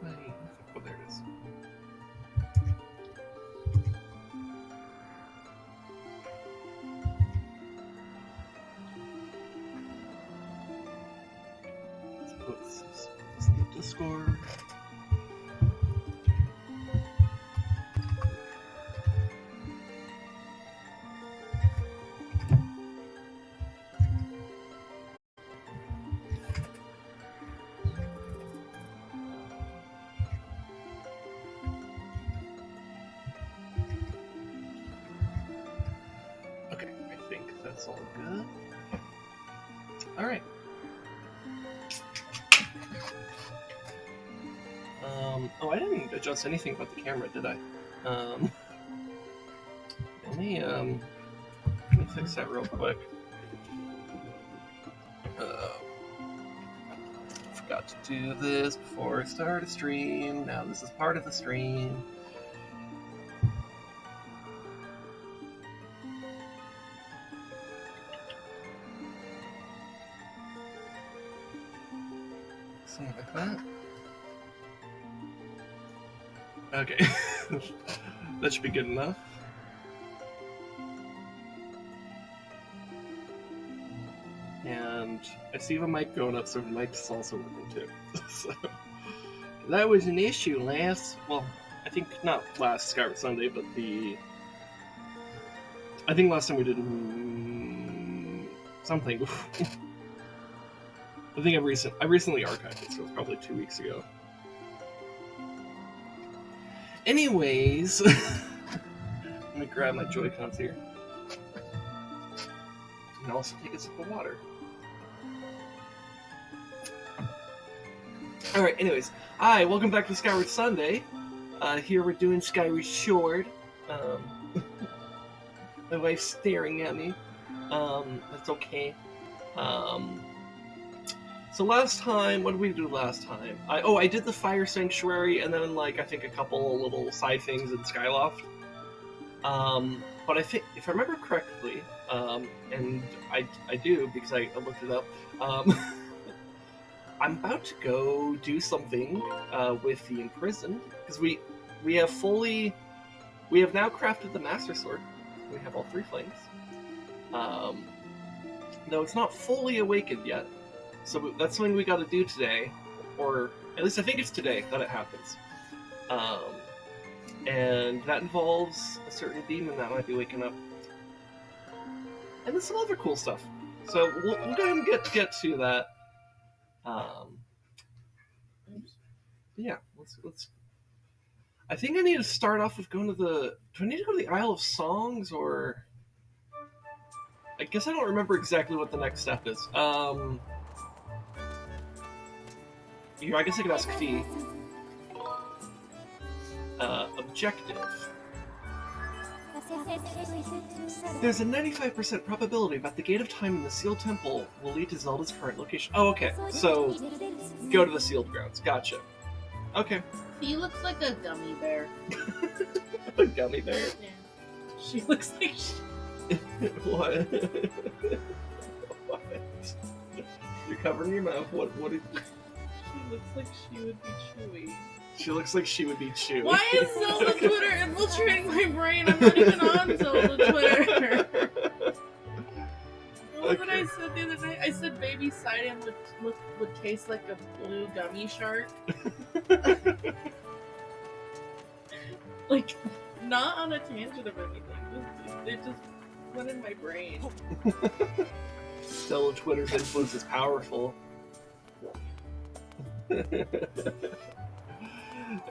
Where's my... Oh, there it is. Let's put this in the Discord. Okay, I think that's all good. Alright. Oh, I didn't adjust anything about the camera, did I? Let me fix that real quick. Forgot to do this before I start a stream. Now this is part of the stream. Something like that. Okay. That should be good enough. And I see the mic going up, so the mic's also working too. So that was an issue last, well, I think not last Skyward Sunday, but I think last time we did something. I think I recently archived it, so it was probably 2 weeks ago. Anyways, let me grab my Joy-Cons here. And also take a sip of water. Alright, anyways. Hi, welcome back to Skyward Sunday. Here we're doing Skyward Sword. My wife's staring at me. That's okay. So last time, what did we do last time? I did the Fire Sanctuary, and then, like, I think a couple little side things in Skyloft. But I think, if I remember correctly, and I do, because I looked it up, I'm about to go do something with the Imprisoned, because we have now crafted the Master Sword. We have all 3 flames. Though it's not fully awakened yet. So that's something we got to do today, or at least I think it's today that it happens. And that involves a certain demon that might be waking up, and then some other cool stuff. So we'll go ahead and get to that. Yeah, let's. I think I need to start off with going to the. Do I need to go to the Isle of Songs, or? I guess I don't remember exactly what the next step is. I guess I could ask Fee. Objective. There's a 95% probability that the Gate of Time in the Sealed Temple will lead to Zelda's current location. Oh, okay. So, go to the Sealed Grounds. Gotcha. Okay. He looks like a gummy bear. A gummy bear? Yeah. She looks like What? What? You're covering your mouth. What did you... She looks like she would be chewy. She looks like she would be chewy. Why is Zelda Twitter infiltrating my brain? I'm not even on Zelda Twitter. What did I said the other night? I said baby Sidon would taste like a blue gummy shark. Like, not on a tangent of anything. It just went in my brain. Zelda Twitter's influence is powerful.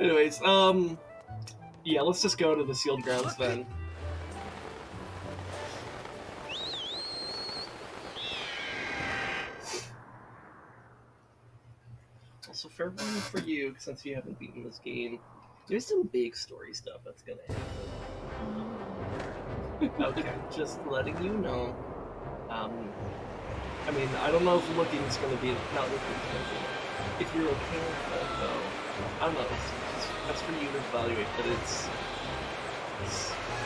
Anyways, yeah, let's just go to the Sealed Grounds then. Also, fair warning for you, since you haven't beaten this game, there's some big story stuff that's gonna happen. Okay, just letting you know. I mean, I don't know if looking is gonna be, not looking is gonna be, if you're okay with that, though. I don't know, that's for you to evaluate, but it's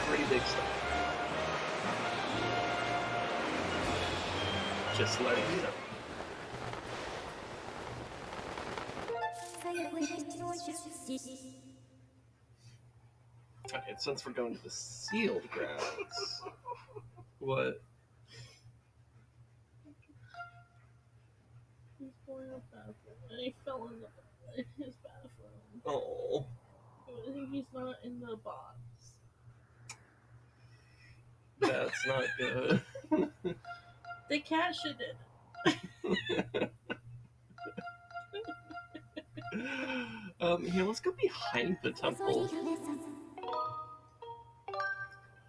pretty big stuff. Just letting you know. Okay, since we're going to the sealed grounds, what? He's going to the bathroom, and he fell in his bathroom. Oh, I think he's not in the box. that's not good. The cat shit did. Here, let's go behind the temple.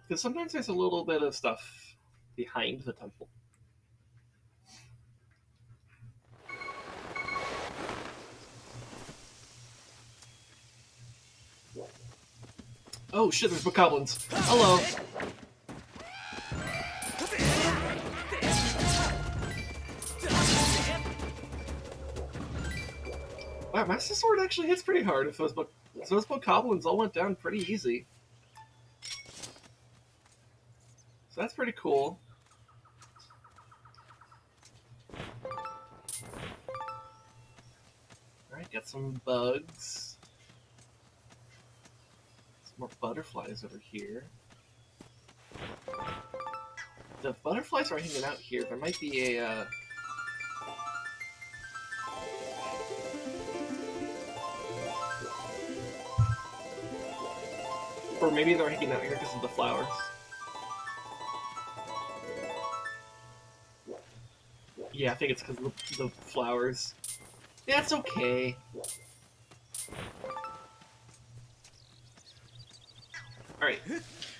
Because sometimes there's a little bit of stuff behind the temple. Oh shit, there's bokoblins. Hello. Wow, Master Sword actually hits pretty hard if those bokoblins all went down pretty easy. So that's pretty cool. Alright, got some bugs. Some more butterflies over here. The butterflies are hanging out here. There might be a, or maybe they're hanging out here because of the flowers. Yeah, I think it's because of the flowers. That's okay. Alright.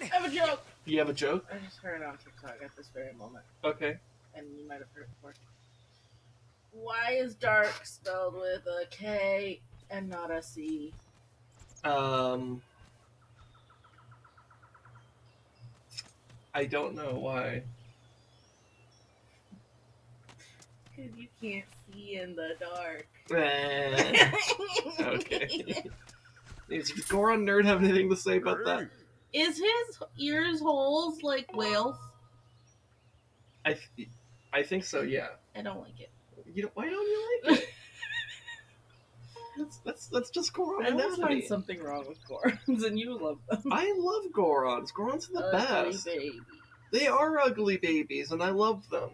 I have a joke! You have a joke? I just heard it on TikTok at this very moment. Okay. And you might have heard it before. Why is dark spelled with a K and not a C? I don't know why. Because you can't see in the dark. Okay. Does Goron Nerd have anything to say about that? Is his ears holes like whales? I think so, yeah. I don't like it. Why don't you like it? that's just Goron I always anatomy. find something wrong with Gorons, and you love them. I love Gorons. Gorons are the Ugly best. babies. They are ugly babies, and I love them.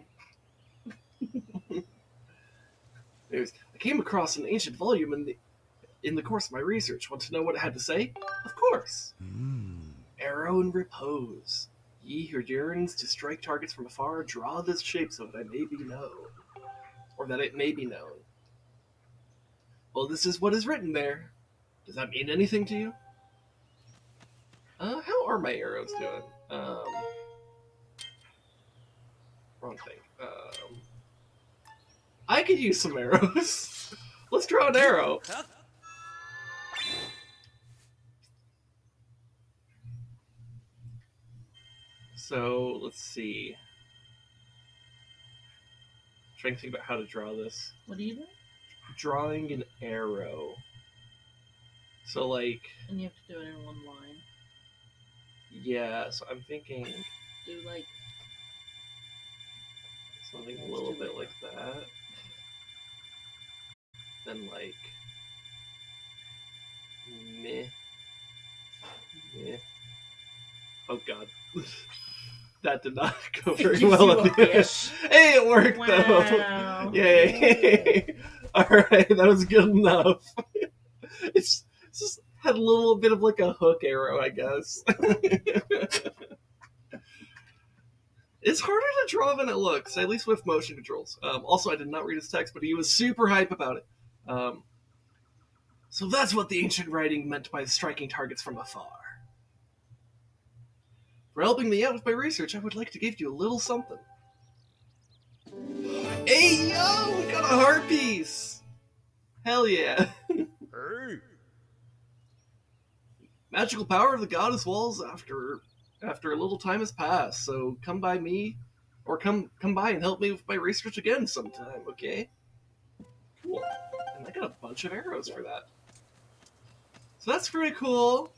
I came across an ancient volume in the course of my research. Want to know what it had to say? Of course. Arrow and repose. Ye who yearns to strike targets from afar, draw this shape so that I may be known. Or that it may be known. Well, this is what is written there. Does that mean anything to you? How are my arrows doing? Wrong thing. I could use some arrows. Let's draw an arrow. So, let's see. I'm trying to think about how to draw this. What are you doing? Drawing an arrow. So, like... And you have to do it in one line. Yeah, so I'm thinking... Do, like... something a little bit like that. Then, like... Meh. Meh. Oh, God. That did not go very well. Hey, it worked, though. Yay. Alright, that was good enough. It's just had a little bit of like a hook arrow, I guess. It's harder to draw than it looks, at least with motion controls. Also, I did not read his text, but he was super hype about it. So that's what the ancient writing meant by striking targets from afar. For helping me out with my research, I would like to give you a little something. Hey, yo! We got a heart piece! Hell yeah. Magical power of the goddess walls after a little time has passed, so come by me, or come by and help me with my research again sometime, okay? Cool. And I got a bunch of arrows for that. So that's pretty cool.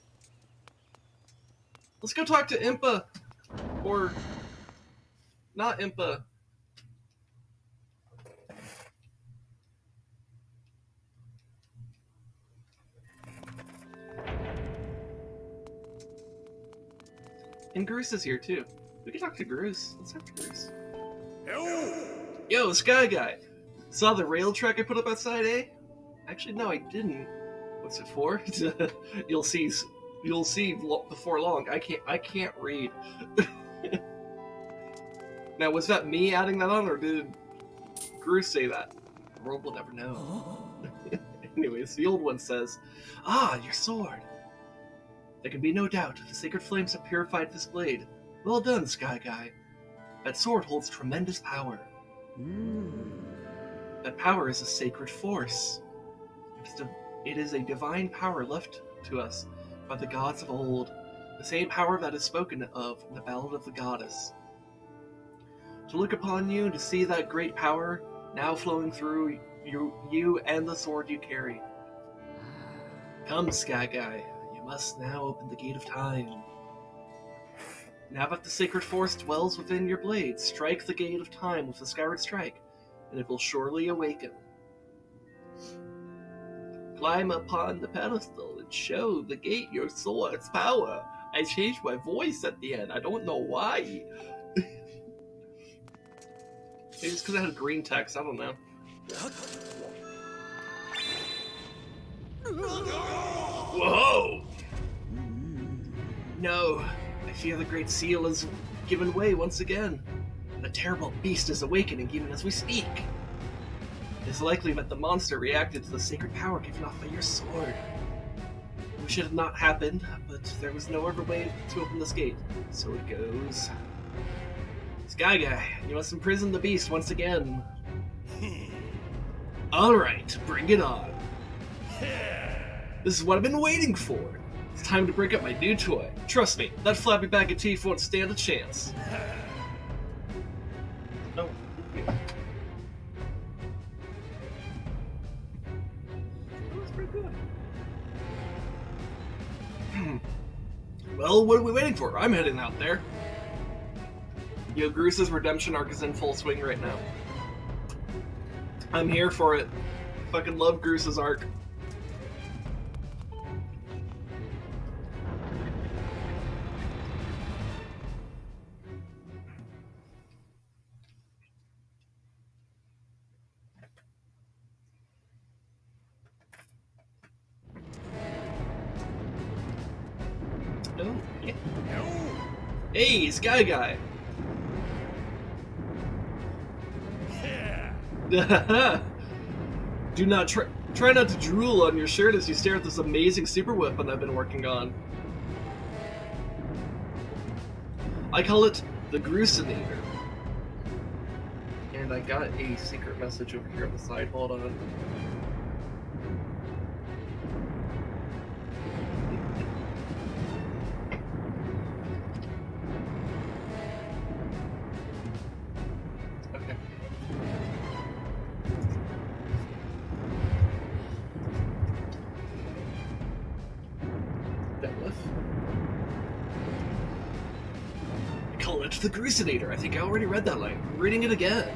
Let's go talk to Impa. Or... not Impa. And Groose is here too. We can talk to Groose. Let's talk to Groose. Yo, Sky Guy! Saw the rail track I put up outside, eh? Actually, no, I didn't. What's it for? You'll see before long. I can't read. Now, was that me adding that on, or did Groose say that? The world will never know. Anyways, the old one says, "Ah, your sword. There can be no doubt the sacred flames have purified this blade. Well done, Sky Guy. That sword holds tremendous power. That power is a sacred force. It is a divine power left to us by the gods of old, the same power that is spoken of in the Ballad of the Goddess. To look upon you and to see that great power now flowing through you and the sword you carry. Come, Sky Guy, you must now open the gate of time. Now that the sacred force dwells within your blade, strike the gate of time with the skyward strike, and it will surely awaken. Climb upon the pedestal and show the gate your sword's power." I changed my voice at the end. I don't know why. Maybe it's because I had green text. I don't know. Whoa! No, I fear the Great Seal has given way once again. And a terrible beast is awakening even as we speak. It is likely that the monster reacted to the sacred power given off by your sword. It should have not happened, but there was no other way to open this gate. So it goes. Sky Guy, you must imprison the beast once again. Alright, bring it on. This is what I've been waiting for. It's time to break up my new toy. Trust me, that flappy bag of teeth won't stand a chance. Oh, yeah. That was pretty good. Well, what are we waiting for? I'm heading out there. Yo, Groose's redemption arc is in full swing right now. I'm here for it. Fucking love Groose's arc. Oh, yeah. Hey, Sky Guy! Do not try not to drool on your shirt as you stare at this amazing super weapon I've been working on. I call it the Gruesinator. And I got a secret message over here on the side. Hold on. The Gruesinator. I think I already read that line. I'm reading it again.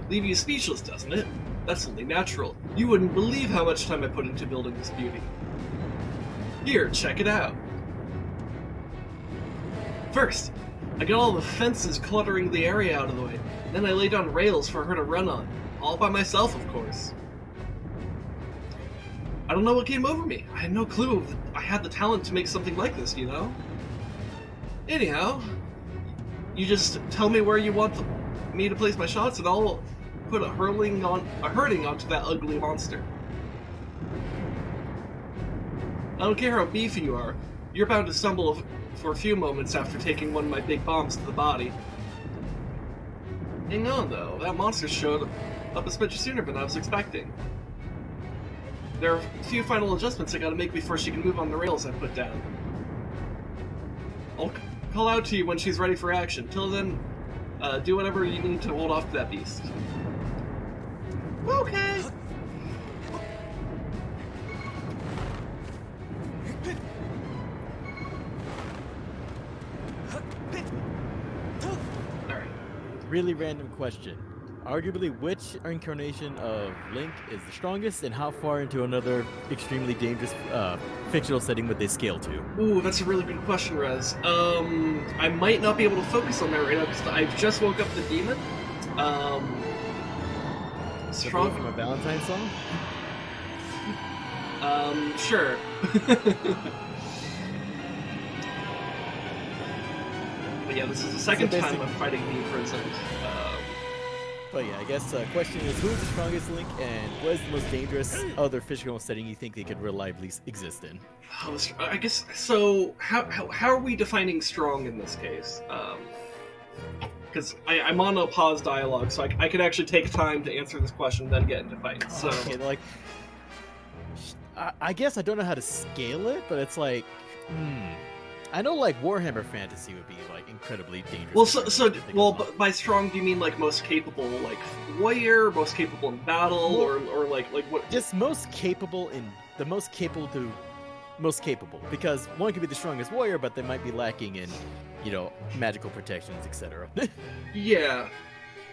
Leave you speechless, doesn't it? That's only natural. You wouldn't believe how much time I put into building this beauty. Here, check it out. First, I got all the fences cluttering the area out of the way. Then I laid down rails for her to run on. All by myself, of course. I don't know what came over me. I had no clue I had the talent to make something like this, you know? Anyhow, you just tell me where you want me to place my shots and I'll put a hurting onto that ugly monster. I don't care how beefy you are, you're bound to stumble for a few moments after taking one of my big bombs to the body. Hang on though, that monster showed up a smidge sooner than I was expecting. There are a few final adjustments I gotta make before she can move on the rails I put down. I'll call out to you when she's ready for action. Till then, do whatever you need to hold off to that beast. Okay. Alright. Really random question. Arguably, which incarnation of Link is the strongest, and how far into another extremely dangerous fictional setting would they scale to? Ooh, that's a really good question, Rez. I might not be able to focus on that right now because I just woke up the demon. Strong from a Valentine song? Sure. But yeah, this is the second time I'm fighting the Imprisoned. But yeah, I guess the question is, who is the strongest Link, and what is the most dangerous other fictional setting you think they could reliably exist in? I guess so. How are we defining strong in this case? Because I'm on a pause dialogue, so I could actually take time to answer this question, then get into fights. So okay, like, I guess I don't know how to scale it, but it's like, I know like Warhammer Fantasy would be like incredibly dangerous. Well, by strong do you mean like most capable, like warrior, most capable in battle, or like what? Just most capable because one could be the strongest warrior, but they might be lacking in, magical protections, etc. Yeah,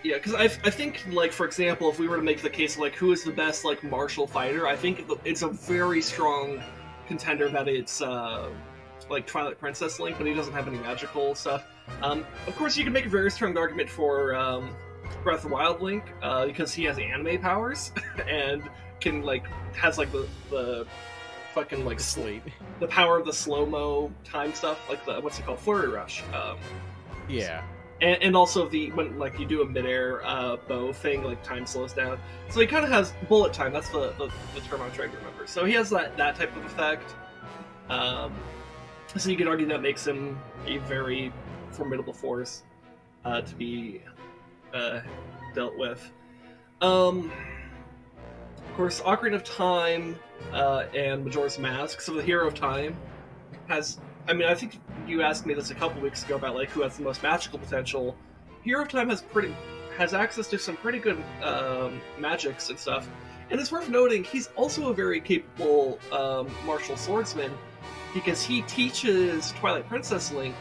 because I think, like, for example, if we were to make the case of, like, who is the best, like, martial fighter, I think it's a very strong contender that it's, like, Twilight Princess Link, but he doesn't have any magical stuff. Of course, you can make a very strong argument for Breath of the Wild Link, because he has anime powers, and can, like, has, like, the fucking, like, the power of the slow-mo time stuff, like the, what's it called, Flurry Rush. Yeah. And also when like you do a midair bow thing, like time slows down. So he kind of has bullet time. That's the term I'm trying to remember. So he has that type of effect. So you could argue that makes him a very formidable force to be dealt with. Of course, Ocarina of Time and Majora's Mask. So the Hero of Time has. I mean, I think you asked me this a couple weeks ago about like who has the most magical potential. Hero of Time has access to some pretty good magics and stuff, and it's worth noting he's also a very capable martial swordsman because he teaches Twilight Princess Link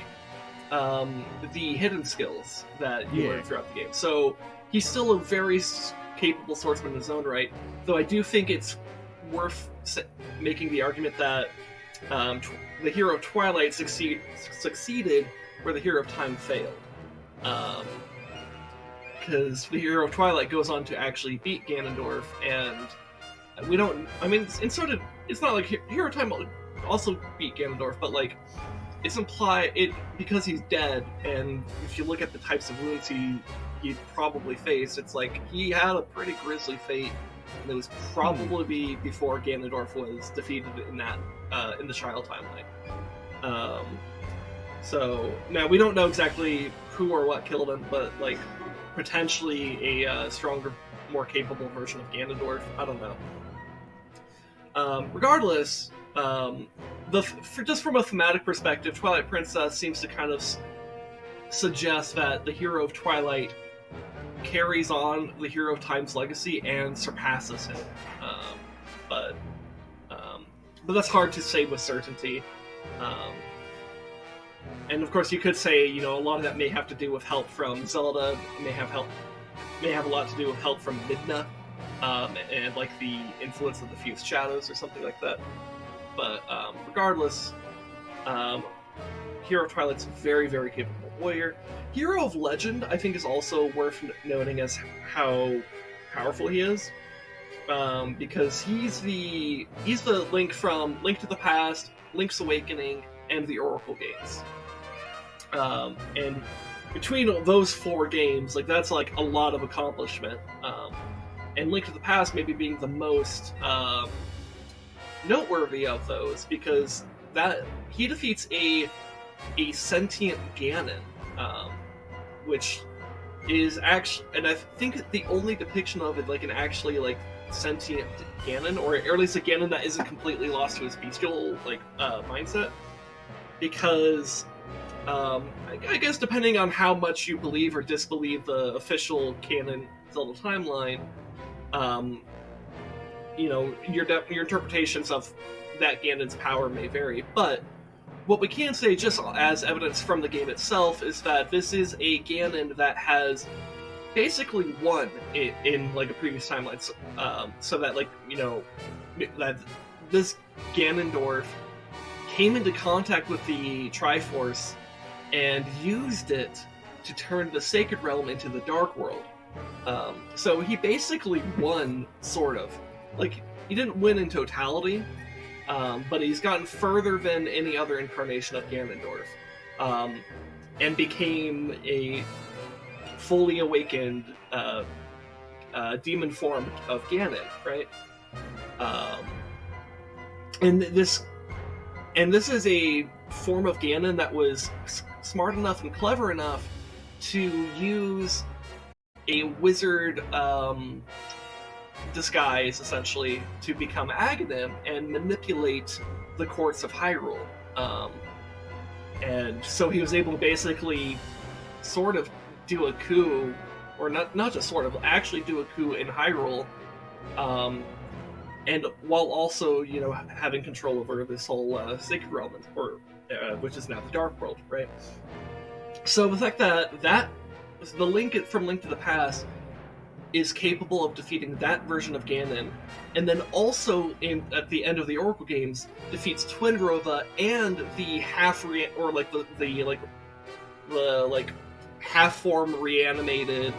the hidden skills that you learn throughout the game. So he's still a very capable swordsman in his own right. Though I do think it's worth making the argument that the Hero of Twilight succeeded where the Hero of Time failed. Because the Hero of Twilight goes on to actually beat Ganondorf, and we don't. I mean, it's not like Hero of Time also beat Ganondorf, but like it's implied because he's dead, and if you look at the types of wounds he probably faced, it's like he had a pretty grisly fate. And it was probably before Ganondorf was defeated in that in the Child timeline. So now we don't know exactly who or what killed him, but like potentially a stronger, more capable version of Ganondorf. I don't know. Regardless, just from a thematic perspective, Twilight Princess seems to kind of suggest that the Hero of Twilight carries on the Hero of Time's legacy and surpasses him. But that's hard to say with certainty. And of course, you could say, a lot of that may have to do with help from Zelda. It may have a lot to do with help from Midna, and like the influence of the Fused Shadows or something like that. But regardless, Hero of Twilight's a very, very capable warrior. Hero of Legend, I think, is also worth noting as how powerful he is, because he's the Link from Link to the Past, Link's Awakening, and the Oracle games. And between those 4 games, like that's like a lot of accomplishment. And Link to the Past maybe being the most noteworthy of those, because that he defeats a sentient Ganon, which is actually, and I think the only depiction of it like an actually like sentient Ganon, or at least a Ganon that isn't completely lost to his bestial like mindset, because I guess depending on how much you believe or disbelieve the official canon Zelda timeline, your interpretations of that Ganon's power may vary, but what we can say, just as evidence from the game itself, is that this is a Ganon that has basically won in like a previous timeline, so that like that this Ganondorf came into contact with the Triforce and used it to turn the Sacred Realm into the Dark World. So he basically won, sort of. Like, he didn't win in totality, but he's gotten further than any other incarnation of Ganondorf, and became a fully awakened demon form of Ganon, right? And this is a form of Ganon that was smart enough and clever enough to use a wizard disguise, essentially, to become Aghanim and manipulate the courts of Hyrule. And so he was able to basically sort of do a coup, or not just sort of, actually do a coup in Hyrule, and while also, having control over this whole Sacred Realm, which is now the Dark World, right? So the fact that the Link from Link to the Past is capable of defeating that version of Ganon, and then also at the end of the Oracle games defeats Twinrova and the half form reanimated,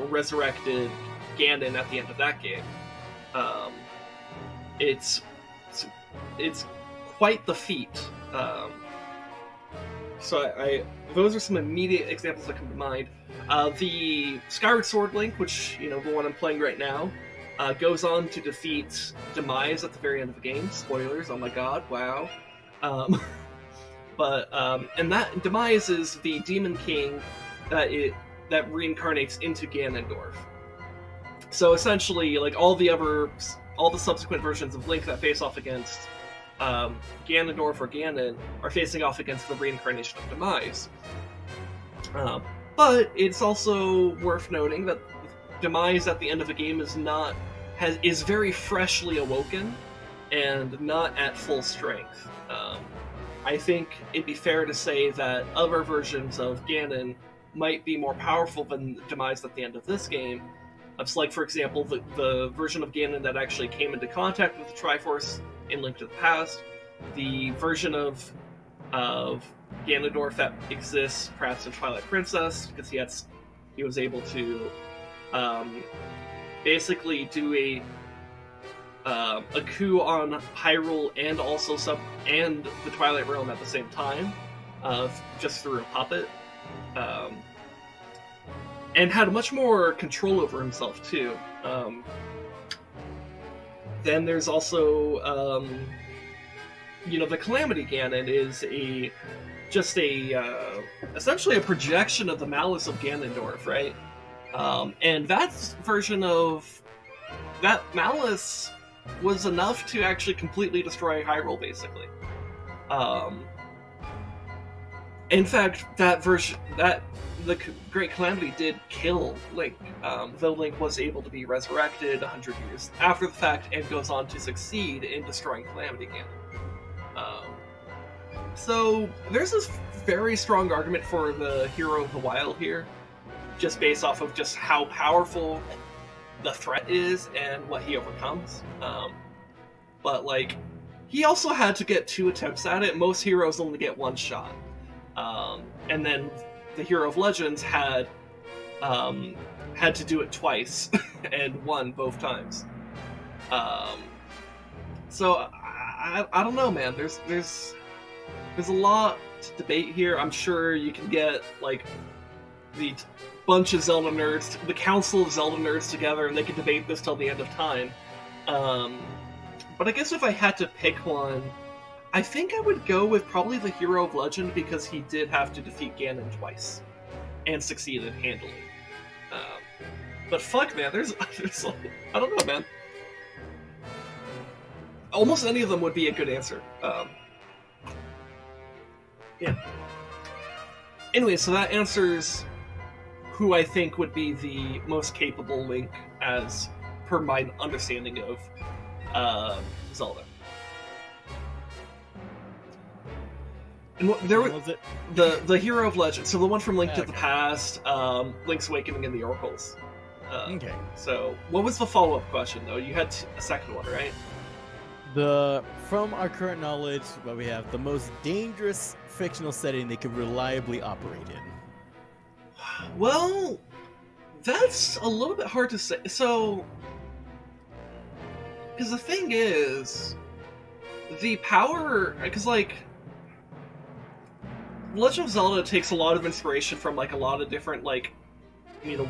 resurrected Ganon at the end of that game. It's quite the feat. So those are some immediate examples that come to mind. The Skyward Sword Link, which, the one I'm playing right now, goes on to defeat Demise at the very end of the game. Spoilers, oh my god, wow. And that Demise is the Demon King that reincarnates into Ganondorf. So essentially, like, all the subsequent versions of Link that face off against Ganondorf or Ganon are facing off against the reincarnation of Demise. But it's also worth noting that Demise at the end of the game is very freshly awoken and not at full strength. I think it'd be fair to say that other versions of Ganon might be more powerful than Demise at the end of this game. It's like, for example, the version of Ganon that actually came into contact with the Triforce in Link to the Past, the version of Ganondorf that exists perhaps in Twilight Princess, because he was able to basically do a coup on Hyrule and also the Twilight Realm at the same time, just through a puppet. And had much more control over himself, too. Then there's also, the Calamity Ganon is essentially a projection of the malice of Ganondorf, right? And that version of that malice was enough to actually completely destroy Hyrule, basically. In fact, the Great Calamity did kill Link, though Link was able to be resurrected 100 years after the fact and goes on to succeed in destroying Calamity Ganon. So there's this very strong argument for the hero of the wild here, just based off of just how powerful the threat is and what he overcomes. But like, he also had to get 2 attempts at it. Most heroes only get 1 shot. And then the Hero of Legends had to do it twice and won both times. So I don't know, man. There's a lot to debate here. I'm sure you can get like the bunch of Zelda nerds, the Council of Zelda nerds together, and they can debate this till the end of time. But I guess if I had to pick one, I think I would go with probably the Hero of Legend, because he did have to defeat Ganon twice and succeeded handily. But fuck, man, there's I don't know, man. Almost any of them would be a good answer. Yeah. Anyway, so that answers who I think would be the most capable Link, as per my understanding of Zelda. And was it? The Hero of Legend, so the one from Link to the Past, Link's Awakening, and the Oracles. Okay. So, what was the follow-up question, though? You had a second one, right? From our current knowledge, what we have, the most dangerous fictional setting they could reliably operate in. Well, that's a little bit hard to say. So, because the thing is, the power, because like Legend of Zelda takes a lot of inspiration from like a lot of different like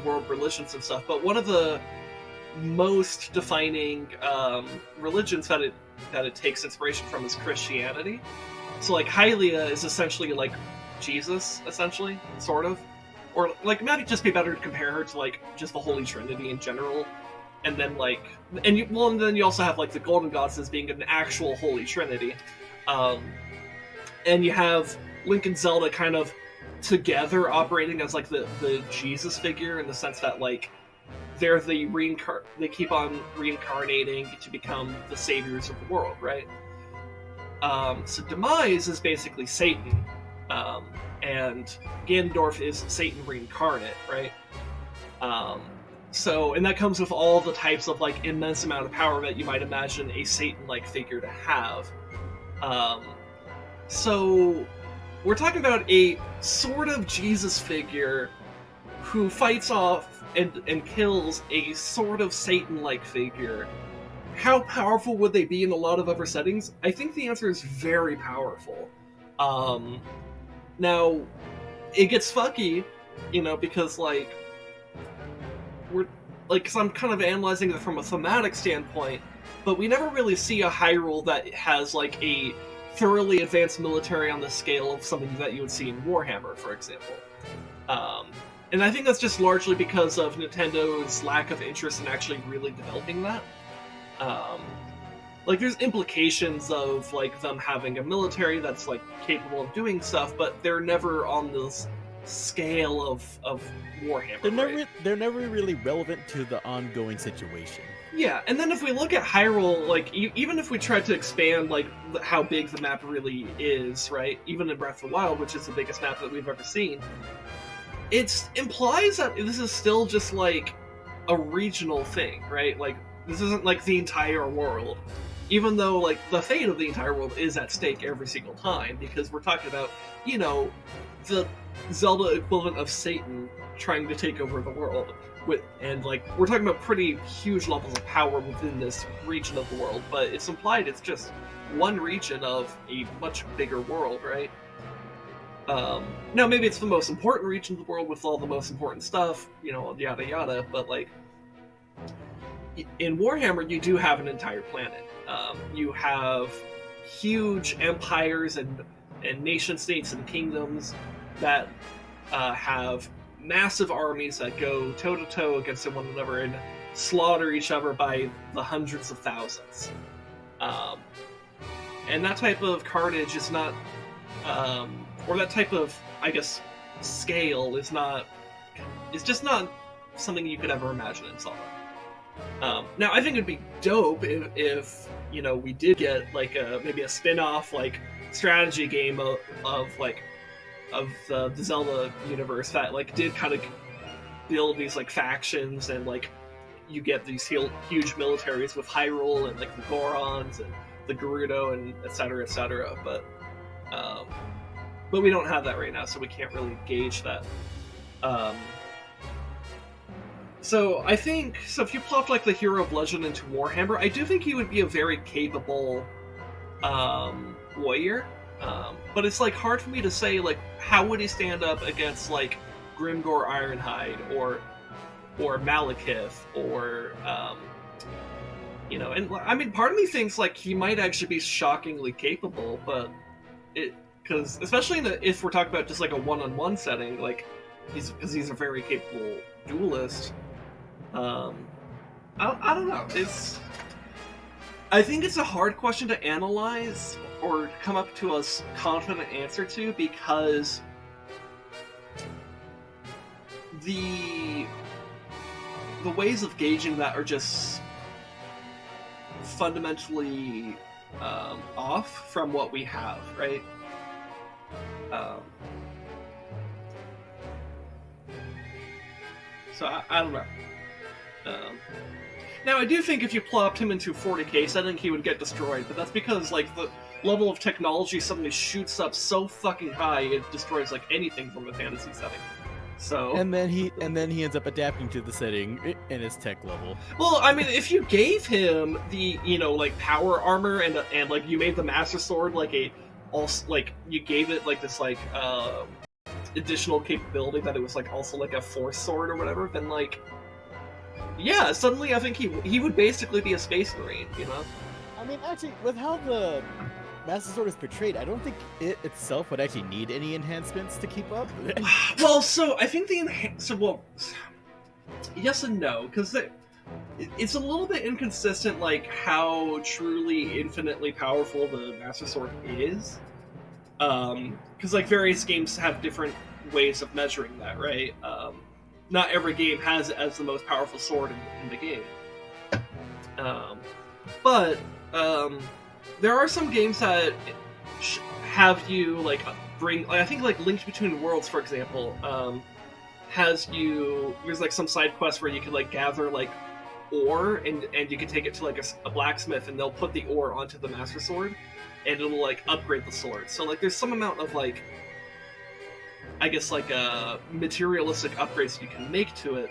world religions and stuff. But one of the most defining religions that it takes inspiration from is Christianity. So like Hylia is essentially like Jesus, essentially, sort of, or like it might just be better to compare her to like just the Holy Trinity in general. And then and then you also have like the Golden Gods as being an actual Holy Trinity, and you have Link and Zelda kind of together operating as like the Jesus figure in the sense that like they're they keep on reincarnating to become the saviors of the world, right? So Demise is basically Satan, and Ganondorf is Satan reincarnate, right? And that comes with all the types of like immense amount of power that you might imagine a Satan-like figure to have. So we're talking about a sort of Jesus figure who fights off and kills a sort of Satan-like figure. How powerful would they be in a lot of other settings? I think the answer is very powerful. Now, it gets fucky, because like because I'm kind of analyzing it from a thematic standpoint, but we never really see a Hyrule that has like a thoroughly advanced military on the scale of something that you would see in Warhammer, for example. And I think that's just largely because of Nintendo's lack of interest in actually really developing that. There's implications of like them having a military that's like capable of doing stuff, but they're never on this scale of Warhammer. They're never really relevant to the ongoing situation. Yeah, and then if we look at Hyrule, like even if we try to expand like how big the map really is, right? Even in Breath of the Wild, which is the biggest map that we've ever seen, it implies that this is still just like a regional thing, right? Like this isn't like the entire world, even though like the fate of the entire world is at stake every single time, because we're talking about the Zelda equivalent of Satan trying to take over the world and like we're talking about pretty huge levels of power within this region of the world, but it's implied it's just one region of a much bigger world, right? Now maybe it's the most important region of the world with all the most important stuff, yada yada, but like in Warhammer you do have an entire planet. You have huge empires and nation states and kingdoms that have massive armies that go toe-to-toe against one another and slaughter each other by the hundreds of thousands. And that type of carnage is not, or that type of, I guess, scale is just not something you could ever imagine in Zelda. Now, I think it'd be dope if we did get like maybe a spin-off like strategy game of the Zelda universe that like did kind of build these like factions, and like you get these huge militaries with Hyrule and like the Gorons and the Gerudo and etc. But we don't have that right now, so we can't really gauge that. So I think if you plopped like the Hero of Legend into Warhammer, I do think he would be a very capable warrior. But it's like hard for me to say like how would he stand up against like Grimgor Ironhide or Malekith or and I mean part of me thinks like he might actually be shockingly capable, but because especially if we're talking about just like a one-on-one setting, like he's a very capable duelist. I don't know. I think it's a hard question to analyze or come up to a confident answer to, because the ways of gauging that are just fundamentally off from what we have, right? So I don't know. Now, I do think if you plopped him into 40k setting, he would get destroyed, but that's because, like, the level of technology suddenly shoots up so fucking high, it destroys, like, anything from a fantasy setting. So... And then he ends up adapting to the setting in his tech level. Well, I mean, if you gave him the, you know, like, power armor and like, you made the Master Sword, like, you gave it, like, this, like, additional capability that it was, like, also, like, a Force Sword or whatever, then, like... Yeah, suddenly I think he would basically be a Space Marine, you know? I mean, actually, with how the Master Sword is portrayed, I don't think it itself would actually need any enhancements to keep up. Well, so I think yes and no, because it's a little bit inconsistent, like, how truly infinitely powerful the Master Sword is. Because, like, various games have different ways of measuring that, right? Not every game has it as the most powerful sword in the game. But there are some games that have you, like, bring... I think, like, Link Between Worlds, for example, has you... There's, like, some side quests where you can, like, gather, like, ore, and you can take it to, like, a blacksmith, and they'll put the ore onto the Master Sword, and it'll, like, upgrade the sword. So, like, there's some amount of, like... I guess, like, materialistic upgrades you can make to it.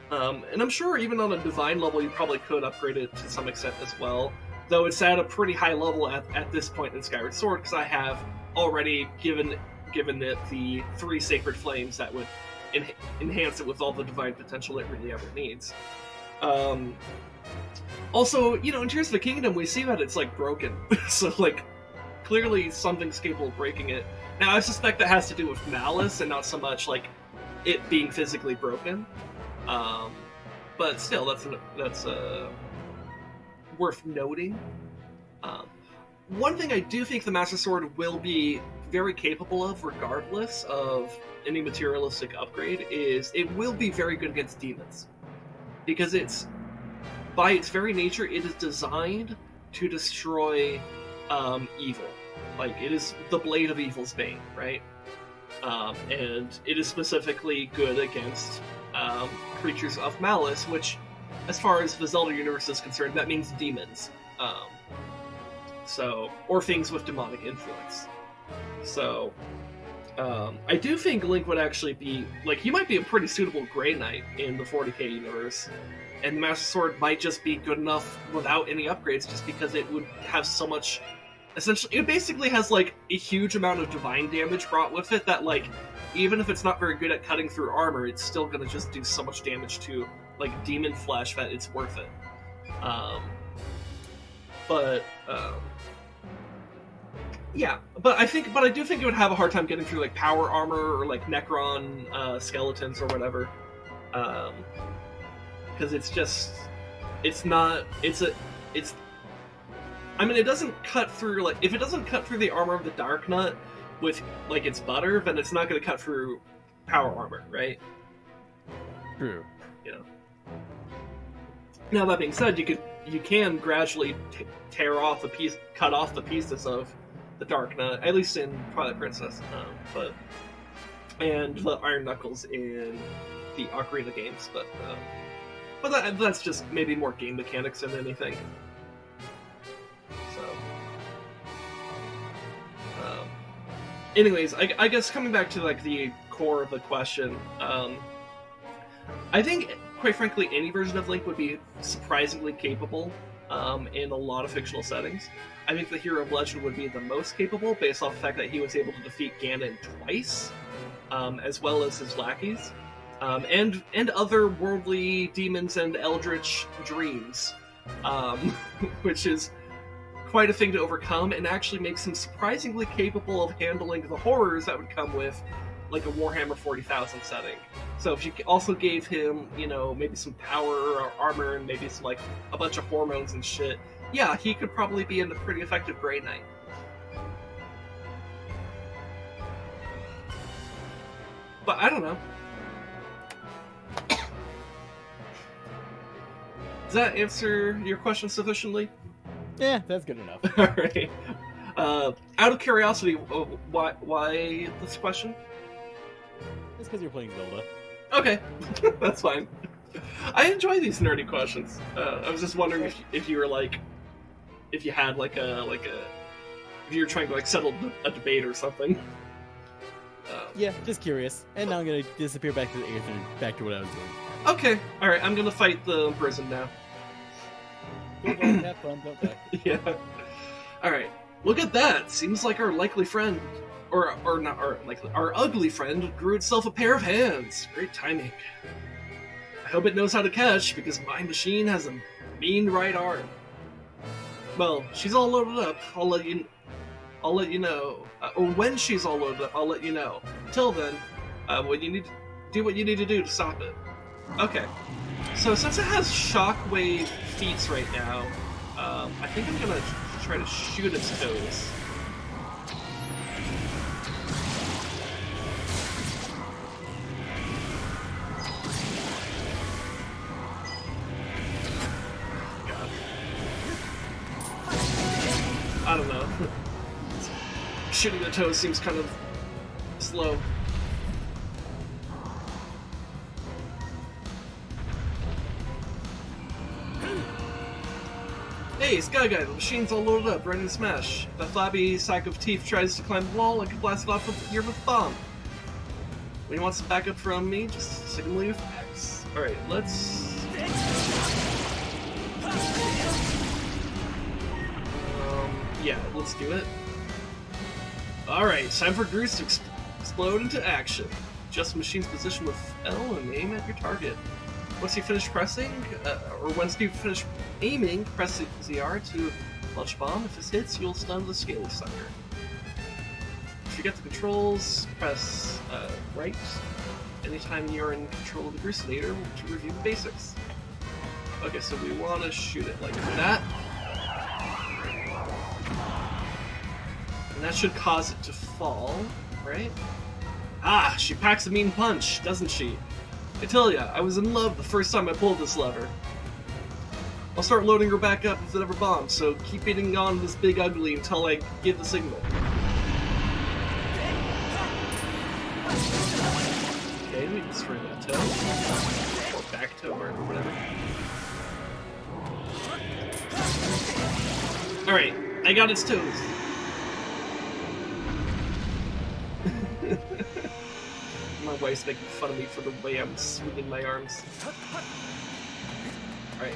And I'm sure even on a divine level you probably could upgrade it to some extent as well. Though it's at a pretty high level at this point in Skyward Sword, because I have already given it the 3 Sacred Flames that would enhance it with all the divine potential it really ever needs. Also, you know, in Tears of the Kingdom, we see that it's, like, broken. So, like, clearly something's capable of breaking it. Now, I suspect that has to do with malice and not so much, like, it being physically broken. But still, that's worth noting. One thing I do think the Master Sword will be very capable of, regardless of any materialistic upgrade, is it will be very good against demons. Because it's, by its very nature, it is designed to destroy evil. Like, it is the blade of evil's bane, right? And it is specifically good against creatures of malice, which, as far as the Zelda universe is concerned, that means demons. Or things with demonic influence. So, I do think Link would actually be, like, he might be a pretty suitable Grey Knight in the 40k universe. And the Master Sword might just be good enough without any upgrades, just because it would have so much... Essentially, it basically has, like, a huge amount of divine damage brought with it that, like, even if it's not very good at cutting through armor, it's still gonna just do so much damage to, like, demon flesh that it's worth it. Yeah, but I do think it would have a hard time getting through, like, power armor or, like, Necron skeletons or whatever. Because I mean, it doesn't cut through, like, if it doesn't cut through the armor of the Dark Nut with, like, its butter, then it's not going to cut through power armor, right? True. Yeah. Now, that being said, you can gradually cut off the pieces of the Dark Nut, at least in Twilight Princess, and the Iron Knuckles in the Ocarina games, but that's just maybe more game mechanics than anything. Anyways, I guess coming back to, like, the core of the question, I think, quite frankly, any version of Link would be surprisingly capable in a lot of fictional settings. I think the Hero of Legend would be the most capable, based off the fact that he was able to defeat Ganon twice, as well as his lackeys, and otherworldly demons and eldritch dreams, which is quite a thing to overcome, and actually makes him surprisingly capable of handling the horrors that would come with, like, a Warhammer 40,000 setting. So if you also gave him, you know, maybe some power or armor and maybe some, like, a bunch of hormones and shit, yeah, he could probably be a pretty effective Grey Knight. But I don't know. Does that answer your question sufficiently? Yeah, that's good enough. Alright. Out of curiosity, why this question? It's because you're playing Zelda. Okay, that's fine. I enjoy these nerdy questions. I was just wondering if you were like, if you had if you were trying to like settle a debate or something. Yeah, just curious. And now I'm gonna disappear back to the aether, back to what I was doing. Okay, all right. I'm gonna fight the Imprisoned now. Cool, well, have fun, don't die. Yeah. All right. Look at that. Seems like our likely friend, or not our likely, our ugly friend grew itself a pair of hands. Great timing. I hope it knows how to catch because my machine has a mean right arm. Well, she's all loaded up. I'll let you know. Or when she's all loaded up, I'll let you know. Until then, when you need to do what you need to do to stop it. Okay. So since it has shockwave feats right now, I think I'm gonna try to shoot its toes. God. I don't know. Shooting the toes seems kind of slow. Hey, Sky Guy, the machine's all loaded up, ready to smash. If that flabby sack of teeth tries to climb the wall, I can blast it off here with a bomb. When you want some backup from me, just signal me with X. Alright, let's... yeah, let's do it. Alright, time for Groose to explode into action. Adjust the machine's position with L and aim at your target. Once you finish pressing, once you finish aiming, press ZR to launch a bomb. If this hits, you'll stun the Scaly Sucker. If you get the controls, press right anytime you're in control of the Grucinator to review the basics. Okay, so we want to shoot it like that. And that should cause it to fall, right? Ah, she packs a mean punch, doesn't she? I tell ya, I was in love the first time I pulled this lever. I'll start loading her back up if it ever bombs, so keep hitting on this big ugly until I give the signal. Okay, we destroy that toe. Or back toe, or whatever. Alright, I got its toes. My wife's making fun of me for the way I'm swinging my arms. Alright.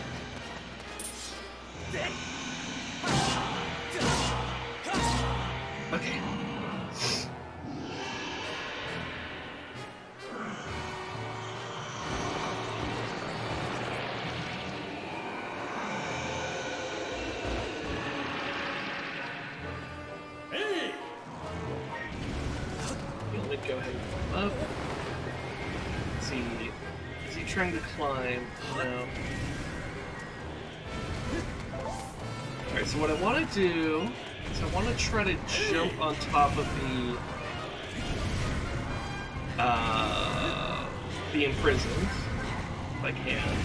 Okay. Go ahead and climb up. Let's see. Is he trying to climb? No. Alright, so what I want to do is I want to try to jump on top of the Imprisoned, if I can.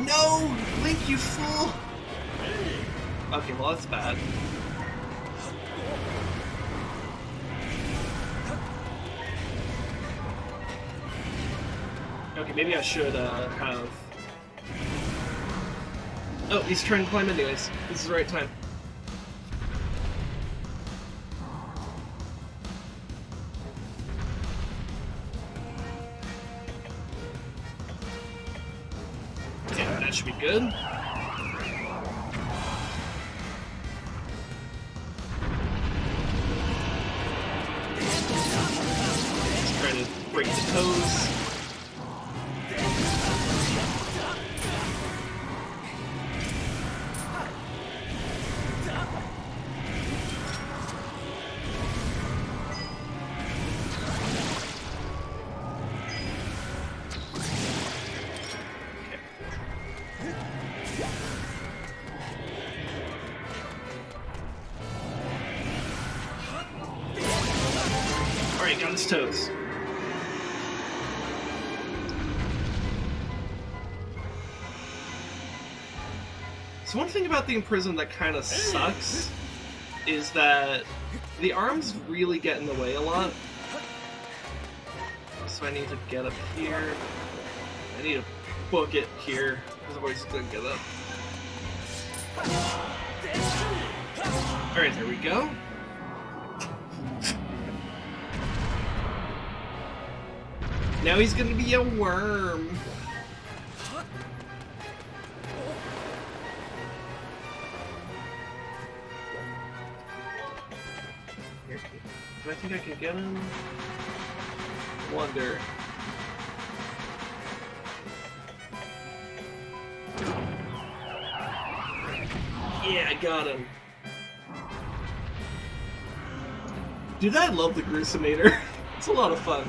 No! Link, you fool! Okay, well that's bad. Okay, maybe I should have... Oh, he's trying to climb anyways. This is the right time. Okay, that should be good. Break the toes. Alright, got his toes. So one thing about the Imprisoned that kind of sucks is that the arms really get in the way a lot. so I need to get up here. I need to book it here, otherwise it's gonna get up. Alright, there we go. Now he's gonna be a worm. Do I think I can get him? Wonder. Yeah, I got him. Dude, I love the Gruesomator. It's a lot of fun.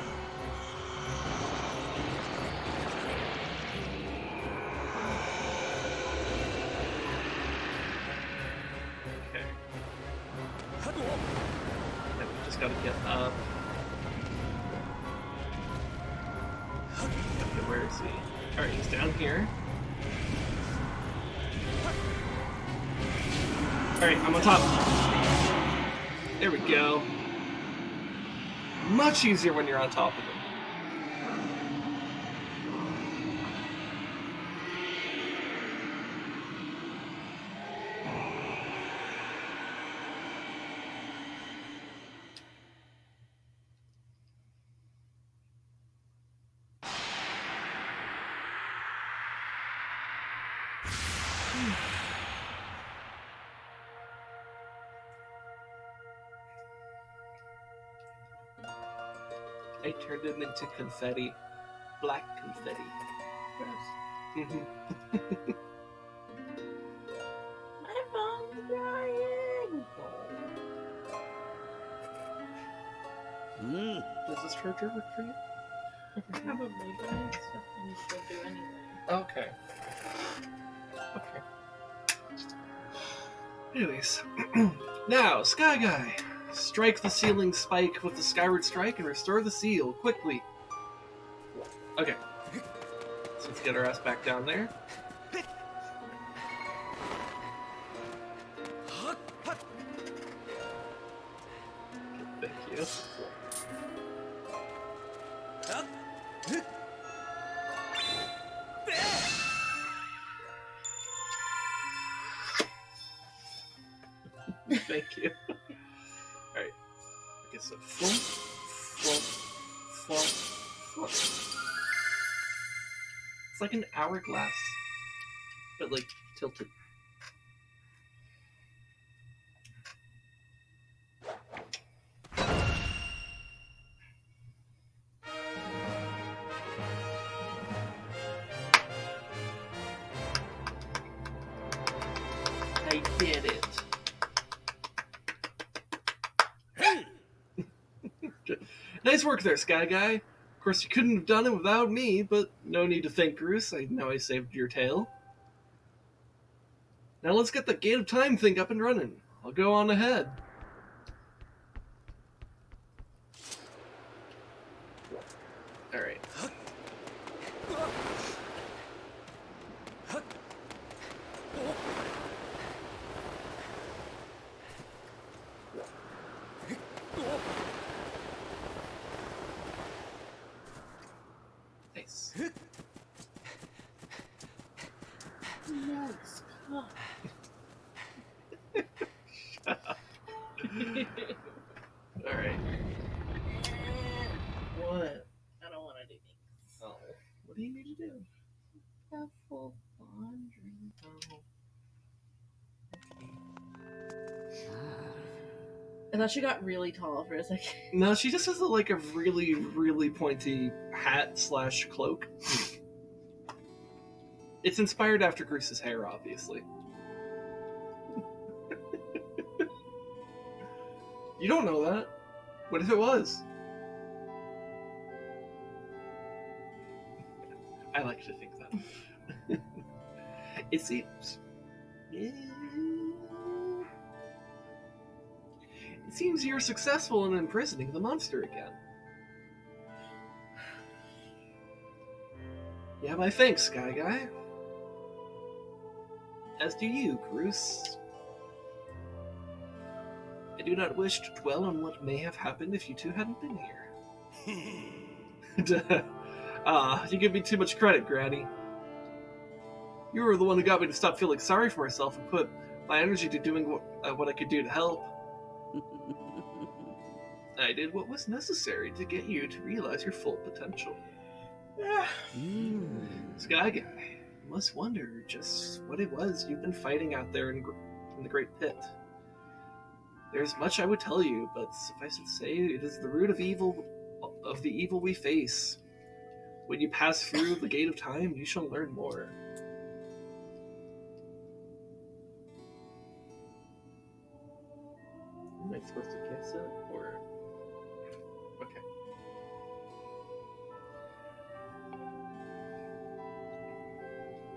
Okay. Now we just gotta get up. Okay, where is he? Alright, he's down here. Alright, I'm on top. There we go. Much easier when you're on top of them. I turned him into confetti. Black confetti. My phone's dying. Does this charger work for you? Probably, but I have stuff I need to go do anyway. Okay. Okay. Anyways. Now, Sky Guy. Strike the ceiling spike with the Skyward Strike and restore the seal, quickly. Okay. So let's get our ass back down there. Thank you. Thank you. Alright. I guess a flump, flump, flump, flump. It's like an hourglass, but like tilted. I did it. Nice work there, Sky Guy. Of course, you couldn't have done it without me, but no need to thank Bruce. I know I saved your tail. Now let's get the Gate of Time thing up and running. I'll go on ahead. Alright. Nice. Nice. Oh. Shut up. Alright. What? I don't want to do things. Oh. What do you need to do? Have full laundry. Oh. I thought she got really tall for a second. No, she just has like a really, really pointy hat / cloak. It's inspired after Grease's hair, obviously. You don't know that. What if it was? I like to think that. It seems. It seems you're successful in imprisoning the monster again. Yeah, my thanks, Sky Guy. As do you, Bruce. I do not wish to dwell on what may have happened if you two hadn't been here. You give me too much credit, Granny. You were the one who got me to stop feeling sorry for myself and put my energy to doing what I could do to help. I did what was necessary to get you to realize your full potential. Sky Guy, you must wonder just what it was you've been fighting out there in the Great Pit. There's much I would tell you, but suffice it to say, it is the root of the evil we face. When you pass through the Gate of Time, you shall learn more. Am I supposed to guess it, or... Okay.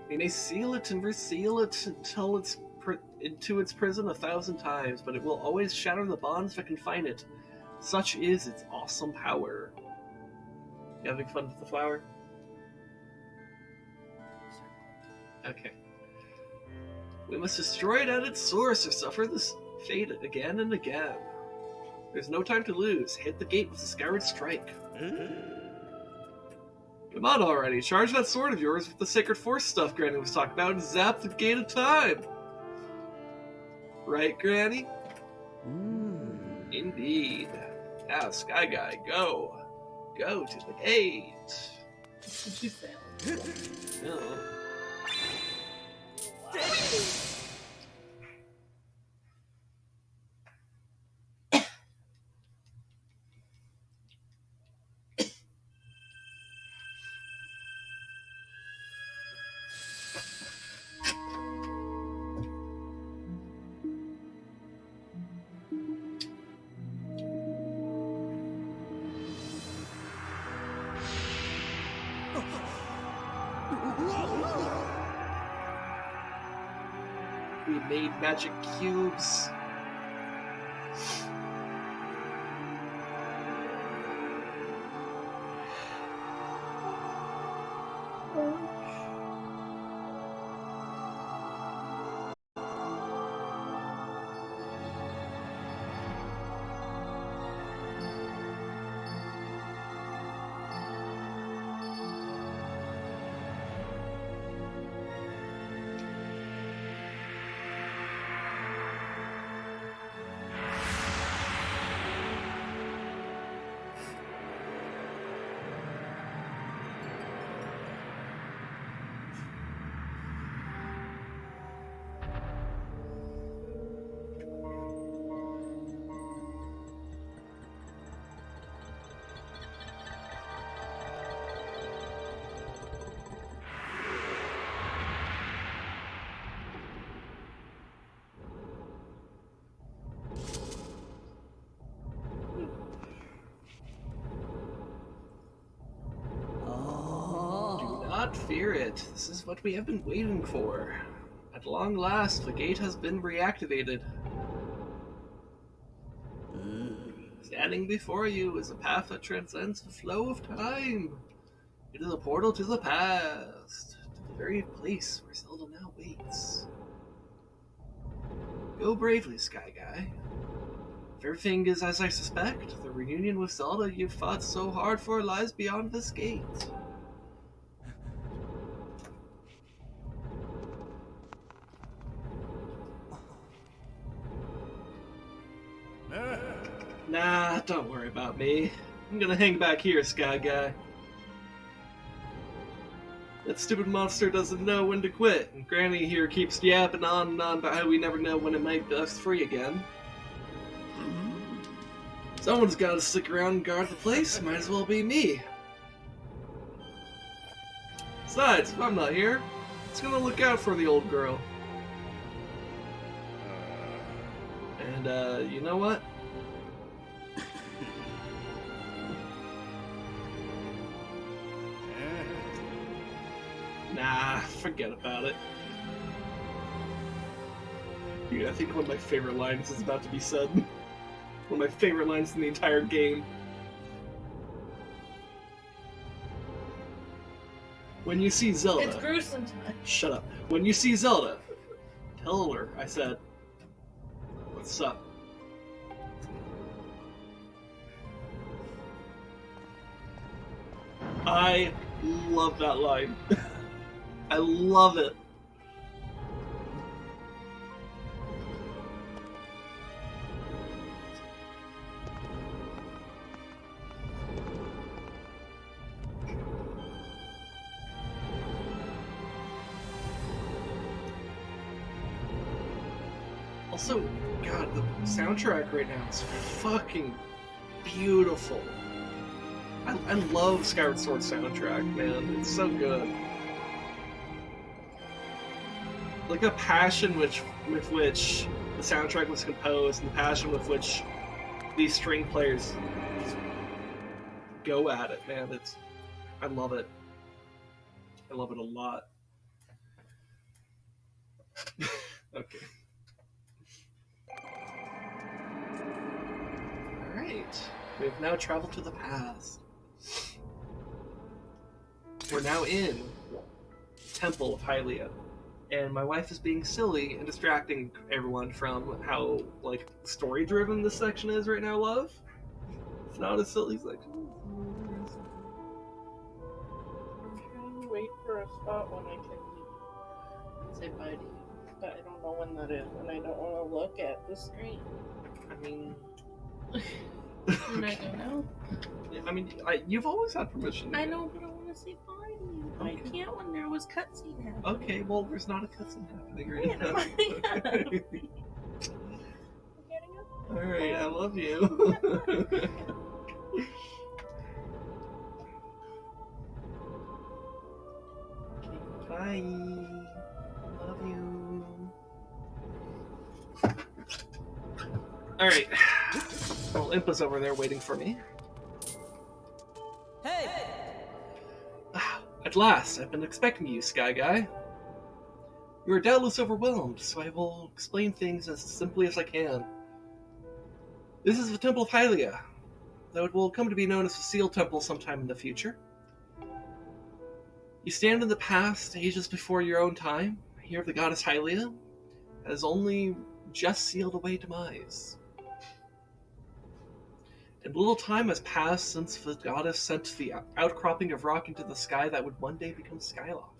We may seal it and reseal it until it's into its prison 1,000 times, but it will always shatter the bonds that confine it. Such is its awesome power. You having fun with the flower? Okay. We must destroy it at its source or suffer this fate again and again. There's no time to lose. Hit the gate with a Skyward Strike. Come on already. Charge that sword of yours with the Sacred Force stuff Granny was talking about and zap the Gate of Time. Right, Granny? Indeed. Now, Sky Guy, go. Go to the gate. You failed. No. We made magic cubes. Do not fear it. This is what we have been waiting for. At long last, the gate has been reactivated. Standing before you is a path that transcends the flow of time. It is a portal to the past, to the very place where Zelda now waits. Go bravely, Sky Guy. If everything is as I suspect, the reunion with Zelda you've fought so hard for lies beyond this gate. Nah, don't worry about me. I'm gonna hang back here, Sky Guy. That stupid monster doesn't know when to quit, and Granny here keeps yapping on and on about how we never know when it might be us free again. Someone's gotta stick around and guard the place, might as well be me. Besides, if I'm not here, it's gonna look out for the old girl. And, you know what? Nah, forget about it. Dude, I think one of my favorite lines is about to be said. One of my favorite lines in the entire game. When you see Zelda... It's gruesome time. Shut up. When you see Zelda, tell her I said, what's up? I love that line. I love it. Also, God, the soundtrack right now is fucking beautiful. I love Skyward Sword soundtrack, man. It's so good. Like the passion with which the soundtrack was composed, and the passion with which these string players just go at it, man. I love it. I love it a lot. Okay. Alright. We have now traveled to the past. We're now in Temple of Hylia. And my wife is being silly and distracting everyone from how, like, story-driven this section is right now, love. It's not a silly section. I'm trying to wait for a spot when I can say bye to you. But I don't know when that is, and I don't want to look at the screen. I mean... And I don't know. I mean, you've always had permission. I know, but I want to say bye to you. But I can't when there was cutscene happening. Okay, well, there's not a cutscene happening right Yeah, now. Alright, I love you. Bye. Love you. Alright. Well, Impa's over there waiting for me. Hey! At last, I've been expecting you, Sky Guy. You are doubtless overwhelmed, so I will explain things as simply as I can. This is the Temple of Hylia, though it will come to be known as the Seal Temple sometime in the future. You stand in the past, ages before your own time. Here the goddess Hylia has only just sealed away demise. And little time has passed since the goddess sent the outcropping of rock into the sky that would one day become Skyloft.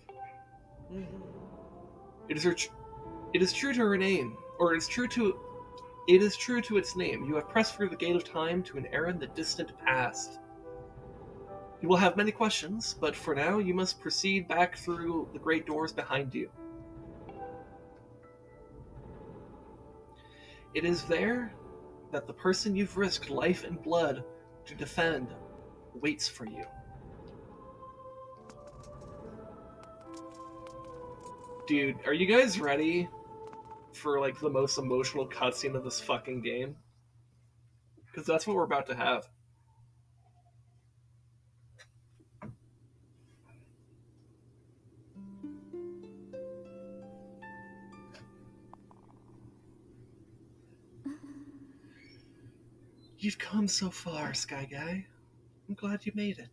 It is true to her name, or it is true to its name. You have pressed through the gate of time to an era in the distant past. You will have many questions, but for now you must proceed back through the great doors behind you. It is there that the person you've risked life and blood to defend waits for you. Dude, are you guys ready for, like, the most emotional cutscene of this fucking game? Because that's what we're about to have. You've come so far, Sky Guy. I'm glad you made it.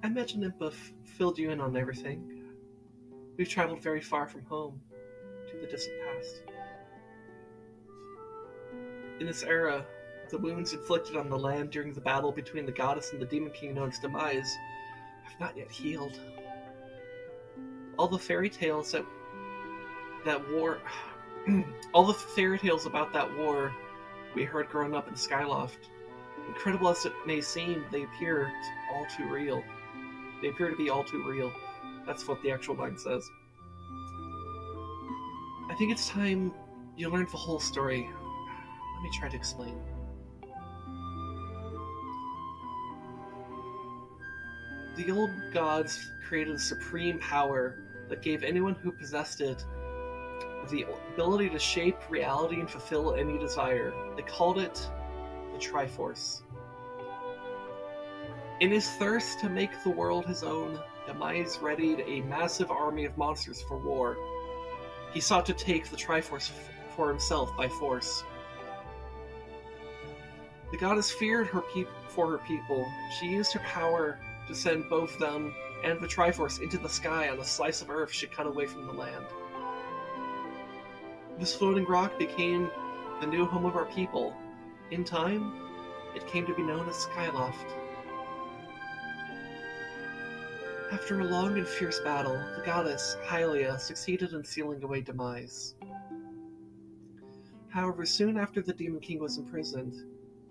I imagine Impa filled you in on everything. We've traveled very far from home, to the distant past. In this era, the wounds inflicted on the land during the battle between the goddess and the demon king known as Demise have not yet healed. All the fairy tales all the fairy tales about that war we heard growing up in Skyloft, incredible as it may seem, they appear all too real. They appear to be all too real. That's what the actual line says. I think it's time you learned the whole story. Let me try to explain. The old gods created a supreme power that gave anyone who possessed it the ability to shape reality and fulfill any desire. They called it the Triforce. In his thirst to make the world his own, Demise readied a massive army of monsters for war. He sought to take the Triforce for himself by force. The goddess feared for her people. She used her power to send both them and the Triforce into the sky on a slice of earth she cut away from the land. This floating rock became the new home of our people. In time, it came to be known as Skyloft. After a long and fierce battle, the goddess, Hylia, succeeded in sealing away Demise. However, soon after the Demon King was imprisoned,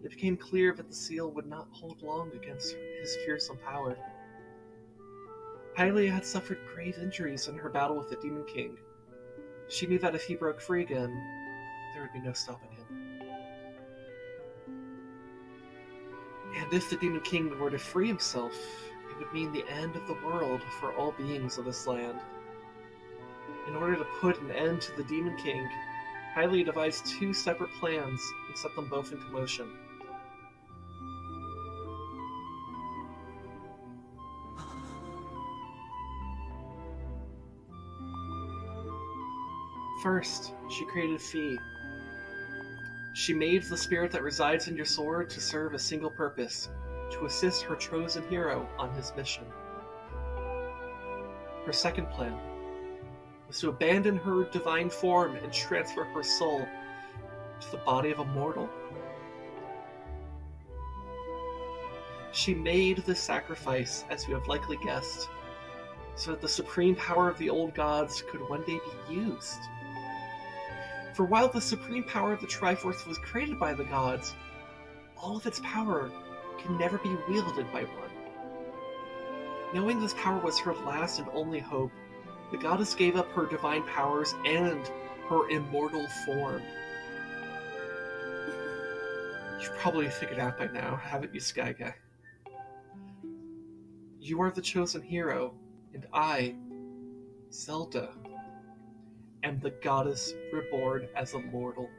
it became clear that the seal would not hold long against his fearsome power. Hylia had suffered grave injuries in her battle with the Demon King. She knew that if he broke free again, there would be no stopping him. And if the Demon King were to free himself, it would mean the end of the world for all beings of this land. In order to put an end to the Demon King, Hylia devised two separate plans and set them both into motion. First, she created Fi. She made the spirit that resides in your sword to serve a single purpose, to assist her chosen hero on his mission. Her second plan was to abandon her divine form and transfer her soul to the body of a mortal. She made this sacrifice, as you have likely guessed, so that the supreme power of the old gods could one day be used. For while the supreme power of the Triforce was created by the gods, all of its power can never be wielded by one. Knowing this power was her last and only hope, the goddess gave up her divine powers and her immortal form. You've probably figured out by now, haven't you, Sky Guy? You are the chosen hero, and I, Zelda, am the goddess reborn as a mortal.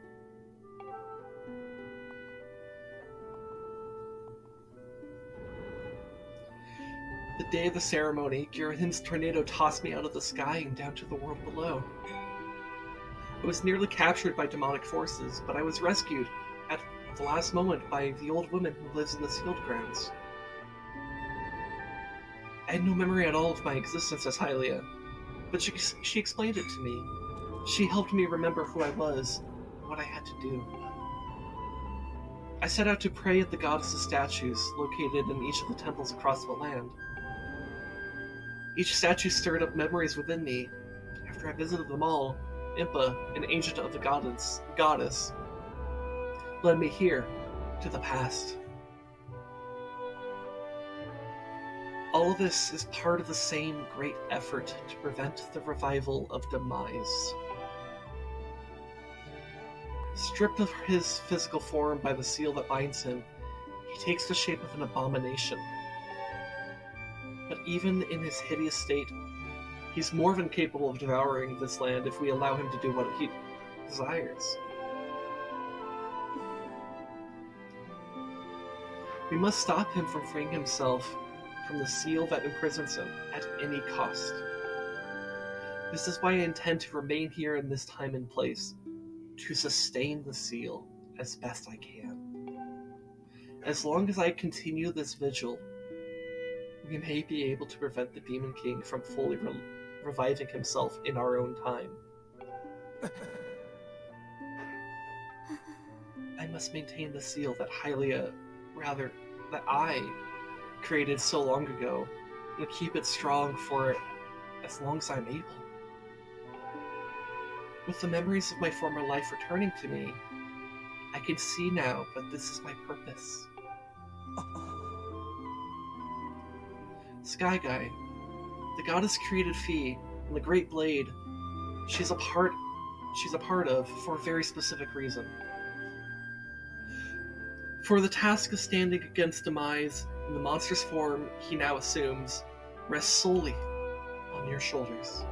The day of the ceremony, Girahin's tornado tossed me out of the sky and down to the world below. I was nearly captured by demonic forces, but I was rescued at the last moment by the old woman who lives in the sealed grounds. I had no memory at all of my existence as Hylia, but she explained it to me. She helped me remember who I was and what I had to do. I set out to pray at the goddess's statues located in each of the temples across the land. Each statue stirred up memories within me. After I visited them all, Impa, an agent of the goddess, led me here, to the past. All of this is part of the same great effort to prevent the revival of Demise. Stripped of his physical form by the seal that binds him, he takes the shape of an abomination. But even in his hideous state, he's more than capable of devouring this land if we allow him to do what he desires. We must stop him from freeing himself from the seal that imprisons him at any cost. This is why I intend to remain here in this time and place, to sustain the seal as best I can. As long as I continue this vigil, we may be able to prevent the Demon King from fully reviving himself in our own time. I must maintain the seal that that I created so long ago, and keep it strong for as long as I'm able. With the memories of my former life returning to me, I can see now that this is my purpose. Sky Guy, the goddess created Fi, and the Great Blade she's a part of for a very specific reason. For the task of standing against Demise in the monstrous form he now assumes rests solely on your shoulders.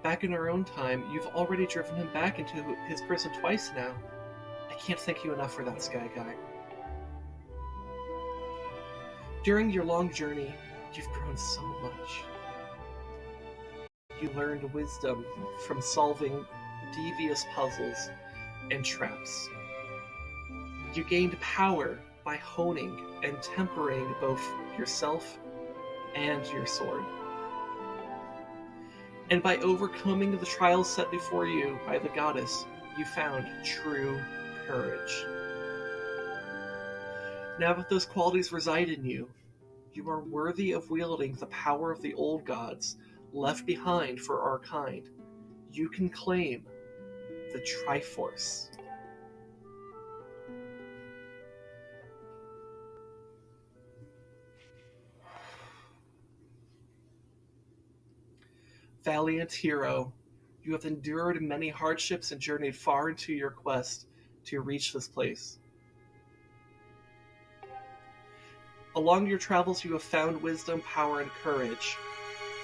Back in our own time, you've already driven him back into his prison twice now. I can't thank you enough for that, Sky Guy. During your long journey, you've grown so much. You learned wisdom from solving devious puzzles and traps. You gained power by honing and tempering both yourself and your sword. And by overcoming the trials set before you by the goddess, you found true courage. Now that those qualities reside in you, you are worthy of wielding the power of the old gods left behind for our kind. You can claim the Triforce. Valiant hero, you have endured many hardships and journeyed far into your quest to reach this place. Along your travels you have found wisdom, power, and courage,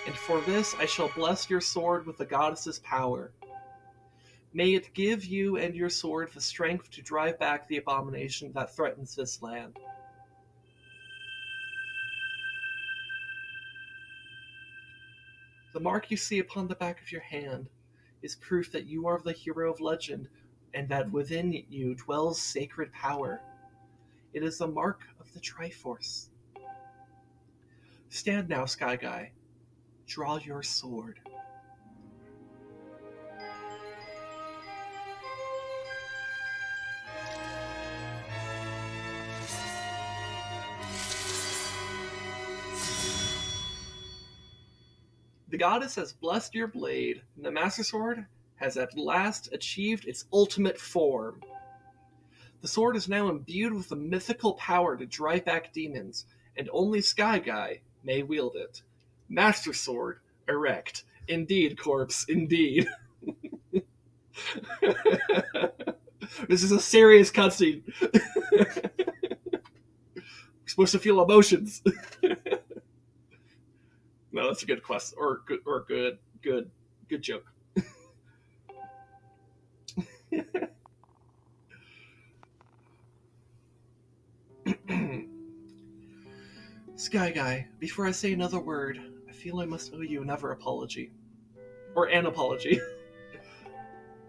and for this I shall bless your sword with the goddess's power. May it give you and your sword the strength to drive back the abomination that threatens this land. The mark you see upon the back of your hand is proof that you are the hero of legend and that within you dwells sacred power. It is the mark of the Triforce. Stand now, Sky Guy. Draw your sword. The goddess has blessed your blade, and the Master Sword has at last achieved its ultimate form. The sword is now imbued with the mythical power to drive back demons, and only Sky Guy may wield it. Master Sword, erect. Indeed, corpse, indeed. This is a serious cutscene. We're supposed to feel emotions. No, that's a good quest, or good joke. Sky Guy, before I say another word, I feel I must owe you another apology. Or an apology.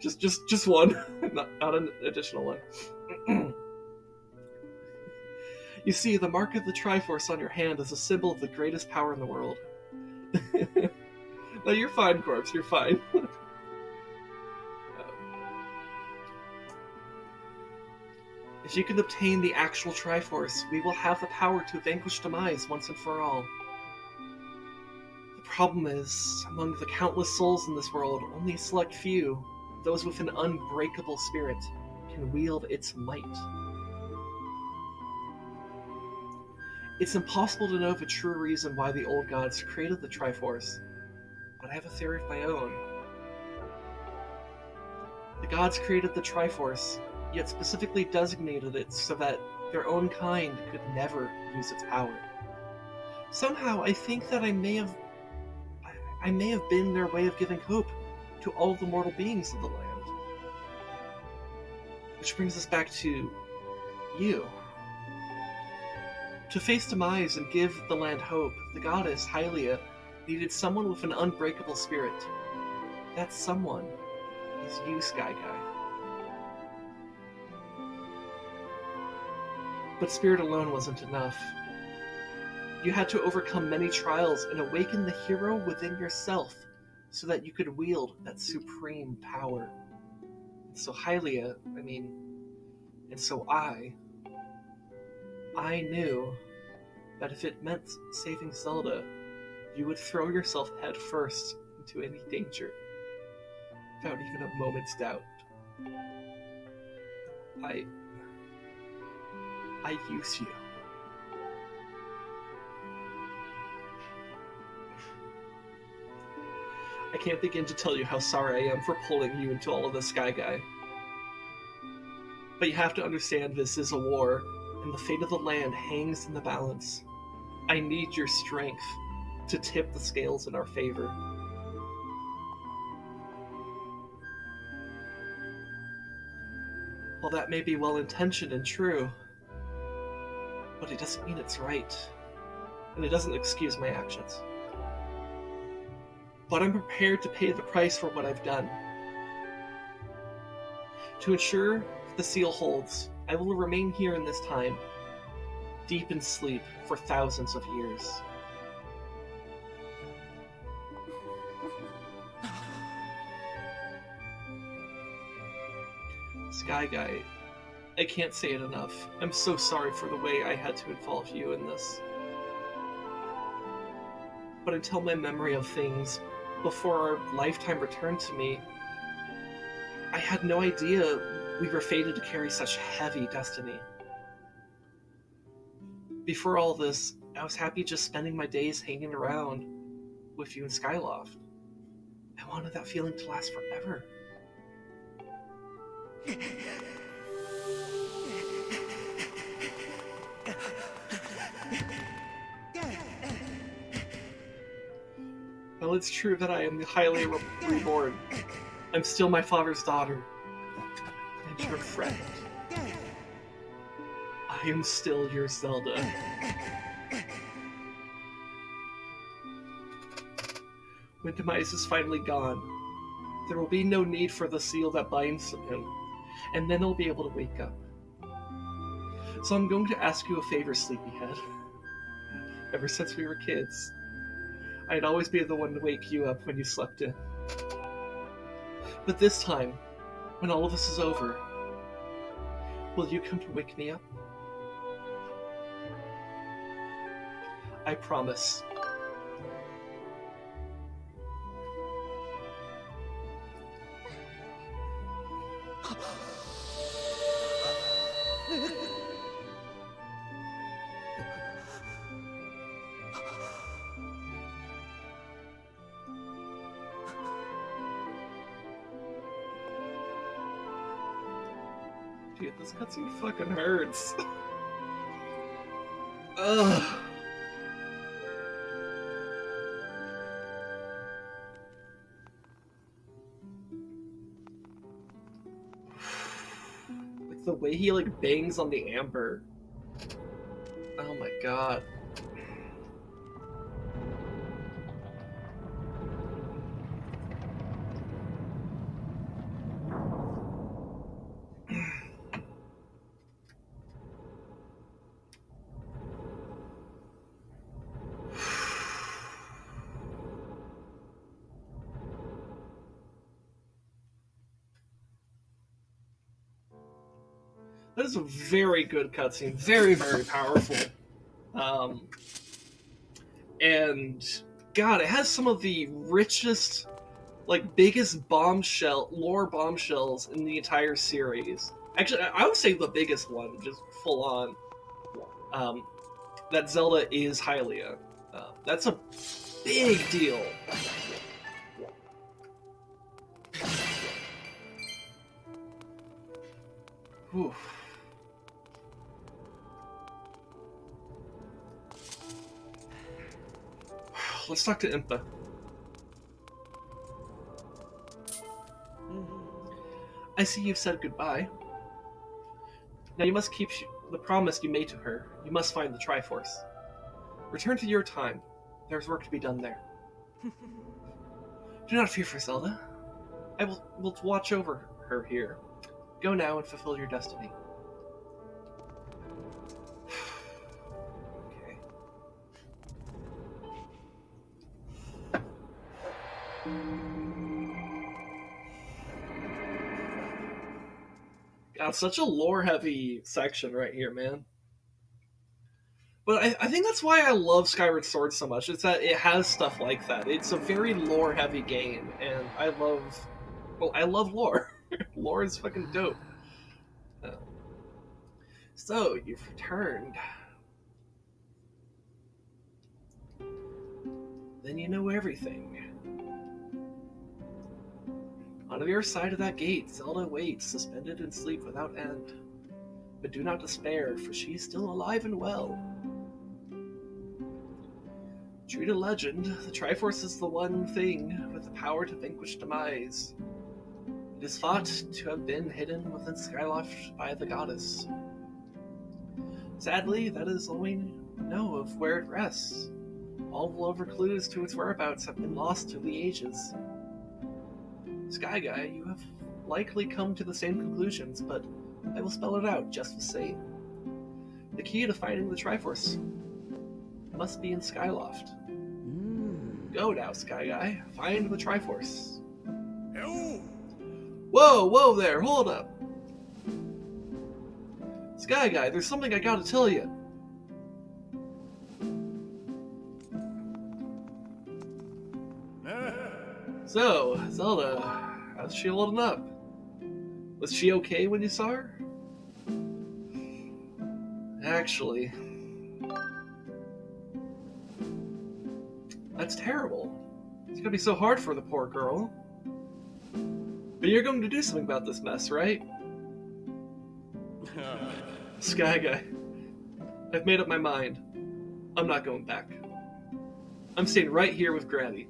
just one, not an additional one. You see, the mark of the Triforce on your hand is a symbol of the greatest power in the world. No, you're fine, Corpse, you're fine. If you can obtain the actual Triforce, we will have the power to vanquish demise once and for all. The problem is, among the countless souls in this world, only a select few, those with an unbreakable spirit, can wield its might. It's impossible to know the true reason why the old gods created the Triforce, but I have a theory of my own. The gods created the Triforce, yet specifically designated it so that their own kind could never use its power. Somehow, I think that I may have been their way of giving hope to all the mortal beings of the land. Which brings us back to you. To face demise and give the land hope, the goddess, Hylia, needed someone with an unbreakable spirit. That someone is you, Sky Guy. But spirit alone wasn't enough. You had to overcome many trials and awaken the hero within yourself so that you could wield that supreme power. So Hylia, and so I knew that if it meant saving Zelda, you would throw yourself head first into any danger, without even a moment's doubt. I use you. I can't begin to tell you how sorry I am for pulling you into all of this, Sky Guy. But you have to understand this is a war, and the fate of the land hangs in the balance. I need your strength to tip the scales in our favor. While that may be well-intentioned and true, but it doesn't mean it's right, and it doesn't excuse my actions. But I'm prepared to pay the price for what I've done. To ensure the seal holds, I will remain here in this time, deep in sleep for thousands of years. Sky Guy, I can't say it enough. I'm so sorry for the way I had to involve you in this. But until my memory of things before our lifetime returned to me, I had no idea we were fated to carry such heavy destiny. Before all this, I was happy just spending my days hanging around with you in Skyloft. I wanted that feeling to last forever. Well, it's true that I am the Hylia reborn. I'm still my father's daughter. And your friend. I am still your Zelda. When Demise is finally gone, there will be no need for the seal that binds him, and then he'll be able to wake up. So I'm going to ask you a favor, Sleepyhead. Ever since we were kids, I'd always be the one to wake you up when you slept in. But this time, when all of this is over, will you come to wake me up? I promise. Dude, this cutscene fucking hurts. Ugh. Like the way he like bangs on the amber. Oh my god. That is a very good cutscene. Very, very powerful. And God, it has some of the richest, like, biggest lore bombshells in the entire series. Actually, I would say the biggest one, just full on. That Zelda is Hylia. That's a big deal. Whew. Let's talk to Impa. I see you've said goodbye. Now you must keep the promise you made to her. You must find the Triforce. Return to your time. There's work to be done there. Do not fear for Zelda. I will watch over her here. Go now and fulfill your destiny. Okay. God, such a lore-heavy section right here, man. But I think that's why I love Skyward Sword so much. It's that it has stuff like that. It's a very lore-heavy game, and I love lore. Lore is fucking dope. So, you've returned. Then you know everything. On the other side of that gate, Zelda waits, suspended in sleep without end. But do not despair, for she is still alive and well. True to legend, the Triforce is the one thing with the power to vanquish Demise. It is thought to have been hidden within Skyloft by the goddess. Sadly, that is all we know of where it rests. All the lover clues to its whereabouts have been lost through the ages. Sky Guy, you have likely come to the same conclusions, but I will spell it out just the same. The key to finding the Triforce must be in Skyloft. Go now, Sky Guy. Find the Triforce. Whoa there, hold up. Sky Guy, there's something I gotta tell you. So, Zelda, how's she holding up? Was she okay when you saw her? Actually, that's terrible. It's gonna be so hard for the poor girl. But you're going to do something about this mess, right? Sky Guy, I've made up my mind. I'm not going back. I'm staying right here with Granny.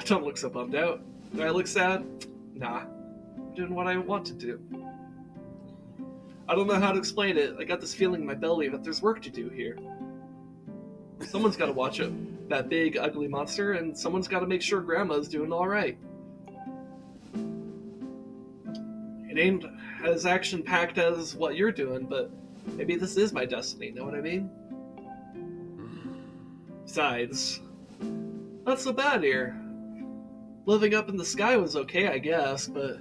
Don't look so bummed out. Do I look sad? Nah. I'm doing what I want to do. I don't know how to explain it. I got this feeling in my belly that there's work to do here. Someone's got to watch that big, ugly monster, and someone's got to make sure Grandma's doing all right. It ain't as action-packed as what you're doing, but maybe this is my destiny, know what I mean? Besides, not so bad here. Living up in the sky was okay, I guess, but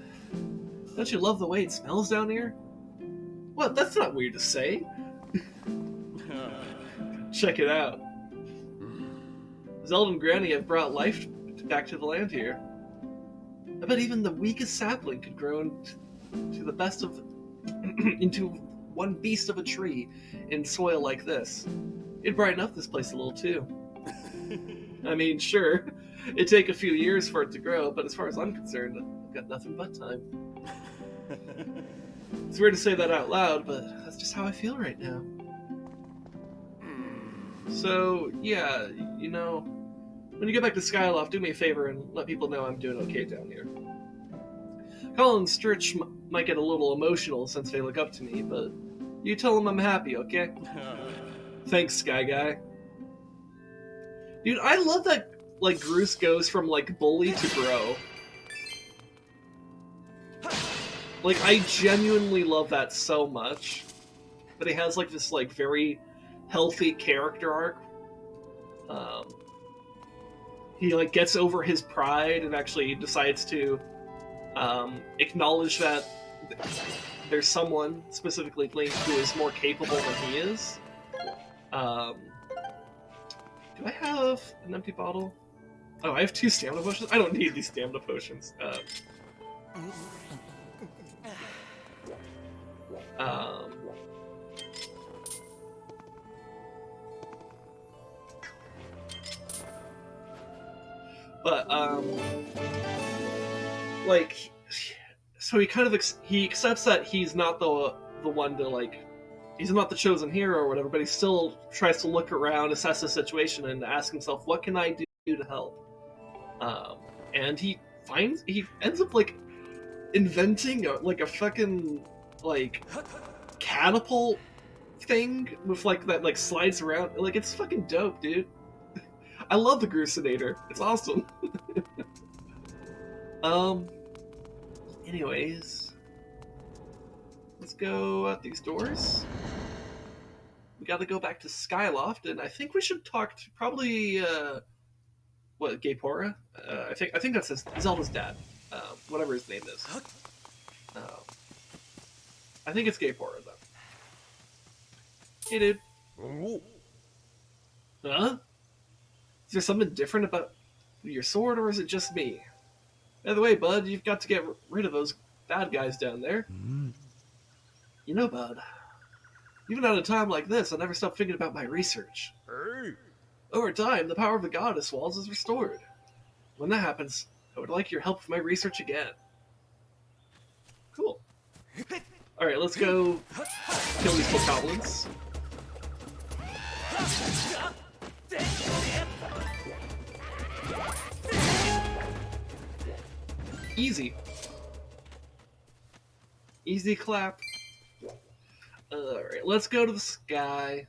don't you love the way it smells down here? What? That's not weird to say. Check it out. Zelda and Granny have brought life back to the land here. I bet even the weakest sapling could grow into the best of into one beast of a tree in soil like this. It'd brighten up this place a little too. I mean, sure, it'd take a few years for it to grow, but as far as I'm concerned, I've got nothing but time. It's weird to say that out loud, but that's just how I feel right now. So, yeah, you know, when you get back to Skyloft, do me a favor and let people know I'm doing okay down here. Colin and Stritch might get a little emotional since they look up to me, but you tell them I'm happy, okay? Thanks, Sky Guy. Dude, I love that, like, Groose goes from, like, bully to bro. Like, I genuinely love that so much. That he has, like, this, like, very healthy character arc. He, like, gets over his pride and actually decides to acknowledge that there's someone, specifically Link, who is more capable than he is. Do I have an empty bottle? Oh, I have 2 stamina potions? I don't need these stamina potions. Like, so he kind of he accepts that he's not the one to, like, he's not the chosen hero or whatever, but he still tries to look around, assess the situation, and ask himself, what can I do to help? And he ends up, like, inventing a fucking, like, catapult thing with, like, that, like, slides around. Like, it's fucking dope, dude. I love the Grucinator. It's awesome. Anyways, let's go out these doors. We gotta go back to Skyloft, and I think we should talk to probably, Gaepora? I think that's Zelda's dad. Whatever his name is. I think it's Gaepora, though. Hey, dude. Huh? Is there something different about your sword, or is it just me? By the way, bud, you've got to get rid of those bad guys down there. You know, bud, even at a time like this, I never stop thinking about my research. Over time, the power of the goddess walls is restored. When that happens, I would like your help with my research again. Cool. Alright, let's go kill these goblins. Easy. Easy clap. Alright, let's go to the sky.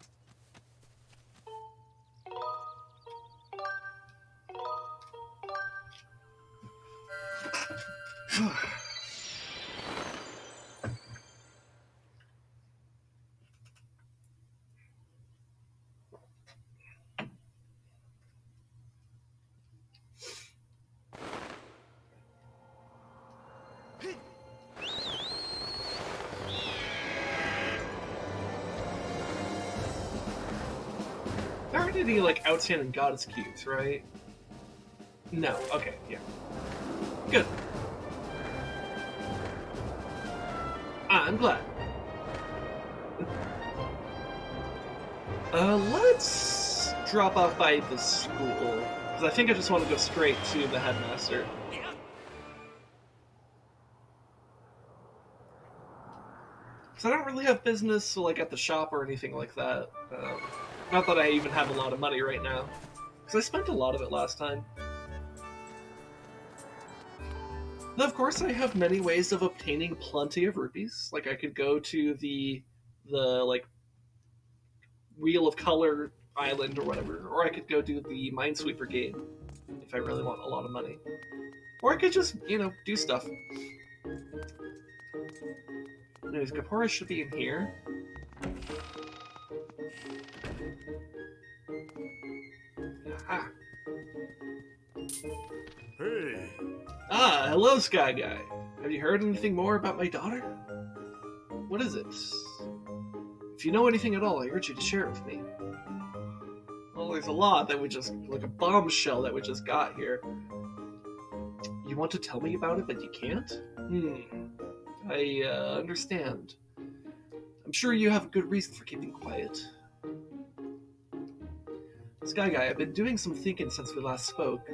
aren't any, like, outstanding goddess cubes, right? No. Okay, yeah. Good. I'm glad. Let's drop off by the school, because I think I just want to go straight to the headmaster. Because I don't really have business, like, at the shop or anything like that. Not that I even have a lot of money right now, because I spent a lot of it last time. Now, of course, I have many ways of obtaining plenty of rupees. Like, I could go to the like, Wheel of Color Island or whatever, or I could go do the Minesweeper game if I really want a lot of money. Or I could just, do stuff. Anyways, Gaepora should be in here. Aha. Hey. Ah, hello, Sky Guy. Have you heard anything more about my daughter? What is it? If you know anything at all, I urge you to share it with me. Well, there's a lot that we just, like a bombshell that we just got here. You want to tell me about it, but you can't? I understand. I'm sure you have a good reason for keeping quiet. Sky Guy, I've been doing some thinking since we last spoke.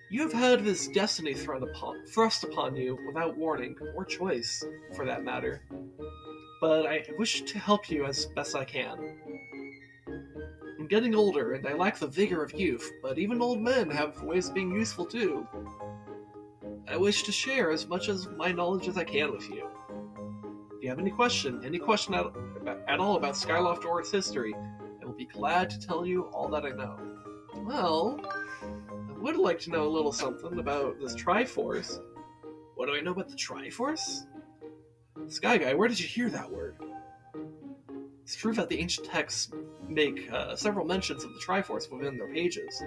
You have had this destiny thrust upon you without warning, or choice, for that matter. But I wish to help you as best I can. I'm getting older, and I lack the vigor of youth, but even old men have ways of being useful too. I wish to share as much of my knowledge as I can with you. If you have any question at all about Skyloft or its history, I will be glad to tell you all that I know. Well, I would like to know a little something about this Triforce. What do I know about the Triforce? Sky Guy, where did you hear that word? It's true that the ancient texts make several mentions of the Triforce within their pages.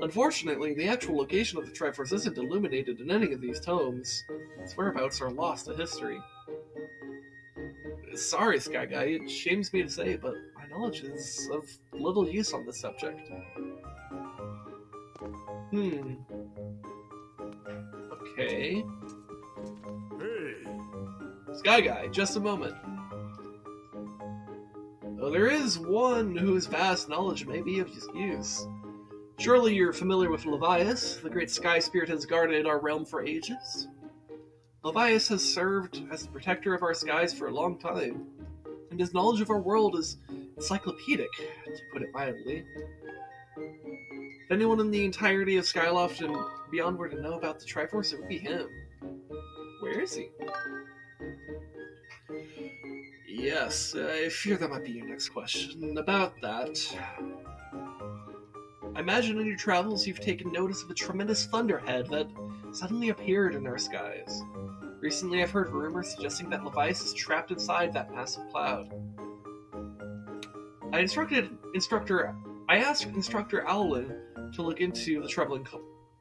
Unfortunately, the actual location of the Triforce isn't illuminated in any of these tomes. Its whereabouts are lost to history. Sorry, Sky Guy, it shames me to say, but my knowledge is of little use on this subject. Okay. Hey. Sky Guy, just a moment. Though there is one whose vast knowledge may be of use. Surely you're familiar with Levias, the great sky spirit has guarded our realm for ages. Levias has served as the protector of our skies for a long time, and his knowledge of our world is encyclopedic, to put it mildly. If anyone in the entirety of Skyloft and beyond were to know about the Triforce, it would be him. Where is he? Yes, I fear that might be your next question. About that, I imagine in your travels you've taken notice of a tremendous thunderhead that suddenly appeared in our skies. Recently I've heard rumors suggesting that Levias is trapped inside that massive cloud. I asked Instructor Owlin to look into the troubling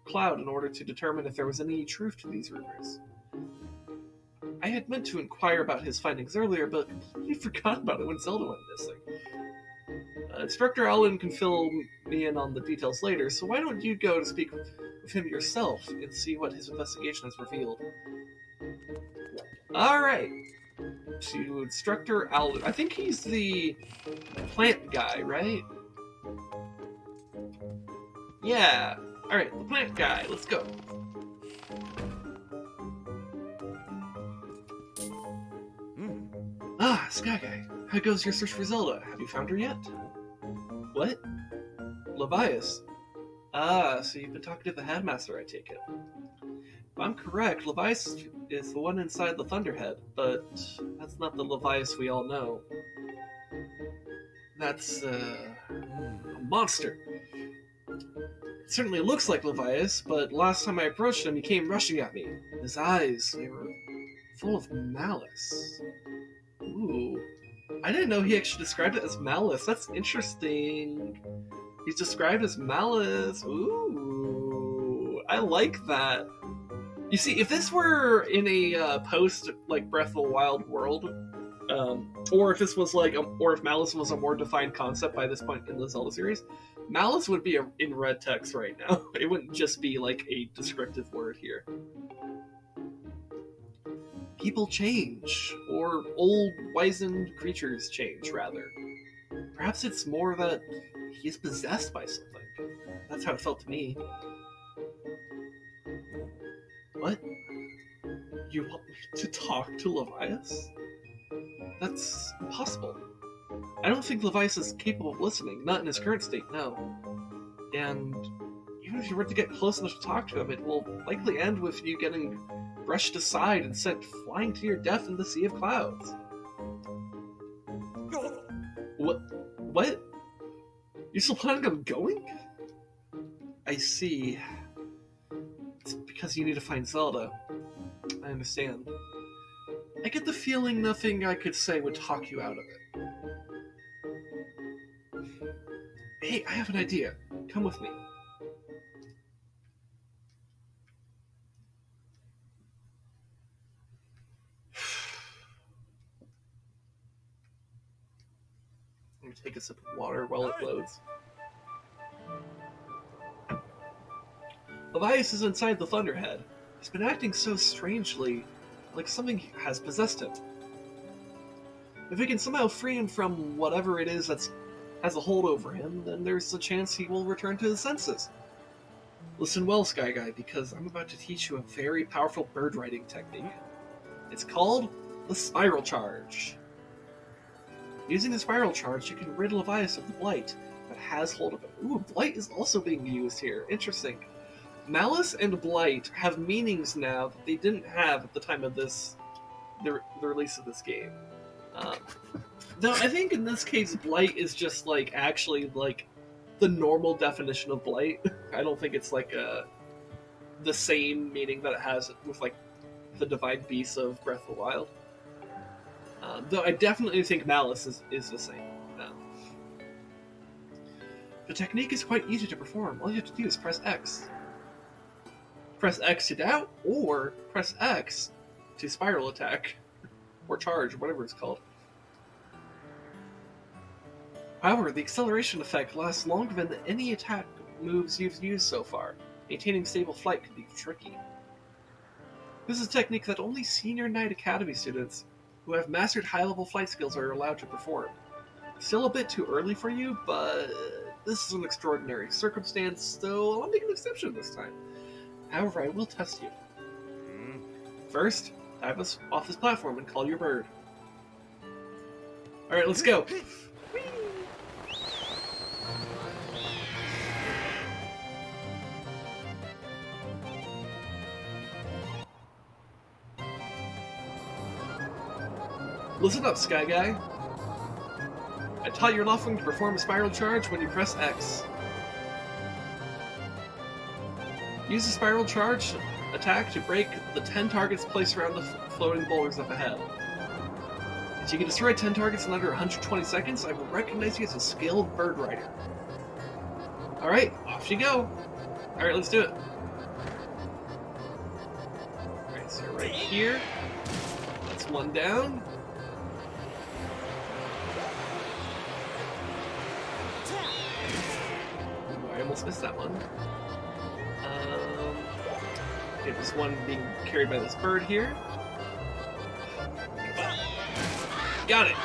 cloud in order to determine if there was any truth to these rumors. I had meant to inquire about his findings earlier, but completely forgot about it when Zelda went missing. Instructor Owlin can fill me in on the details later, so why don't you go to speak with him yourself and see what his investigation has revealed. Alright. To Instructor Owlin. I think he's the plant guy, right? Yeah. Alright, the plant guy. Let's go. Ah, Sky Guy. How goes your search for Zelda? Have you found her yet? What? Levias. Ah, so you've been talking to the headmaster, I take it. If I'm correct, Levias is the one inside the Thunderhead, but that's not the Levias we all know. That's, a monster. It certainly looks like Levias, but last time I approached him, he came rushing at me. His eyes, they were full of malice. Ooh. I didn't know he actually described it as malice. That's interesting. He's described as malice. Ooh. I like that. You see, if this were in a post, like, Breath of the Wild world, Or if this was like, or if malice was a more defined concept by this point in the Zelda series, malice would be in red text right now. It wouldn't just be like a descriptive word here. People change, or old, wizened creatures change, rather. Perhaps it's more that he is possessed by something. That's how it felt to me. What? You want me to talk to Levias? That's impossible. I don't think Levias is capable of listening, not in his current state, no. And even if you were to get close enough to talk to him, it will likely end with you getting brushed aside and sent flying to your death in the sea of clouds. What? You're still planning on going? I see. It's because you need to find Zelda. I understand. I get the feeling nothing I could say would talk you out of it. Hey, I have an idea. Come with me. Let me take a sip of water while it loads. Levias is inside the Thunderhead. He's been acting so strangely, like something has possessed him. If we can somehow free him from whatever it is that has a hold over him, then there's a chance he will return to his senses. Listen well, Sky Guy, because I'm about to teach you a very powerful bird riding technique. It's called the Spiral Charge. Using the Spiral Charge, you can rid Levias of the Blight that has hold of him. Ooh, Blight is also being used here. Interesting. Malice and Blight have meanings now that they didn't have at the time of the release of this game. Though I think in this case, Blight is just like actually like the normal definition of Blight. I don't think it's like the same meaning that it has with like the Divine Beasts of Breath of the Wild. Though I definitely think Malice is the same. The technique is quite easy to perform. All you have to do is press X. Press X to doubt, or press X to spiral attack, or charge, whatever it's called. However, the acceleration effect lasts longer than any attack moves you've used so far. Maintaining stable flight can be tricky. This is a technique that only Senior Knight Academy students who have mastered high-level flight skills are allowed to perform. Still a bit too early for you, but this is an extraordinary circumstance, so I'll make an exception this time. However, I will test you. First, dive us off this platform and call your bird. Alright, let's go. Listen up, Sky Guy. I taught your Loftwing to perform a spiral charge when you press X. Use the spiral charge attack to break the 10 targets placed around the floating boulders up ahead. If you can destroy 10 targets in under 120 seconds, I will recognize you as a skilled bird rider. Alright, off you go. Alright, let's do it. Alright, so right here. That's one down. Ooh, I almost missed that one. Okay, there's one being carried by this bird here. Got it!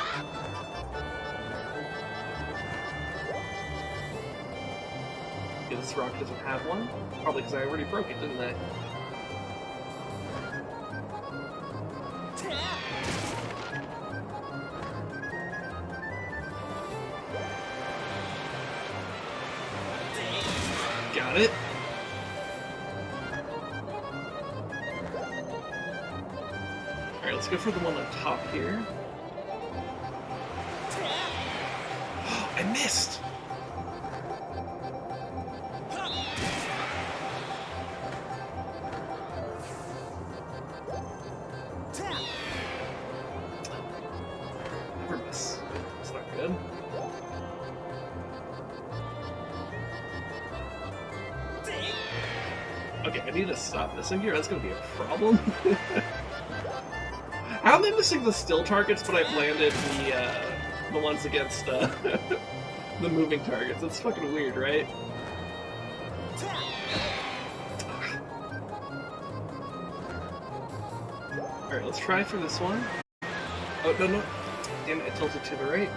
Okay, this rock doesn't have one. Probably because I already broke it, didn't I? Got it. Alright, let's go for the one on top here. I missed! Never miss. That's not good. Okay, I need to stop missing here. That's gonna be a problem. How am I missing the still targets, but I've landed the ones against the moving targets? That's fucking weird, right? Alright, let's try for this one. Oh, no. Damn it, I tilted to the right.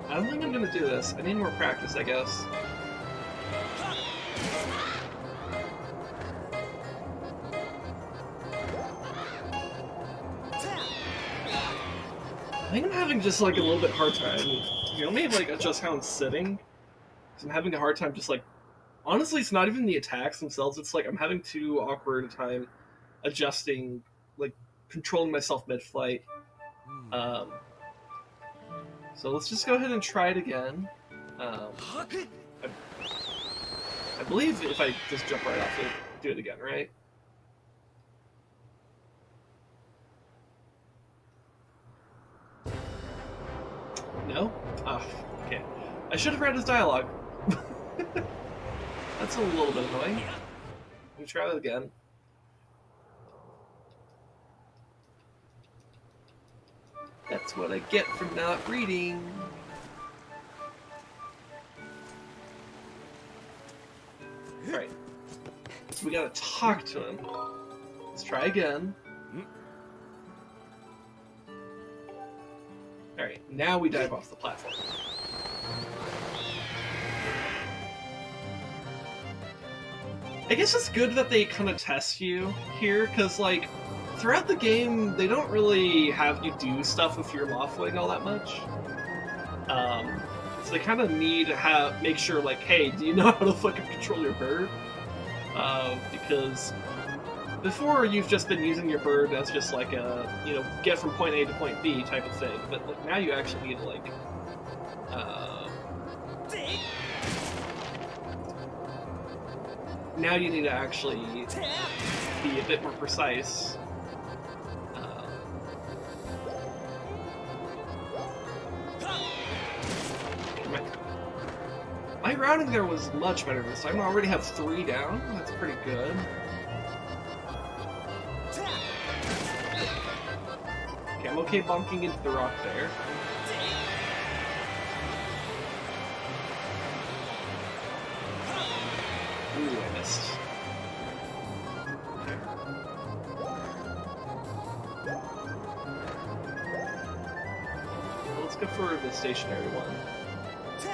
I don't think I'm gonna do this. I need more practice, I guess. I think I'm having just like a little bit hard time. Let me like adjust how I'm sitting. Cause I'm having a hard time just like. Honestly, it's not even the attacks themselves. It's like I'm having too awkward a time adjusting, like controlling myself mid-flight. So let's just go ahead and try it again. I believe if I just jump right off it, do it again, right? No? Oh, okay. I should have read his dialogue. That's a little bit annoying. Let me try that again. That's what I get for not reading. Alright. So we gotta talk to him. Let's try again. Alright, now we dive off the platform. I guess it's good that they kind of test you here, because, like, throughout the game, they don't really have you do stuff with your Loftwing all that much. So they kind of need to make sure, like, hey, do you know how to fucking control your bird? Because before, you've just been using your bird as just, like, a, get from point A to point B type of thing. But, like, now you actually need to, like, now you need to actually be a bit more precise. My routing there was much better this time. I already have 3 down. That's pretty good. Okay, I'm okay bonking into the rock there. Ooh, I missed. Okay. Well, let's go for the stationary one. Okay.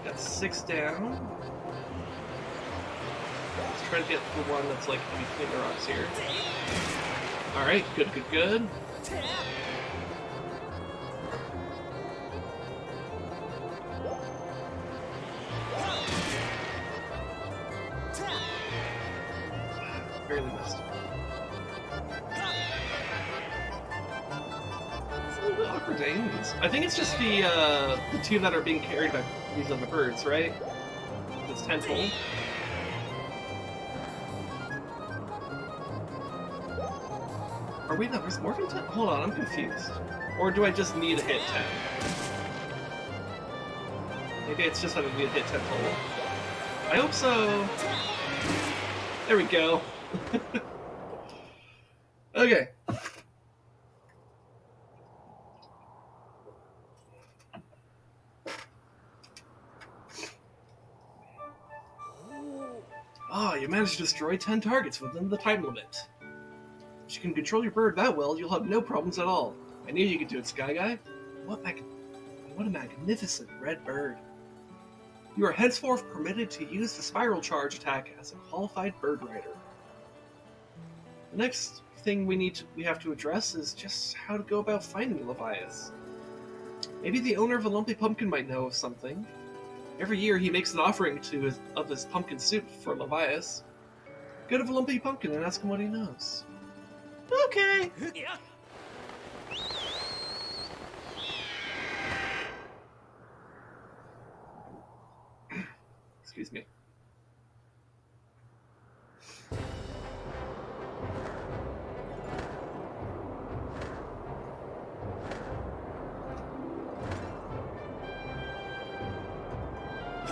Got 6 down. Let's try to get the one that's like in between the rocks here. Alright, good. Barely missed. It's a little bit awkward to aim these. I think it's just the 2 that are being carried by these other birds, right? It's tenfold. Are we not? There's more than 10? Hold on, I'm confused. Or do I just need to hit 10? Maybe it's just that I need to hit 10 total. I hope so. There we go. Okay. Oh, you managed to destroy 10 targets within the time limit. If you can control your bird that well, you'll have no problems at all. I knew you could do it, Sky Guy. What a magnificent red bird. You are henceforth permitted to use the spiral charge attack as a qualified bird rider. The next thing we have to address is just how to go about finding Levias. Maybe the owner of a Lumpy Pumpkin might know of something. Every year he makes an offering of his pumpkin soup for Levias. Go to the Lumpy Pumpkin and ask him what he knows. Okay. Excuse me.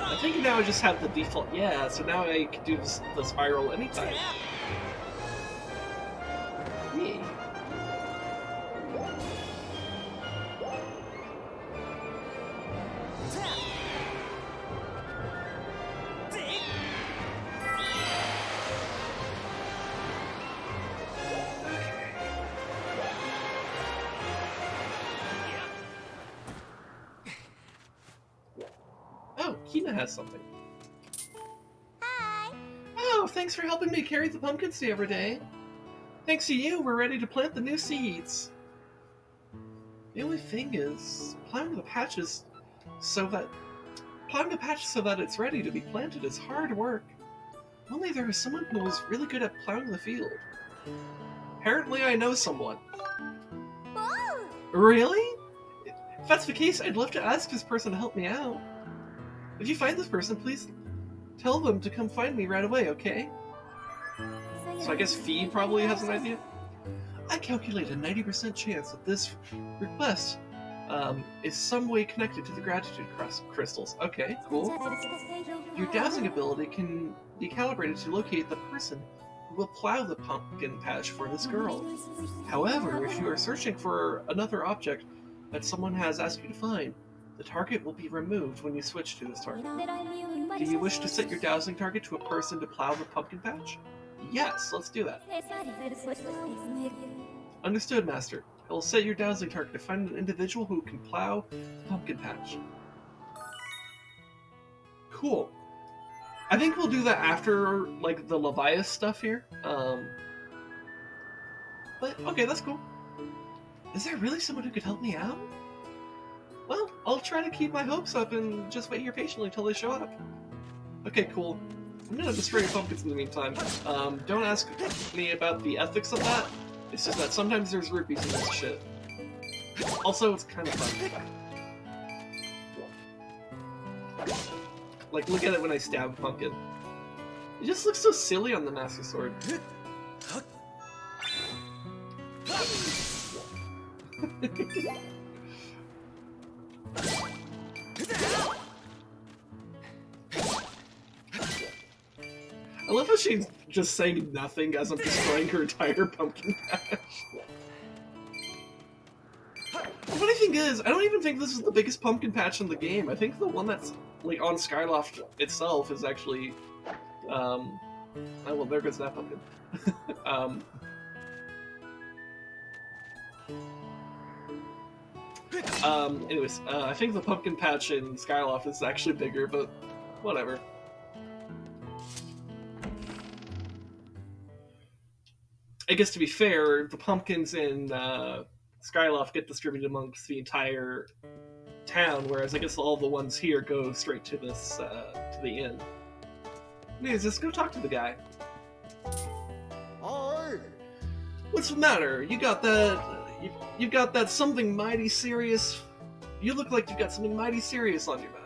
I think now I just have the default. Yeah, so now I can do the spiral anytime. Yay. Oh, Kina has something. Hi. Oh, thanks for helping me carry the pumpkins the other day. Thanks to you, we're ready to plant the new seeds. The only thing is, plowing the patches so that it's ready to be planted is hard work. Only there is someone who is really good at plowing the field. Apparently, I know someone. Whoa. Really? If that's the case, I'd love to ask this person to help me out. If you find this person, please tell them to come find me right away, okay? So I guess Fee probably has an idea? I calculate a 90% chance that this request is some way connected to the gratitude crystals. Okay, cool. Your dowsing ability can be calibrated to locate the person who will plow the pumpkin patch for this girl. However, if you are searching for another object that someone has asked you to find, the target will be removed when you switch to this target. Do you wish to set your dowsing target to a person to plow the pumpkin patch? Yes, let's do that. Understood, Master. I will set your dowsing target to find an individual who can plow the pumpkin patch. Cool. I think we'll do that after, like, the Levias stuff here. But, okay, that's cool. Is there really someone who could help me out? Well, I'll try to keep my hopes up and just wait here patiently until they show up. Okay, cool. I'm gonna destroy your pumpkins in the meantime. Don't ask me about the ethics of that. It's just that sometimes there's rupees in this shit. Also, it's kind of fun. Like, look at it when I stab a pumpkin. It just looks so silly on the Master Sword. I love how she's just saying nothing as I'm destroying her entire pumpkin patch. The funny thing is, I don't even think this is the biggest pumpkin patch in the game. I think the one that's like on Skyloft itself is actually, oh well, there goes that pumpkin. Anyways, I think the pumpkin patch in Skyloft is actually bigger, but whatever. I guess to be fair, the pumpkins in Skyloft get distributed amongst the entire town, whereas I guess all the ones here go straight to this to the inn. Anyways, just go talk to the guy. Hi. What's the matter? You got that? You got that something mighty serious? You look like you got something mighty serious on your mind.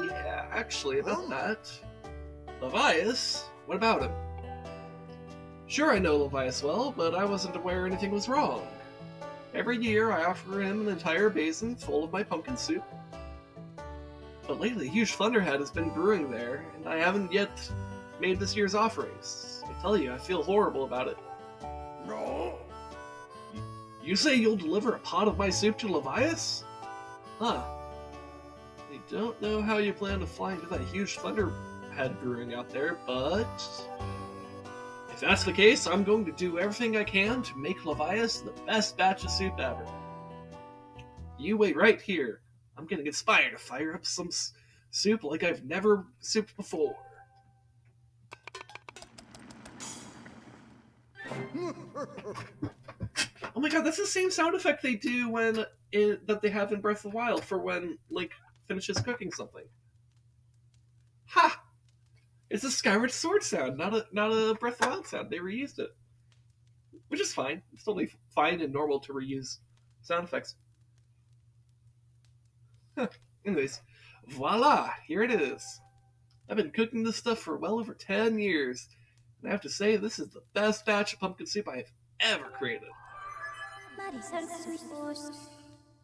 Yeah, actually, about that, Levias. What about him? Sure, I know Levias well, but I wasn't aware anything was wrong. Every year, I offer him an entire basin full of my pumpkin soup. But lately, a huge thunderhead has been brewing there, and I haven't yet made this year's offerings. I tell you, I feel horrible about it. No. You say you'll deliver a pot of my soup to Levias? Huh. I don't know how you plan to fly into that huge thunderhead brewing out there, but if that's the case, I'm going to do everything I can to make Levias the best batch of soup ever. You wait right here. I'm getting inspired to fire up some soup like I've never souped before. Oh my god, that's the same sound effect they do that they have in Breath of the Wild for when Link finishes cooking something. Ha! It's a Skyward Sword sound, not a Breath of the Wild sound. They reused it, which is fine. It's totally fine and normal to reuse sound effects. Huh. Anyways, voila! Here it is. I've been cooking this stuff for well over 10 years, and I have to say this is the best batch of pumpkin soup I have ever created.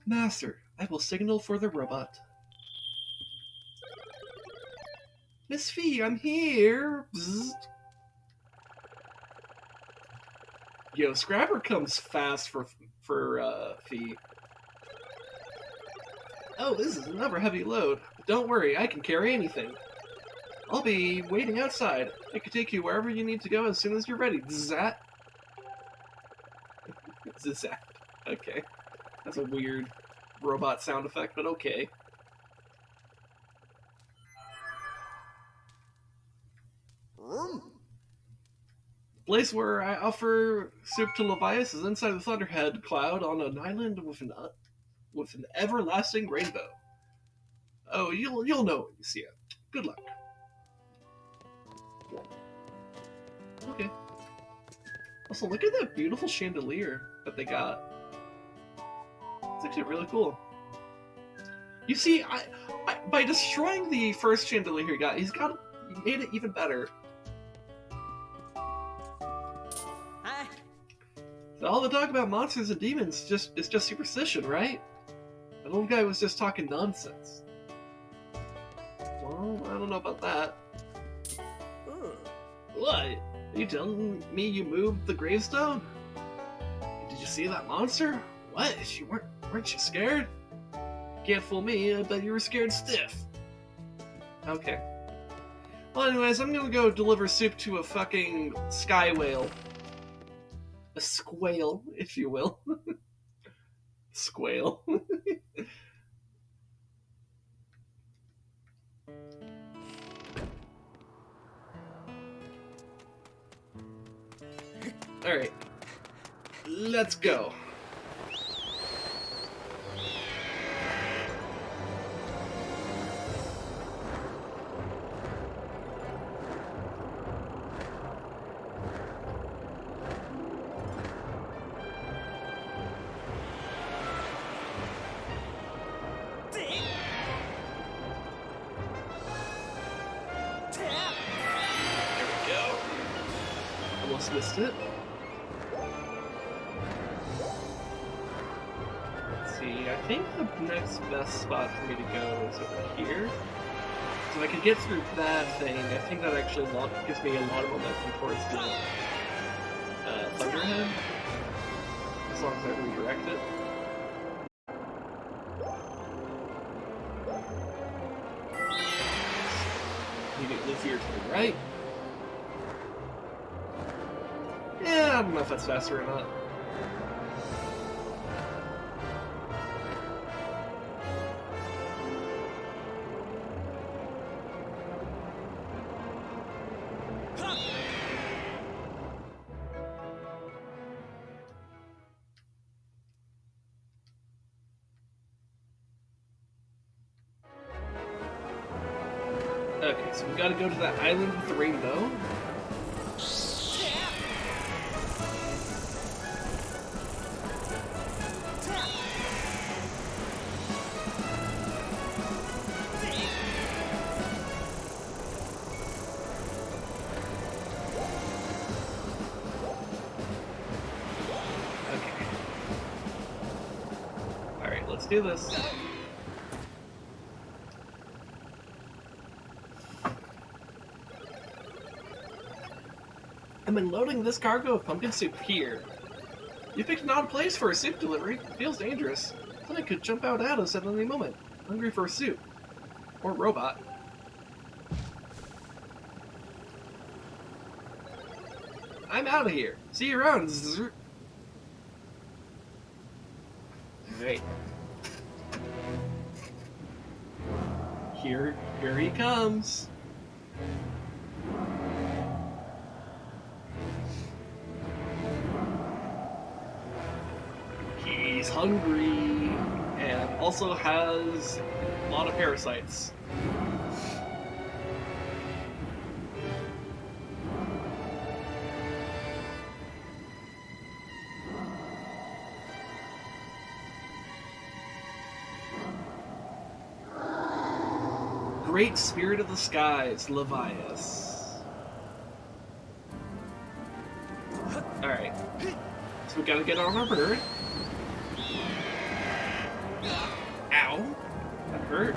Master, I will signal for the robot. Miss Fee, I'm here. Bzzzt. Yo, Scrapper comes fast for Fee. Oh, this is another heavy load. But don't worry, I can carry anything. I'll be waiting outside. I can take you wherever you need to go as soon as you're ready. Zat. Zat. Okay. That's a weird robot sound effect, but okay. The place where I offer soup to Levias is inside the Thunderhead cloud on an island with an everlasting rainbow. Oh, you'll know when you see it. Good luck. Okay. Also, look at that beautiful chandelier that they got. It's actually really cool. You see, I by destroying the first chandelier he made it even better. So all the talk about monsters and demons is just superstition, right? That little guy was just talking nonsense. Well, I don't know about that. What? Are you telling me you moved the gravestone? Did you see that monster? What? Weren't you scared? Can't fool me, I bet you were scared stiff. Okay. Well, anyways, I'm gonna go deliver soup to a fucking sky whale. A squale, if you will. Squale. Alright. Let's go. Missed it. Let's see, I think the next best spot for me to go is over here. So if I could get through that thing, I think that actually gives me a lot of momentum towards the Thunderhead. As long as I redirect it. You get Luffy to the right. Yeah, I don't know if that's faster or not. Okay, so we gotta go to that island with the rainbow. Let's do this. I'm unloading this cargo of pumpkin soup here. You picked an odd place for a soup delivery. It feels dangerous. Something could jump out at us at any moment. Hungry for a soup. Or robot. I'm out of here. See you around. Alright. Here he comes. He's hungry and also has a lot of parasites. Great Spirit of the Skies, Levias. Alright. So we gotta get on our bird. Ow. That hurt.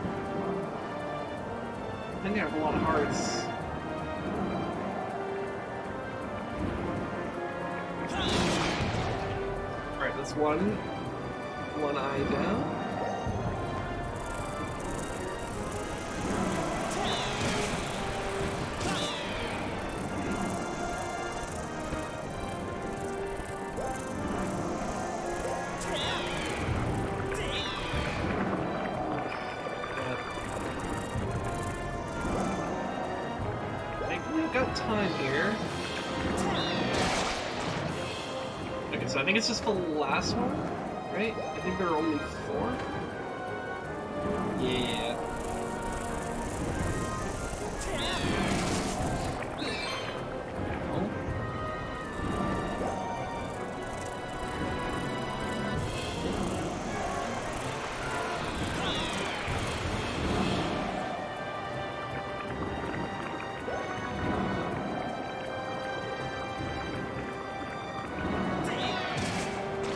think I have a lot of hearts. Alright, that's one eye down. Time here. Okay, so I think it's just the last one, right? I think there are only 4. Yeah.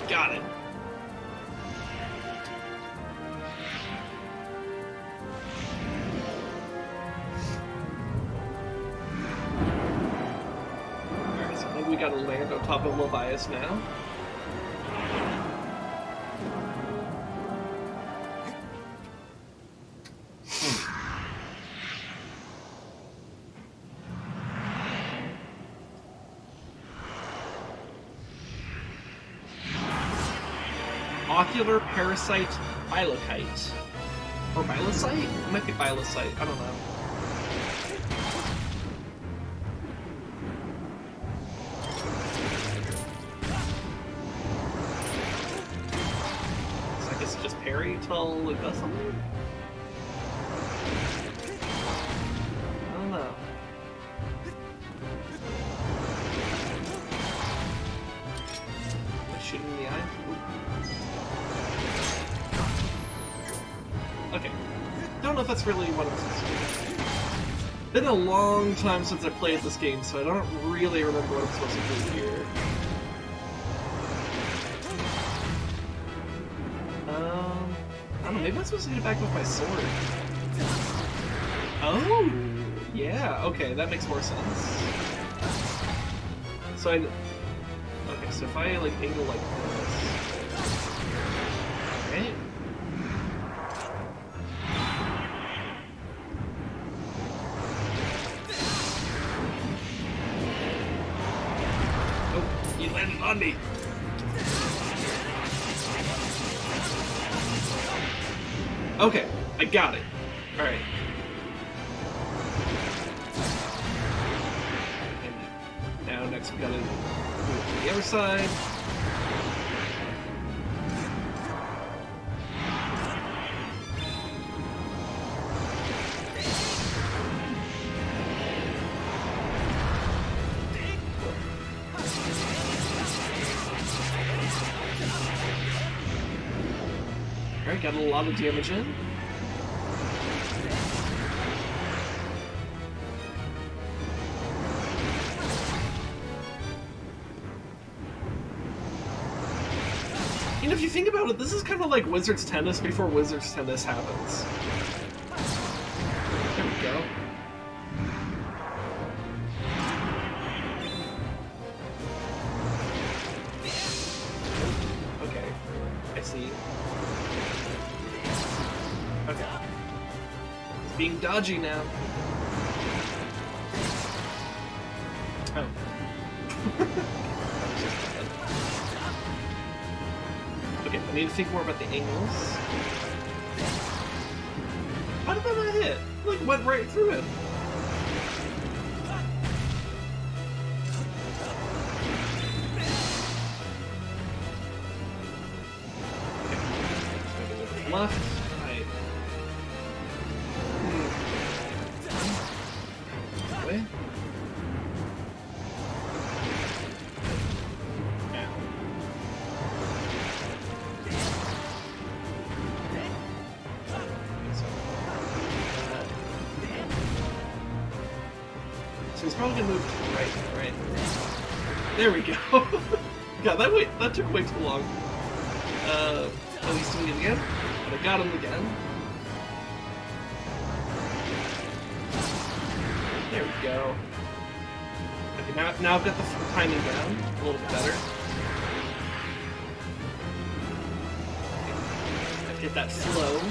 Got it. Alright, so I think we gotta land on top of Levias now. Ocular parasite bilokite. Or bilocite? It might be bilocite, I don't know. So I guess just parry till it does something? I don't know. Shoot him in the eye? Okay. Don't know if that's really what I'm supposed to do. Been a long time since I played this game, so I don't really remember what I'm supposed to do here. I don't know, maybe I'm supposed to get it back with my sword. Oh! Yeah, okay, that makes more sense. So okay, so if I like angle like this. Right? You landed on me! Okay, I got it. Alright. And now next we gotta do it to the other side. Alright, got a lot of damage in. You know, if you think about it, this is kind of like Wizard's Tennis before Wizard's Tennis happens. There we go. Okay, I see. Okay. It's being dodgy now. Oh. Okay, I need to think more about the angles. How did that not hit? It, like, went right through it. Okay. Left. Way. So he's probably gonna move to the right. There we go. God, that took way too long. Oh, he's doing it again? And I got him again. we go. Okay, now I've got the timing down a little bit better. Get that flow.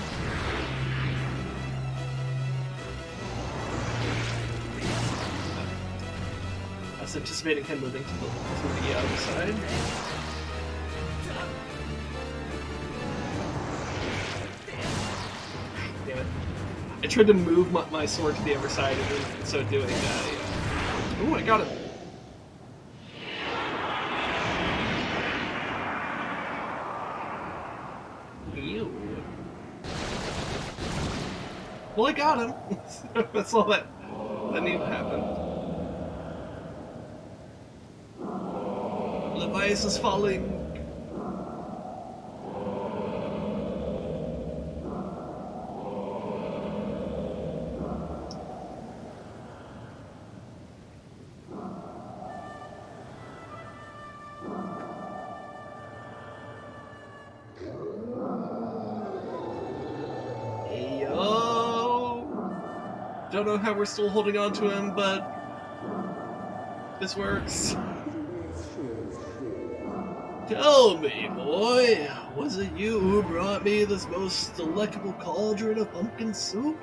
I was anticipating him moving to the other side. Damn it. I tried to move my sword to the other side, and in so doing, yeah. Ooh, I got him. Ew. Well, I got him. That's all that needed to happen. Levias is falling. Don't know how we're still holding on to him, but this works. Tell me, boy, was it you who brought me this most delectable cauldron of pumpkin soup?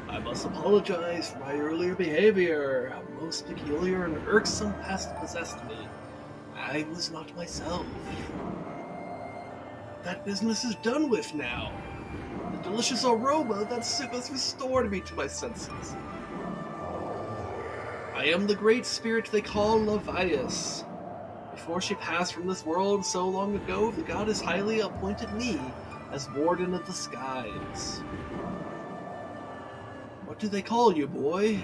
I must apologize for my earlier behavior. A most peculiar and irksome pest possessed me. I was not myself. That business is done with now. The delicious aroma of that soup has restored me to my senses. I am the great spirit they call Levias. Before she passed from this world so long ago, the goddess Hylia appointed me as warden of the skies. What do they call you, boy?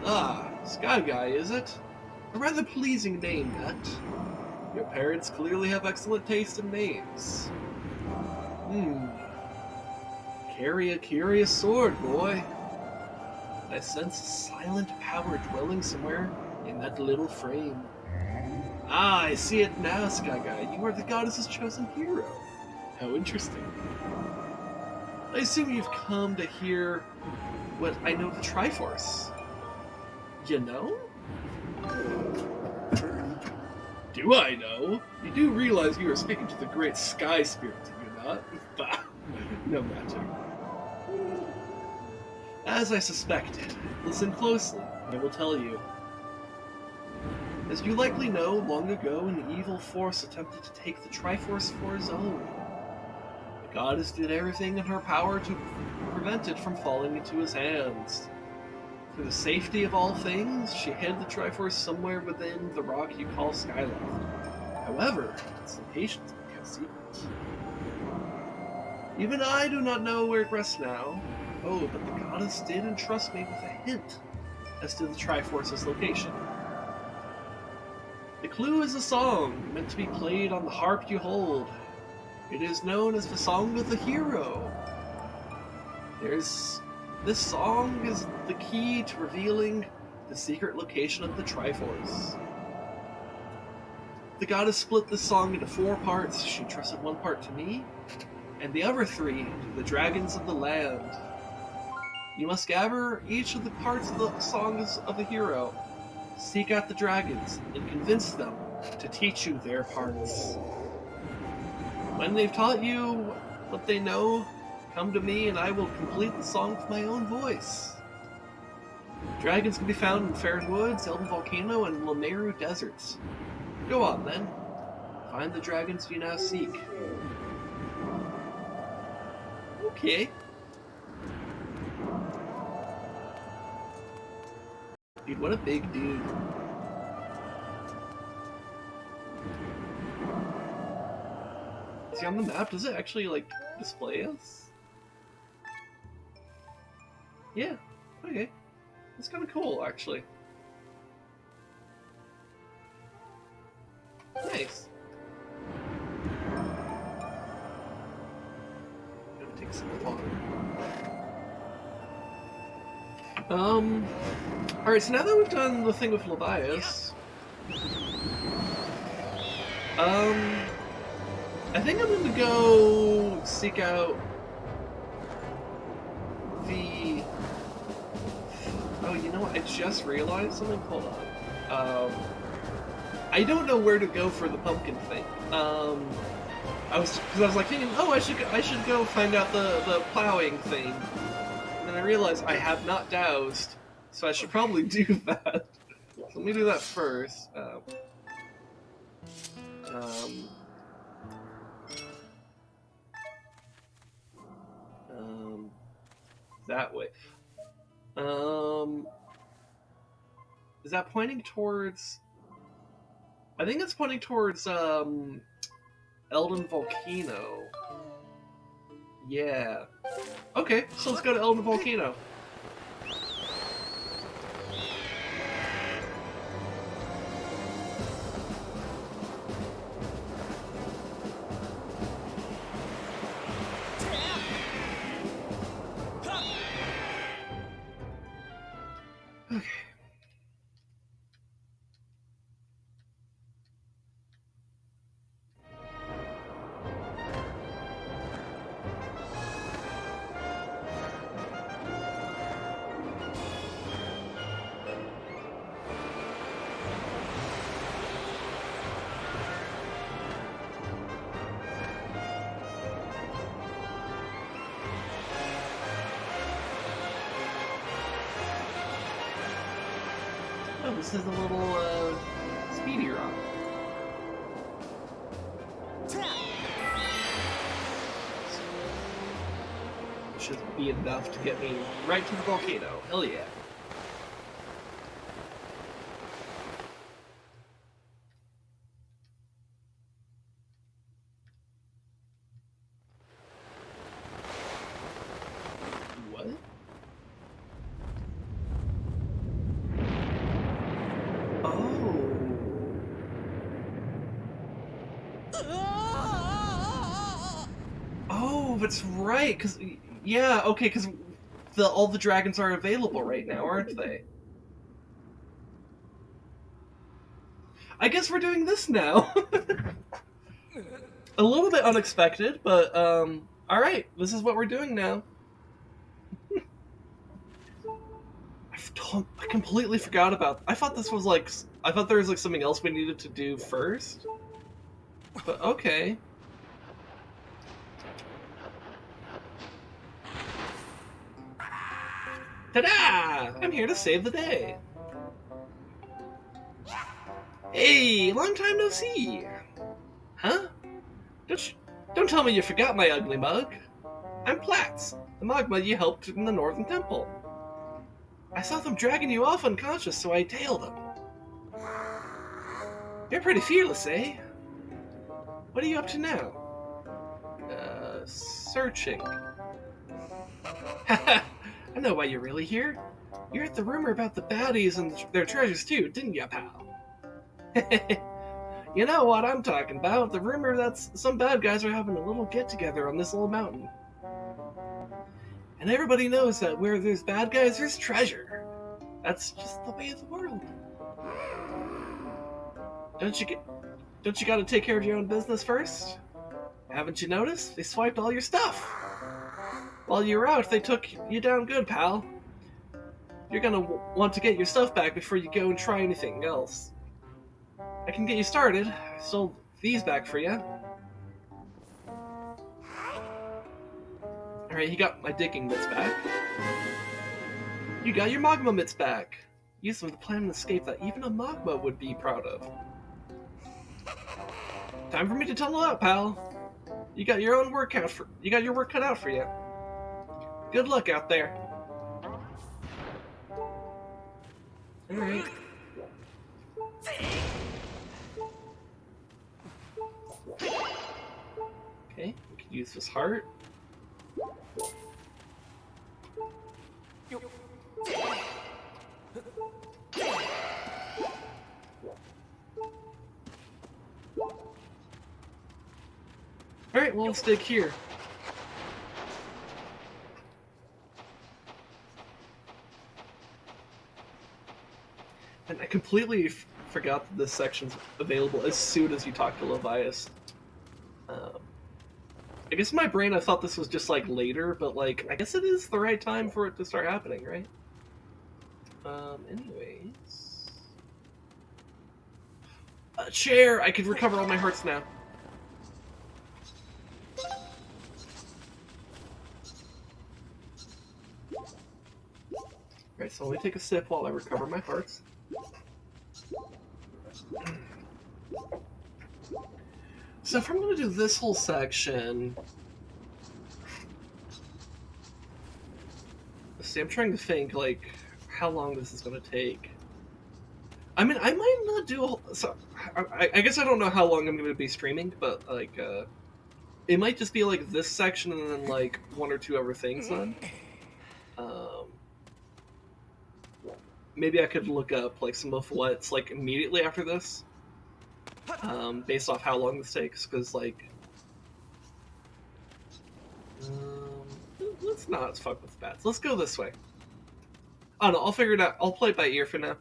Ah, Sky Guy, is it? A rather pleasing name, that. Your parents clearly have excellent taste in names. Carry a curious sword, boy. I sense a silent power dwelling somewhere in that little frame. Ah, I see it now, Sky Guy. You are the goddess's chosen hero. How interesting. I assume you've come to hear what I know of the Triforce. You know? Do I know? You do realize you are speaking to the great sky spirit, do you not? Bah, no magic. As I suspected, listen closely, I will tell you. As you likely know, long ago an evil force attempted to take the Triforce for his own. The goddess did everything in her power to prevent it from falling into his hands. For the safety of all things, she hid the Triforce somewhere within the rock you call Skyloft. However, its location is kept secret. Even I do not know where it rests now. Oh, but the goddess did entrust me with a hint as to the Triforce's location. The clue is a song meant to be played on the harp you hold. It is known as the Song of the Hero. This song is the key to revealing the secret location of the Triforce. The goddess split this song into 4 parts. She entrusted 1 part to me, and the other 3 to the dragons of the land. You must gather each of the parts of the songs of the hero, seek out the dragons, and convince them to teach you their parts. When they've taught you what they know, come to me and I will complete the song with my own voice. Dragons can be found in Fair Woods, Eldin Volcano, and Lameru deserts. Go on then. Find the dragons you now seek. Okay. Dude, what a big dude. Is he on the map? Does it actually, like, display us? Yeah, okay. That's kind of cool, actually. Nice. Gonna take some water. Alright, so now that we've done the thing with Levias, I think I'm gonna go seek out the... Oh, you know what? I just realized something. Hold on. I don't know where to go for the pumpkin thing. I was like thinking, oh, I should go find out the plowing thing, and then I realized I have not doused, so I should probably do that. So let me do that first. That way. Is that pointing towards? I think it's pointing towards Eldin Volcano. Yeah. Okay, so let's go to Eldin Volcano. Okay. Oh, this is a little speedy rock. Should be enough to get me right to the volcano. Hell yeah. What? Oh, that's right. Cause yeah, okay. Cause all the dragons are available right now, aren't they? I guess we're doing this now. A little bit unexpected, but all right. This is what we're doing now. I completely forgot about. I thought this was like. I thought there was like something else we needed to do first. But okay. Ta-da! I'm here to save the day. Hey, long time no see. Huh? Don't tell me you forgot my ugly mug. I'm Platts, the Mogma you helped in the Northern Temple. I saw them dragging you off unconscious, so I tailed them. You're pretty fearless, eh? What are you up to now? Searching. Haha, I know why you're really here. You heard the rumor about the baddies and their treasures too, didn't ya, pal? You know what I'm talking about. The rumor that some bad guys are having a little get-together on this little mountain. And everybody knows that where there's bad guys, there's treasure. That's just the way of the world. Don't you gotta take care of your own business first? Haven't you noticed? They swiped all your stuff. While you were out, they took you down good, pal. You're gonna want to get your stuff back before you go and try anything else. I can get you started. I sold these back for you. Alright, he got my digging mitts back. You got your Mogma mitts back. Use them to plan an escape that even a Mogma would be proud of. Time for me to tunnel out, pal. You got your work cut out for you. Good luck out there. Alright. Okay, we can use this heart. Alright, we'll stick here. And I completely forgot that this section's available as soon as you talk to Levias. I guess in my brain I thought this was just like later, but like I guess it is the right time for it to start happening, right? Anyways. A chair! I could recover all my hearts now. Right, so let me take a sip while I recover my hearts. So if I'm gonna do this whole section... See, I'm trying to think, like, how long this is gonna take. I mean, I might not do a whole... So, I guess I don't know how long I'm gonna be streaming, but, like, it might just be, like, this section and then, like, one or two other things then. Maybe I could look up, like, some of what's, like, immediately after this. Based off how long this takes, because, like... let's not fuck with the bats. Let's go this way. Oh no, I'll figure it out. I'll play it by ear for now.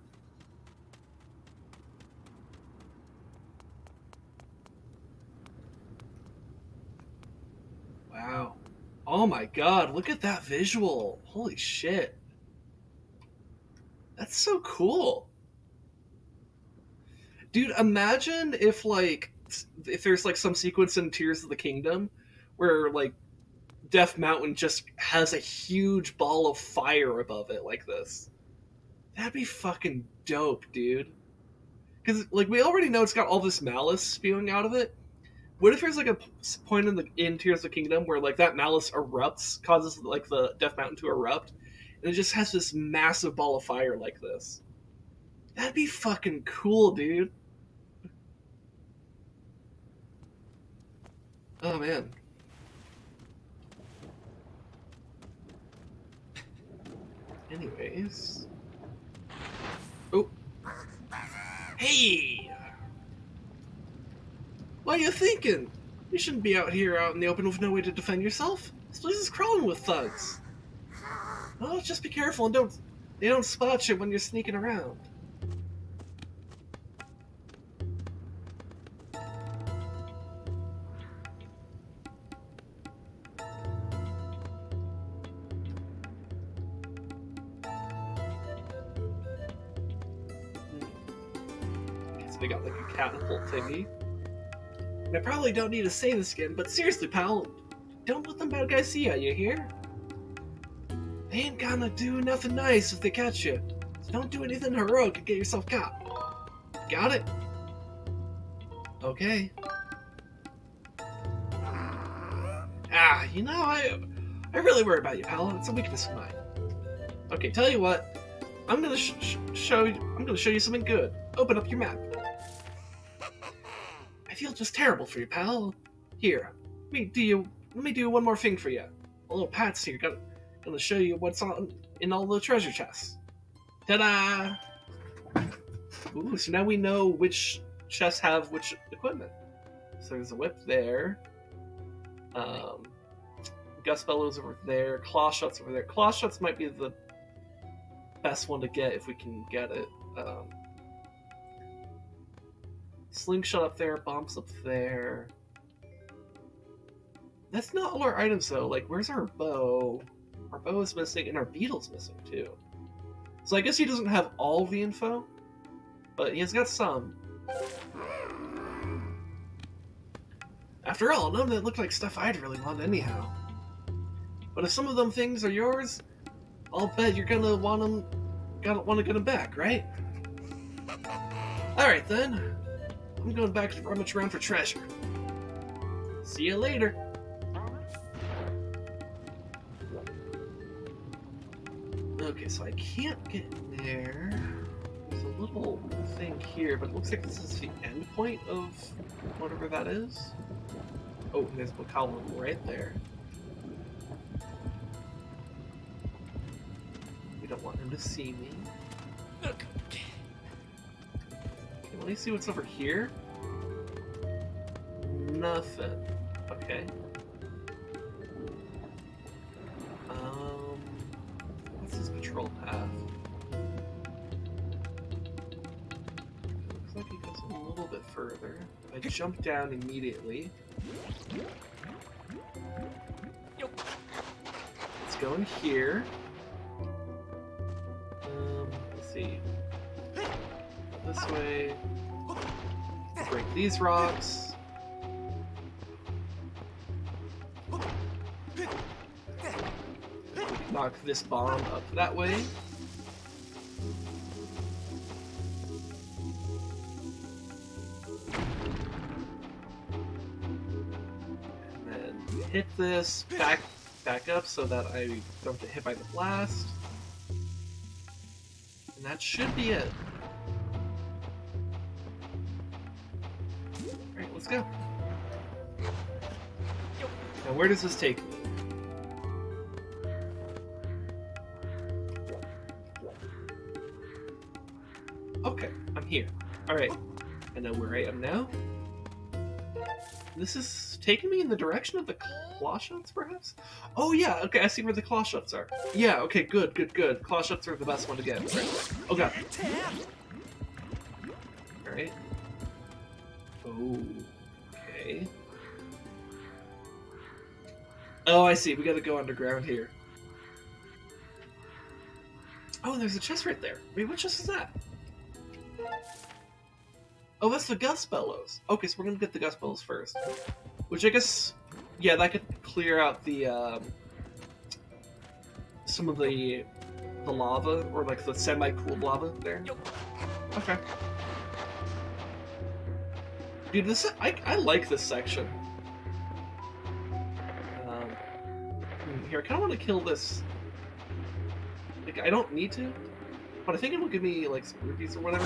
Wow. Oh my god, look at that visual. Holy shit. That's so cool. Dude, imagine if, like, if there's, like, some sequence in Tears of the Kingdom where, like, Death Mountain just has a huge ball of fire above it like this. That'd be fucking dope, dude. Because, like, we already know it's got all this malice spewing out of it. What if there's, like, a point in Tears of the Kingdom where, like, that malice erupts, causes, like, the Death Mountain to erupt, and it just has this massive ball of fire like this? That'd be fucking cool, dude. Oh, man. Anyways. Oh. Hey! What are you thinking? You shouldn't be out in the open with no way to defend yourself. This place is crawling with thugs. Oh, just be careful and they don't spot you when you're sneaking around. They got like a catapult thingy. And I probably don't need to say this again, but seriously, pal, don't let them bad guys see ya, you hear? They ain't gonna do nothing nice if they catch you. So don't do anything heroic and get yourself caught. Got it? Okay. Ah, you know, I really worry about you, pal. It's a weakness of mine. Okay, tell you what. I'm gonna show you something good. Open up your map. I feel just terrible for you, pal. Here, let me do one more thing for you. A little pat's here, gonna show you what's in all the treasure chests. Ta-da! Ooh, so now we know which chests have which equipment. So there's a whip there. Gust bellows over there. Claw shots over there. Claw shots might be the best one to get if we can get it. Slingshot up there, bombs up there. That's not all our items though. Like, where's our bow? Our bow is missing, and our beetle's missing too. So I guess he doesn't have all the info, but he has got some. After all, none of that looked like stuff I'd really want anyhow. But if some of them things are yours, I'll bet you're gonna want to get them back, right? Alright then. I'm going back to rummage around for treasure. See you later. Okay, so I can't get in there. There's a little thing here, but it looks like this is the end point of whatever that is. Oh, and there's a column right there. We don't want him to see me. Okay, let me see what's over here. Nothing. Okay. What's this patrol path? Looks like he goes a little bit further. I jump down immediately. Let's go in here. see. This way. Break these rocks. Knock this bomb up that way. And then hit this back up so that I don't get hit by the blast. And that should be it. Alright, let's go. Now where does this take me? Okay, I'm here. Alright, I know where I am now. This is taking me in the direction of the claw shots, perhaps? Oh yeah, okay, I see where the claw shots are. Yeah, okay, good. Claw shots are the best one to get. Right. Oh god. Alright. Oh, okay. Oh, I see, we gotta go underground here. Oh, there's a chest right there. Wait, what chest is that? Oh, that's the Gust Bellows. Okay, so we're gonna get the Gust Bellows first. Which I guess, yeah, that could clear out the, some of the lava, or like the semi-cooled lava there. Okay. Dude, this, I like this section. Here, I kinda wanna kill this. Like, I don't need to, but I think it'll give me, like, some rupees or whatever.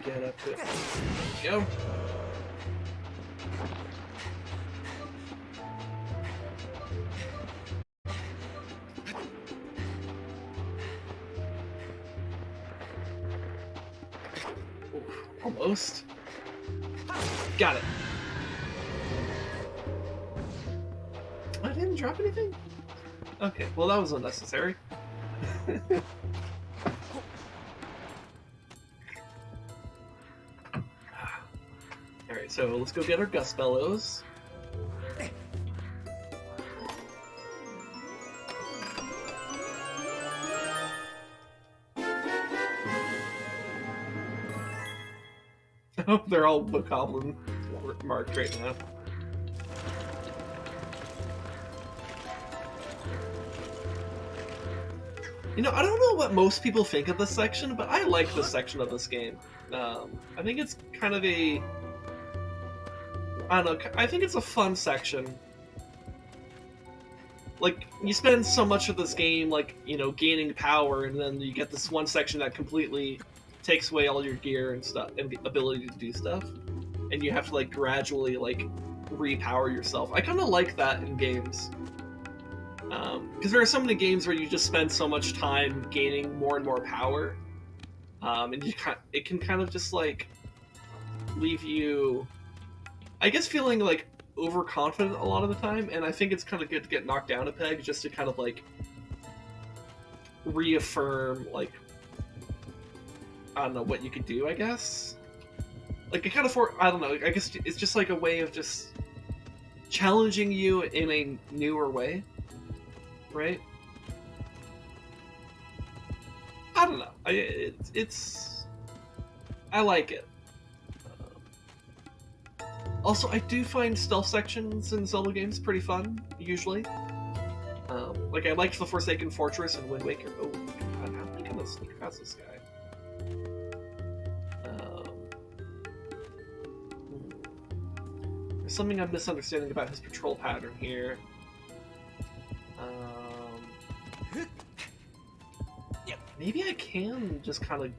Get up to it. There we go. Oof, almost. Got it. I didn't drop anything? Okay, well that was unnecessary. Alright, so let's go get our Gust Bellows. Oh, they're all bokoblin marked right now. You know, I don't know what most people think of this section, but I like this section of this game. I think it's kind of a... I don't know, I think it's a fun section. Like, you spend so much of this game, like, you know, gaining power, and then you get this one section that completely takes away all your gear and stuff, and the ability to do stuff. And you have to, like, gradually, like, repower yourself. I kind of like that in games. Because there are so many games where you just spend so much time gaining more and more power. And it can kind of just, like, leave you... I guess feeling, like, overconfident a lot of the time, and I think it's kind of good to get knocked down a peg just to kind of, like, reaffirm, like, I don't know, what you could do, I guess? Like, it kind of I don't know, I guess it's just, like, a way of just challenging you in a newer way, right? I don't know, I like it. Also, I do find stealth sections in Zelda games pretty fun, usually. Like, I liked the Forsaken Fortress and Wind Waker. Oh, God, how am I gonna sneak past this guy? There's something I'm misunderstanding about his patrol pattern here. Maybe I can just kind of...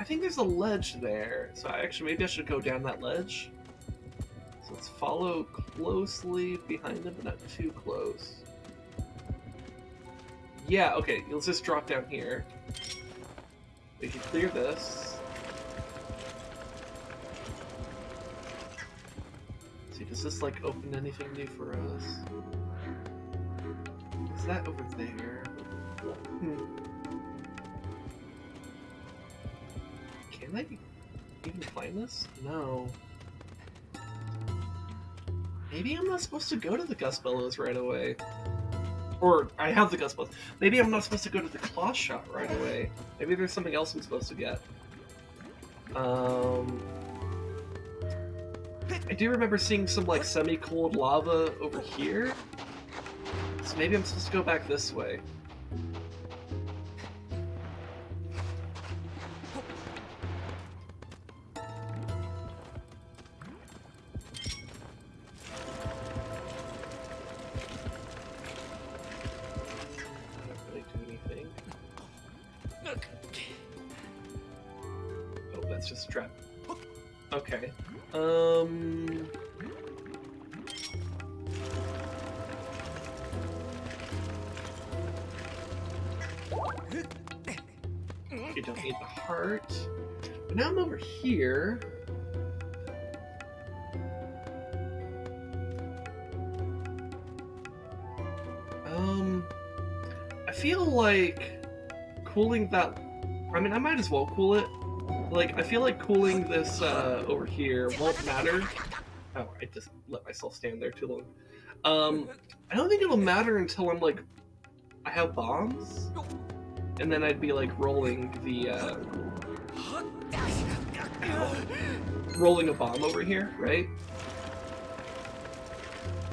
I think there's a ledge there, so maybe I should go down that ledge. So let's follow closely behind him, but not too close. Yeah, okay, let's just drop down here. We can clear this. See, does this, like, open anything new for us? Is that over there? Hmm. Can I even climb this? No. Maybe I'm not supposed to go to the Gust Bellows right away. Or, I have the Gust Bellows. Maybe I'm not supposed to go to the Claw Shot right away. Maybe there's something else I'm supposed to get. I do remember seeing some, like, semi-cold lava over here. So maybe I'm supposed to go back this way. Just trap. Okay. You don't need the heart. But now I'm over here. I feel like cooling that. I mean, I might as well cool it. Like, I feel like cooling this over here won't matter. Oh, I just let myself stand there too long. I don't think it'll matter until I'm like, I have bombs, and then I'd be like rolling the rolling a bomb over here, right?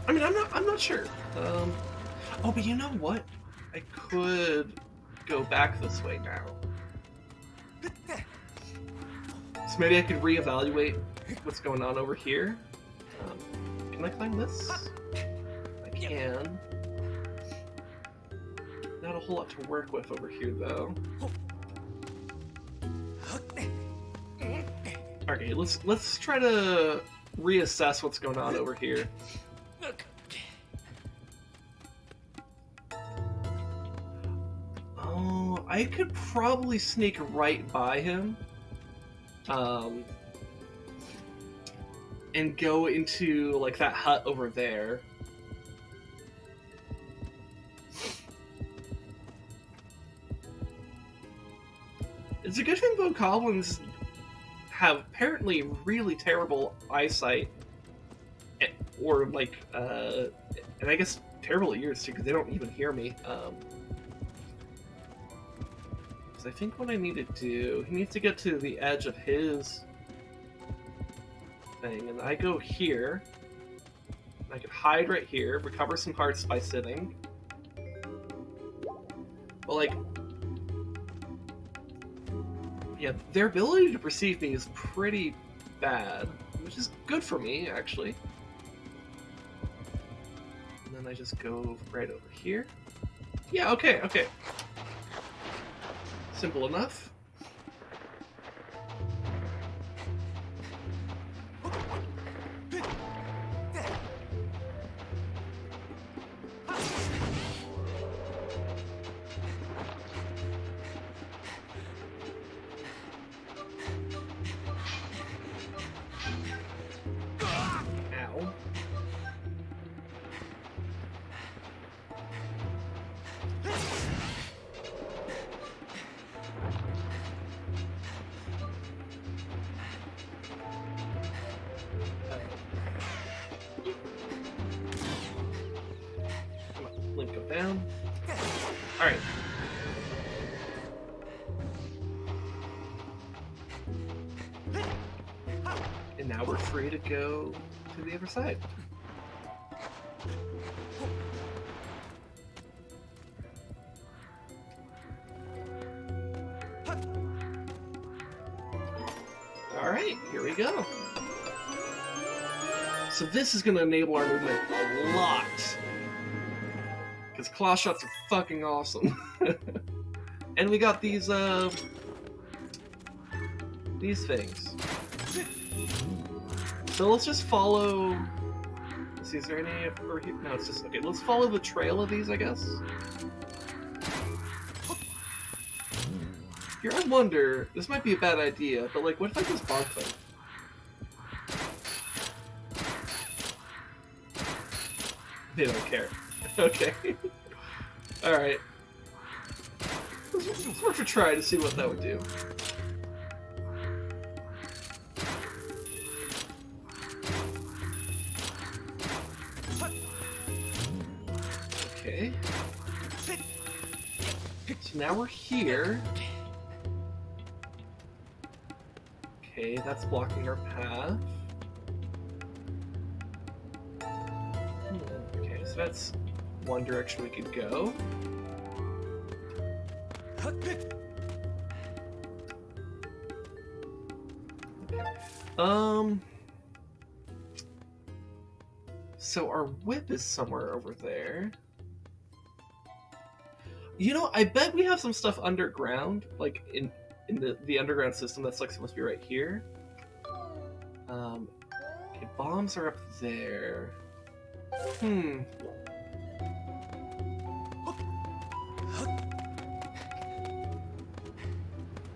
I mean, I'm not sure. Oh, but you know what? I could go back this way now. So maybe I could reevaluate what's going on over here. Can I climb this? I can. Not a whole lot to work with over here, though. Okay, let's try to reassess what's going on over here. Oh, I could probably sneak right by him. And go into, like, that hut over there. It's a good thing though goblins have apparently really terrible eyesight. Or, like, and I guess terrible ears too, because they don't even hear me. I think what I need to do, he needs to get to the edge of his thing, and I go here. I can hide right here, recover some hearts by sitting. But, like, yeah, their ability to perceive me is pretty bad, which is good for me, actually. And then I just go right over here. Yeah, okay. Simple enough. Ow. Go down. Alright. And now we're free to go to the other side. Alright, here we go. So this is going to enable our movement a lot. Because claw shots are fucking awesome. And we got these things. So let's just follow... Let's see, is there any over here? No, it's just... Okay, let's follow the trail of these, I guess. Here, I wonder... This might be a bad idea, but, like, what if I just bonk them? They don't care. Okay. Alright. It's worth a try to see what that would do. Okay. So now we're here. Okay, that's blocking our path. Okay, so that's one direction we could go. So our whip is somewhere over there. You know, I bet we have some stuff underground, like in the underground system that's like supposed to be right here. Okay, bombs are up there.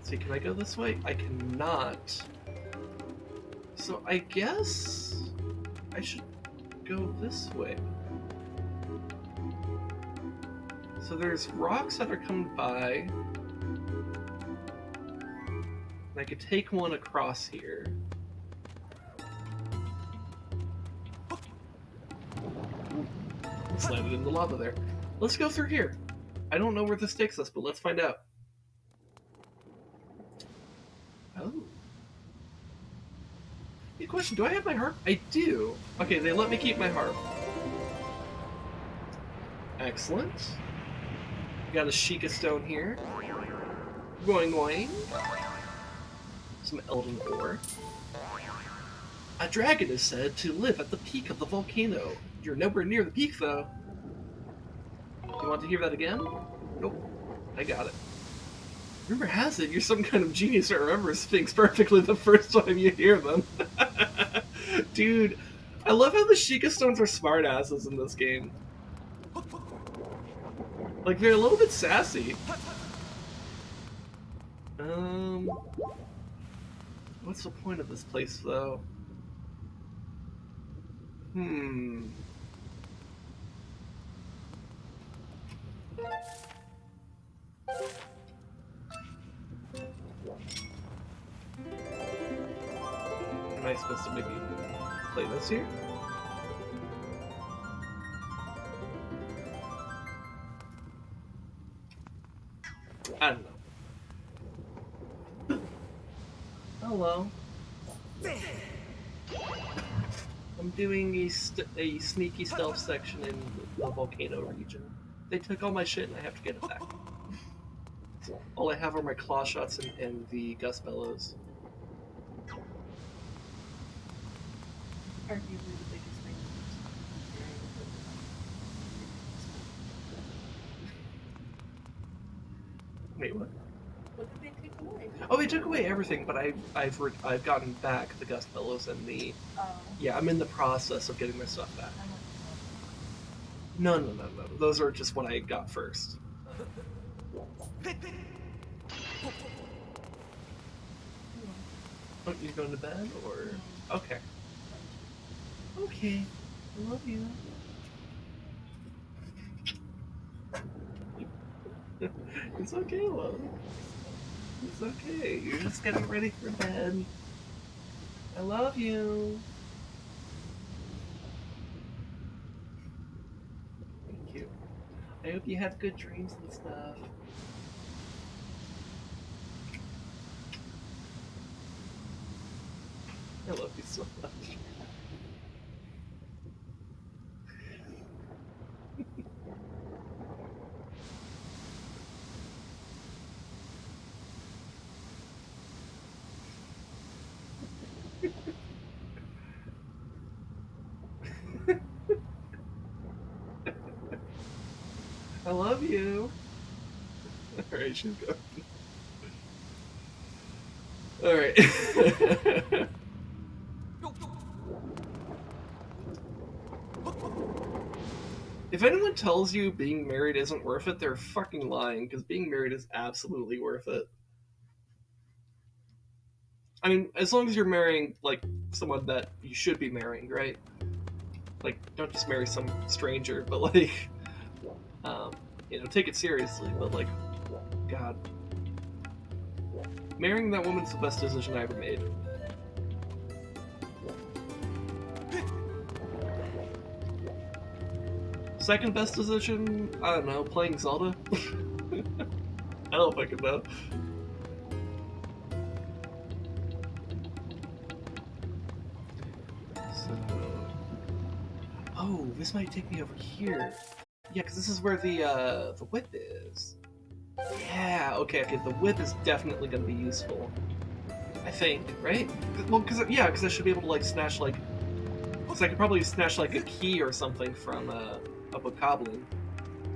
See, can I go this way? I cannot. So I guess I should go this way. So there's rocks that are coming by. And I could take one across here. It landed in the lava there. Let's go through here. I don't know where this takes us, but let's find out. Oh. Good question. Do I have my harp? I do. Okay, they let me keep my harp. Excellent. We got a Sheikah stone here. Going, going. Some Eldin ore. A dragon is said to live at the peak of the volcano. You're nowhere near the peak, though. You want to hear that again? Nope. I got it. Rumor has it you're some kind of genius that remembers things perfectly the first time you hear them. Dude, I love how the Sheikah stones are smartasses in this game. Like, they're a little bit sassy. What's the point of this place, though? Am I supposed to maybe play this here? I don't know. Hello. I'm doing a sneaky stealth section in the volcano region. They took all my shit and I have to get it back. All I have are my claw shots and the gust bellows. Arguably the biggest thing. Wait, what? What did they take away? Oh, they took away everything, but I've gotten back the gust bellows and the. Yeah, I'm in the process of getting my stuff back. No. Those are just what I got first. Oh, you going to bed or? Okay. Okay. I love you. It's okay, love. It's okay. You're just getting ready for bed. I love you. Thank you. I hope you have good dreams and stuff. I love you so much. I love you. Alright, she's going. Alright. If anyone tells you being married isn't worth it, they're fucking lying, because being married is absolutely worth it. I mean, as long as you're marrying, like, someone that you should be marrying, right? Like, don't just marry some stranger, but, like, you know, take it seriously, but, like, God. Marrying that woman is the best decision I ever made. Second best decision? I don't know, playing Zelda? I don't fucking know. So... Oh, this might take me over here. Yeah, because this is where the whip is. Yeah, okay, the whip is definitely going to be useful. I think, right? Well, because I should be able to, like, snatch, like... Because I could probably snatch, like, a key or something from, a bokoblin.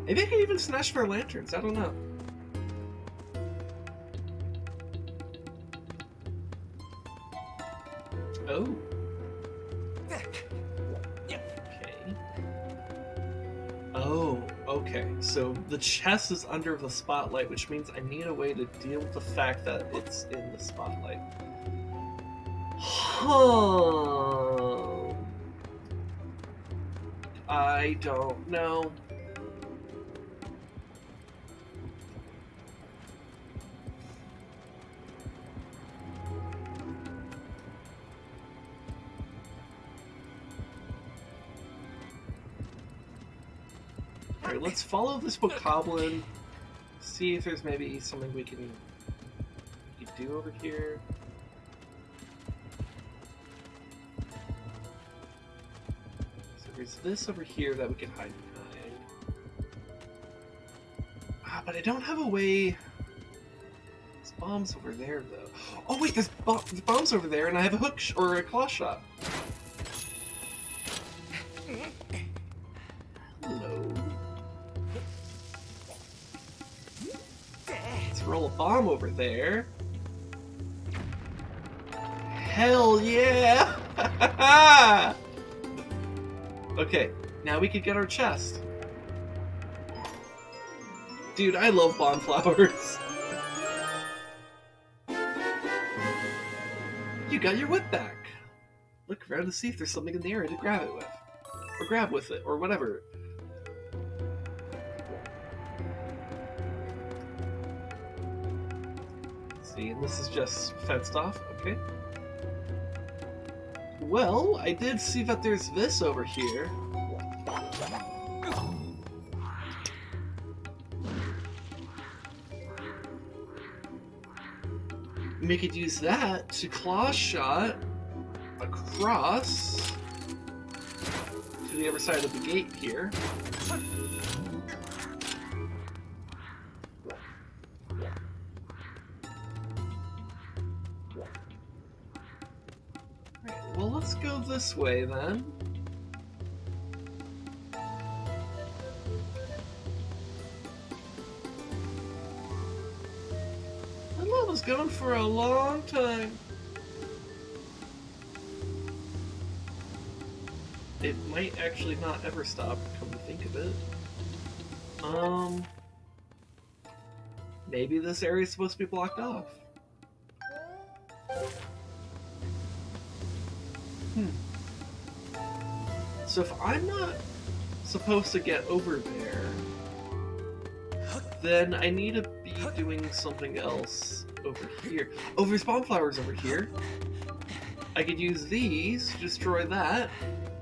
Maybe I can even snatch their lanterns, I don't know. Oh. Okay. Oh, okay. So the chest is under the spotlight, which means I need a way to deal with the fact that it's in the spotlight. Huh. I don't know. Alright, let's follow this bokoblin. See if there's maybe something we can do over here. So there's this over here that we can hide behind. Ah, but I don't have a way. There's bombs over there, though. Oh wait, there's bombs over there, and I have a hook or a claw shot. Hello. Let's roll a bomb over there. Hell yeah! Okay, now we could get our chest. Dude, I love bomb flowers. You got your whip back. Look around to see if there's something in the area to grab it with. Or grab with it, or whatever. See, and this is just fenced off, okay. Well, I did see that there's this over here. We could use that to claw shot across to the other side of the gate here. Right, well, let's go this way then. That level's going for a long time. It might actually not ever stop, come to think of it. Maybe this area is supposed to be blocked off. So if I'm not supposed to get over there, then I need to be doing something else over here. Oh, there's bomb flowers over here. I could use these to destroy that.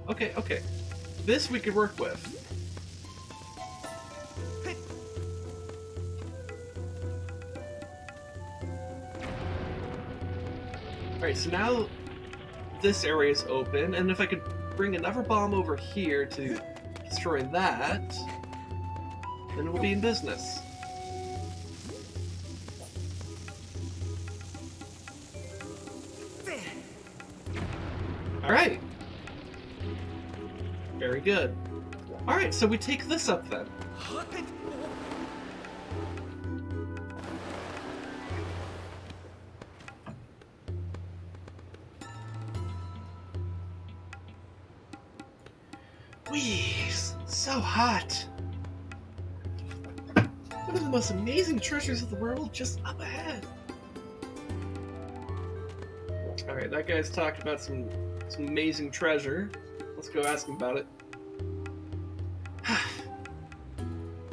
Okay, okay. This we could work with. Alright, so now this area is open, and if I could bring another bomb over here to destroy that, then we'll be in business. Alright. Very good. Alright, so we take this up then. Whee! So hot! One of the most amazing treasures of the world just up ahead. Alright, that guy's talked about some amazing treasure. Let's go ask him about it.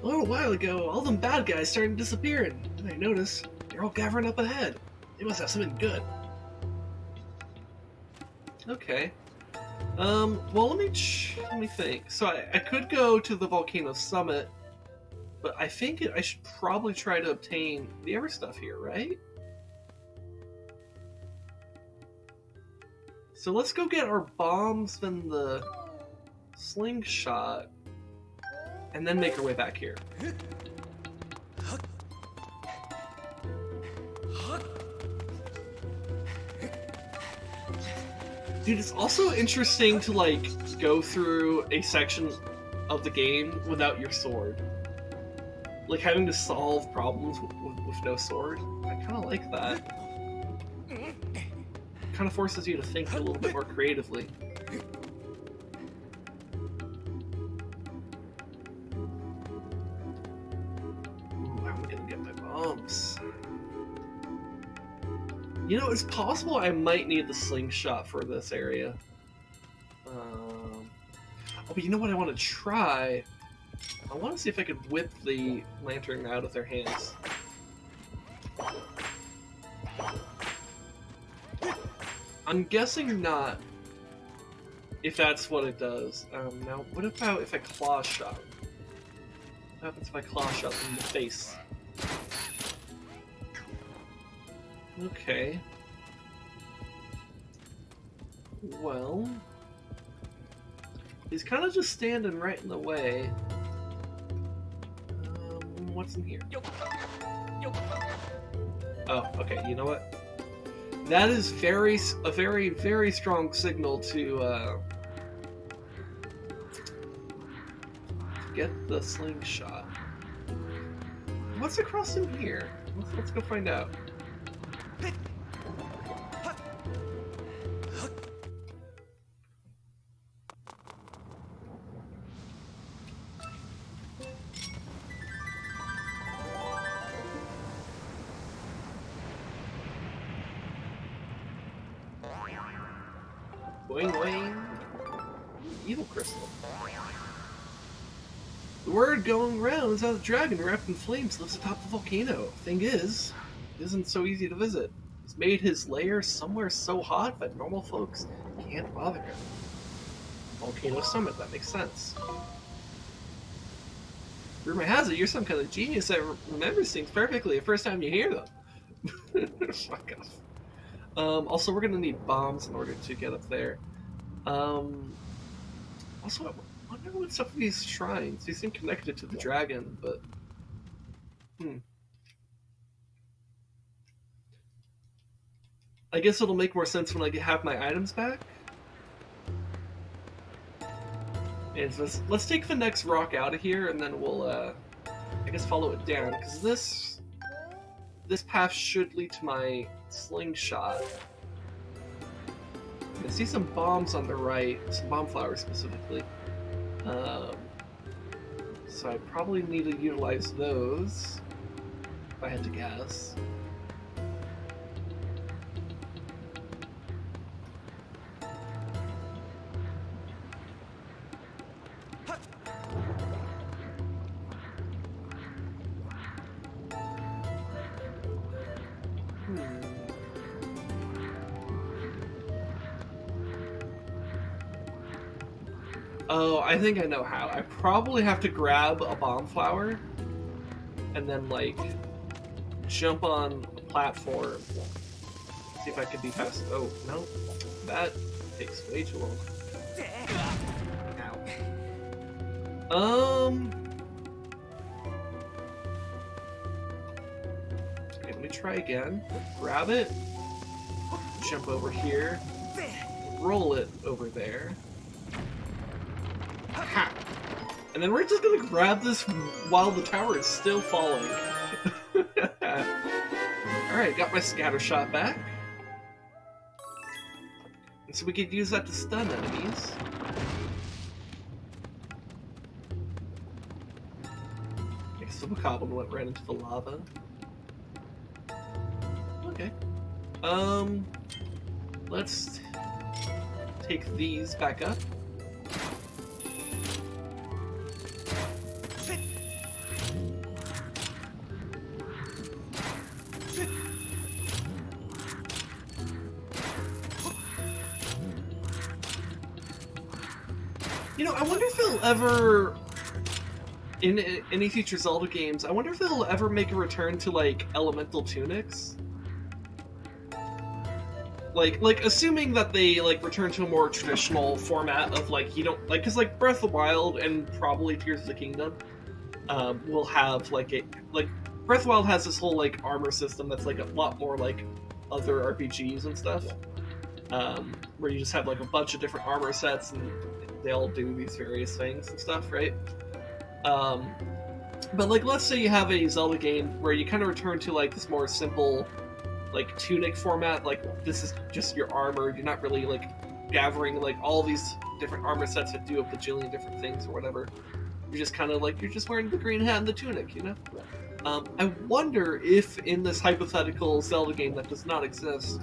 little while ago, all them bad guys started disappearing, and I noticed they're all gathering up ahead. They must have something good. Okay. Well, let me think. So I could go to the volcano summit, but I think I should probably try to obtain the other stuff here, right? So let's go get our bombs, then the slingshot, and then make our way back here. Dude, it's also interesting to, like, go through a section of the game without your sword. Like, having to solve problems with no sword. I kind of like that. Kind of forces you to think a little bit more creatively. Ooh, how am I gonna get my bombs? You know, it's possible I might need the slingshot for this area. Oh, but you know what I want to try? I want to see if I could whip the lantern out of their hands. I'm guessing not, if that's what it does. Now, what about if I claw shot? What happens if I claw shot them in the face? Okay. Well, he's kind of just standing right in the way. What's in here? Oh, okay. You know what? That is a very, very strong signal to get the slingshot. What's across in here? Let's go find out. Boing boing. Evil crystal. The word going round is that the dragon wrapped in flames lives atop the volcano. Thing is, it isn't so easy to visit. He's made his lair somewhere so hot that normal folks can't bother him. Volcano summit, that makes sense. Rumor has it you're some kind of genius that remembers things perfectly the first time you hear them. Fuck off. Also, we're gonna need bombs in order to get up there. Also, I wonder what's up with these shrines. They seem connected to the dragon, but... I guess it'll make more sense when I have my items back. And so let's take the next rock out of here, and then we'll, I guess follow it down, because this path should lead to my slingshot. I see some bombs on the right, some bomb flowers specifically. So I probably need to utilize those, if I had to guess. Oh, I think I know how. I probably have to grab a bomb flower and then, like, jump on a platform. See if I can be fast. Oh, no. That takes way too long. Ow. Okay, let me try again. Grab it. Jump over here. Roll it over there. Ha! And then we're just gonna grab this while the tower is still falling. Alright, got my scatter shot back. And so we could use that to stun enemies. I guess the goblin went right into the lava. Okay. Let's take these back up. You know, I wonder if they'll ever, in any future Zelda games, I wonder if they'll ever make a return to, like, elemental tunics. Like assuming that they, like, return to a more traditional format of, like, you don't, like, because, like, Breath of the Wild and probably Tears of the Kingdom will have, like, Breath of the Wild has this whole, like, armor system that's, like, a lot more like other RPGs and stuff. Where you just have, like, a bunch of different armor sets and they all do these various things and stuff, right? But, like, let's say you have a Zelda game where you kind of return to, like, this more simple, like, tunic format. Like, this is just your armor. You're not really, like, gathering, like, all these different armor sets that do a bajillion different things or whatever. You're just kind of, like, you're just wearing the green hat and the tunic, you know? I wonder if in this hypothetical Zelda game that does not exist,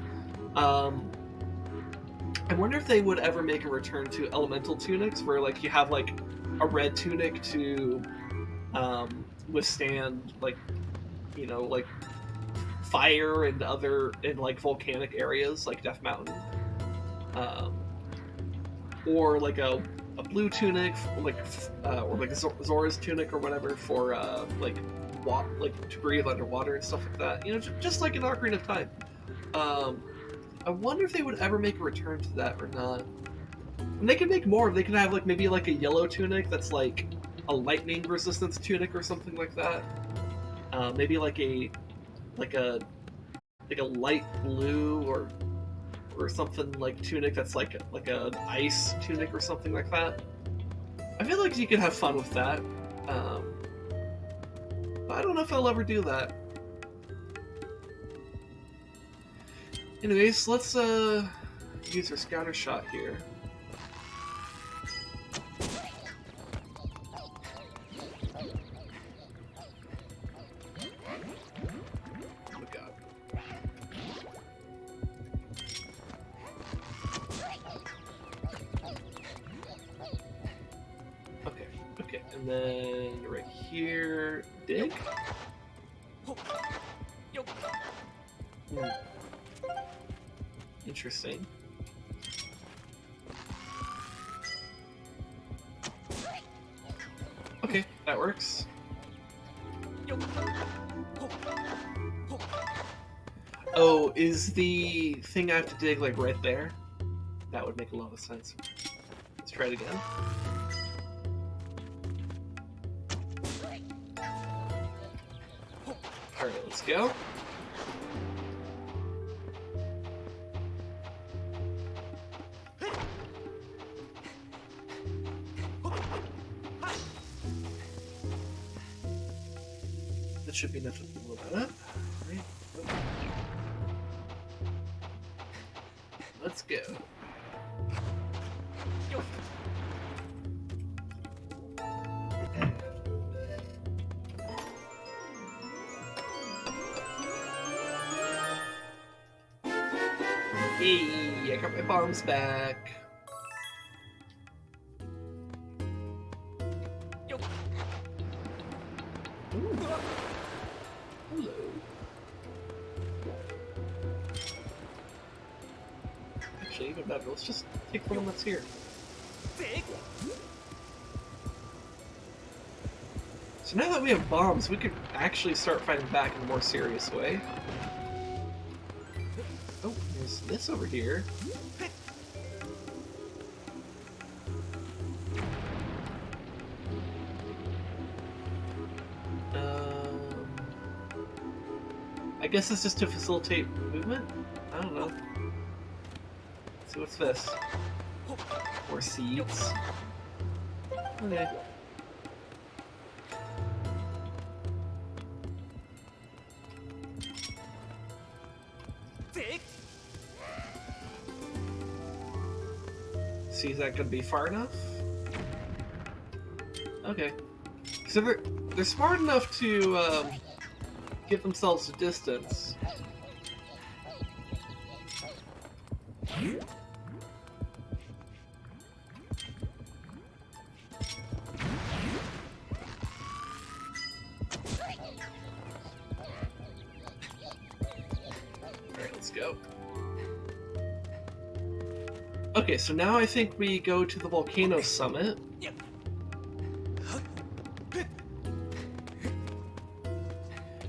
I wonder if they would ever make a return to elemental tunics, where, like, you have, like, a red tunic to withstand, like, you know, like, fire and other, and, like, volcanic areas, like Death Mountain. Or, like, a blue tunic, like, or, like, a Zora's tunic or whatever for, like to breathe underwater and stuff like that. You know, just like in Ocarina of Time. I wonder if they would ever make a return to that or not. And they could make more. They could have, like, maybe, like, a yellow tunic that's, like, a lightning resistance tunic or something like that. Maybe, like a light blue or something, like, tunic that's like a ice tunic or something like that. I feel like you could have fun with that. But I don't know if I'll ever do that. Anyways, let's use our scatter shot here. Oh my god. Okay, and then right here, dig? Interesting. Okay, that works. Oh, is the thing I have to dig, like, right there? That would make a lot of sense. Let's try it again. Alright, let's go. That should be enough to blow that up. Right. Let's go. Yay, I got my bombs back. Ooh. Hello. Actually, even better, let's just take the one that's here. So now that we have bombs, we could actually start fighting back in a more serious way. Oh, there's this over here. I guess it's just to facilitate movement? I don't know. Let's see, what's this? More seeds. Okay. See, is that gonna be far enough? Okay. So they're smart enough to give themselves a distance. Alright, let's go. Okay, so now I think we go to the volcano summit.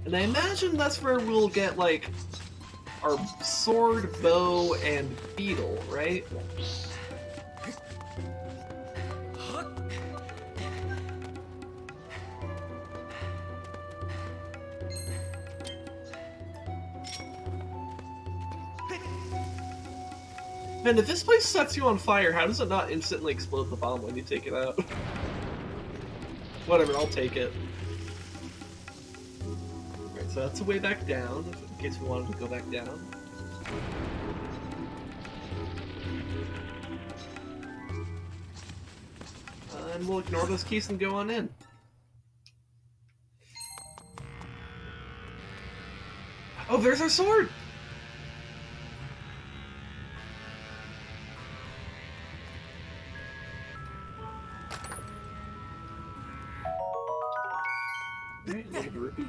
And I imagine that's where we'll get, like, our sword, bow, and beetle, right? Man, if this place sets you on fire, how does it not instantly explode the bomb when you take it out? Whatever, I'll take it. Alright, so that's the way back down, in case we wanted to go back down. And we'll ignore those keys and go on in. Oh, there's our sword! Alright, little rupee.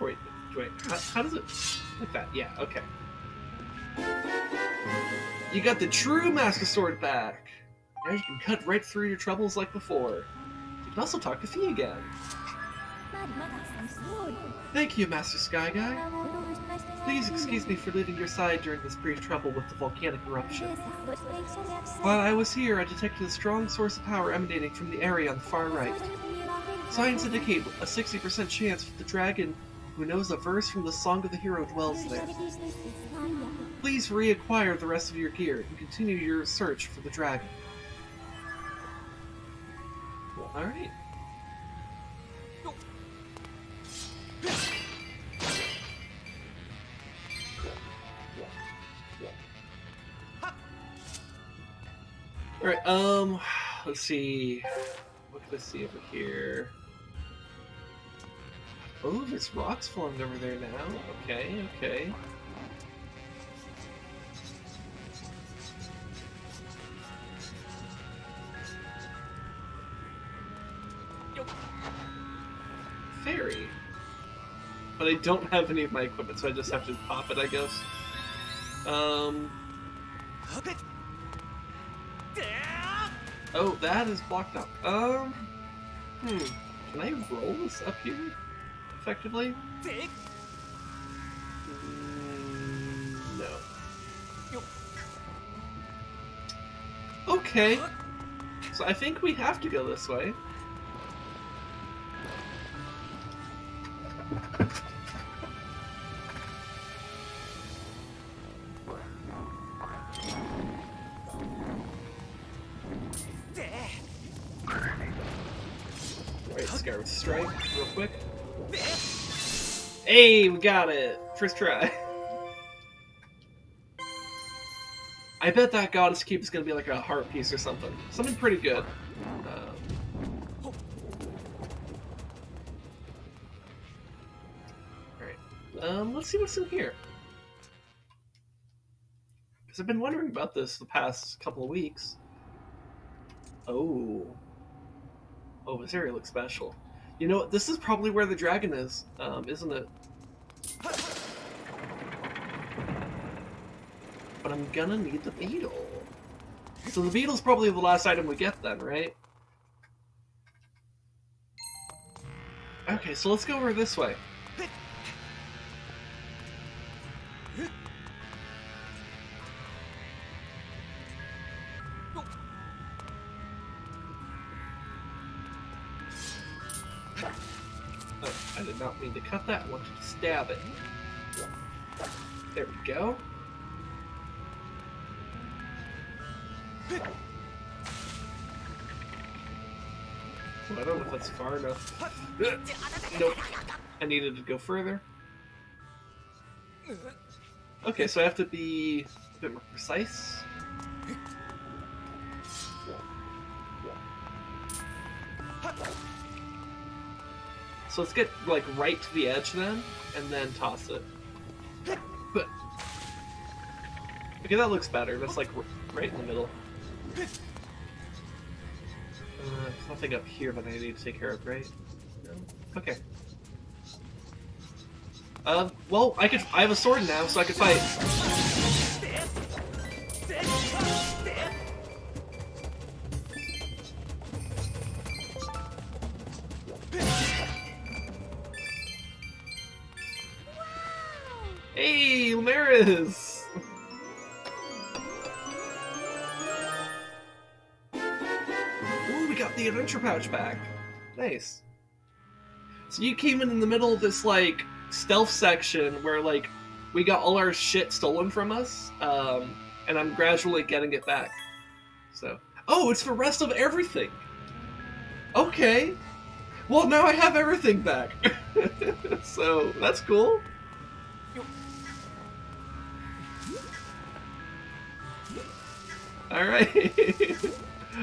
Wait, how does it... Like that, yeah, okay. You got the true Master Sword back! Now you can cut right through your troubles like before. You can also talk to Fee again. Thank you, Master Sky Guy. Please excuse me for leaving your side during this brief trouble with the volcanic eruption. While I was here, I detected a strong source of power emanating from the area on the far right. Signs indicate a 60% chance that the dragon who knows a verse from the Song of the Hero dwells there. Please reacquire the rest of your gear and continue your search for the dragon. Alright. Alright, let's see. What can I see over here? Oh, there's rocks falling over there now. Okay, okay. Fairy. But I don't have any of my equipment, so I just have to pop it, I guess. Oh, that is blocked up. Can I roll this up here? Effectively? No. Okay. So I think we have to go this way. Alright, Strike, real quick. Hey, we got it! First try. I bet that Goddess Cube is gonna be like a heart piece or something. Something pretty good. Alright. Let's see what's in here. Because I've been wondering about this the past couple of weeks. Oh. Oh, this area looks special. You know what? This is probably where the dragon is, isn't it? But I'm gonna need the beetle. So the beetle's probably the last item we get then, right? Okay, so let's go over this way. Oh, I did not mean to cut that. I wanted to stab it. There we go. Well, I don't know if that's far enough. Nope. I needed to go further. Okay, so I have to be a bit more precise. So let's get, like, right to the edge then, and then toss it. Okay, that looks better. That's, like, right in the middle. There's nothing up here that I need to take care of, right? No? Okay. Well, I have a sword now, so I could fight. Hey, Lumaris! Ooh, we got the adventure pouch back. Nice. So you came in the middle of this, like, stealth section where, like, we got all our shit stolen from us, and I'm gradually getting it back. So, oh, it's the rest of everything. Okay. Well, now I have everything back. So, that's cool. Alright.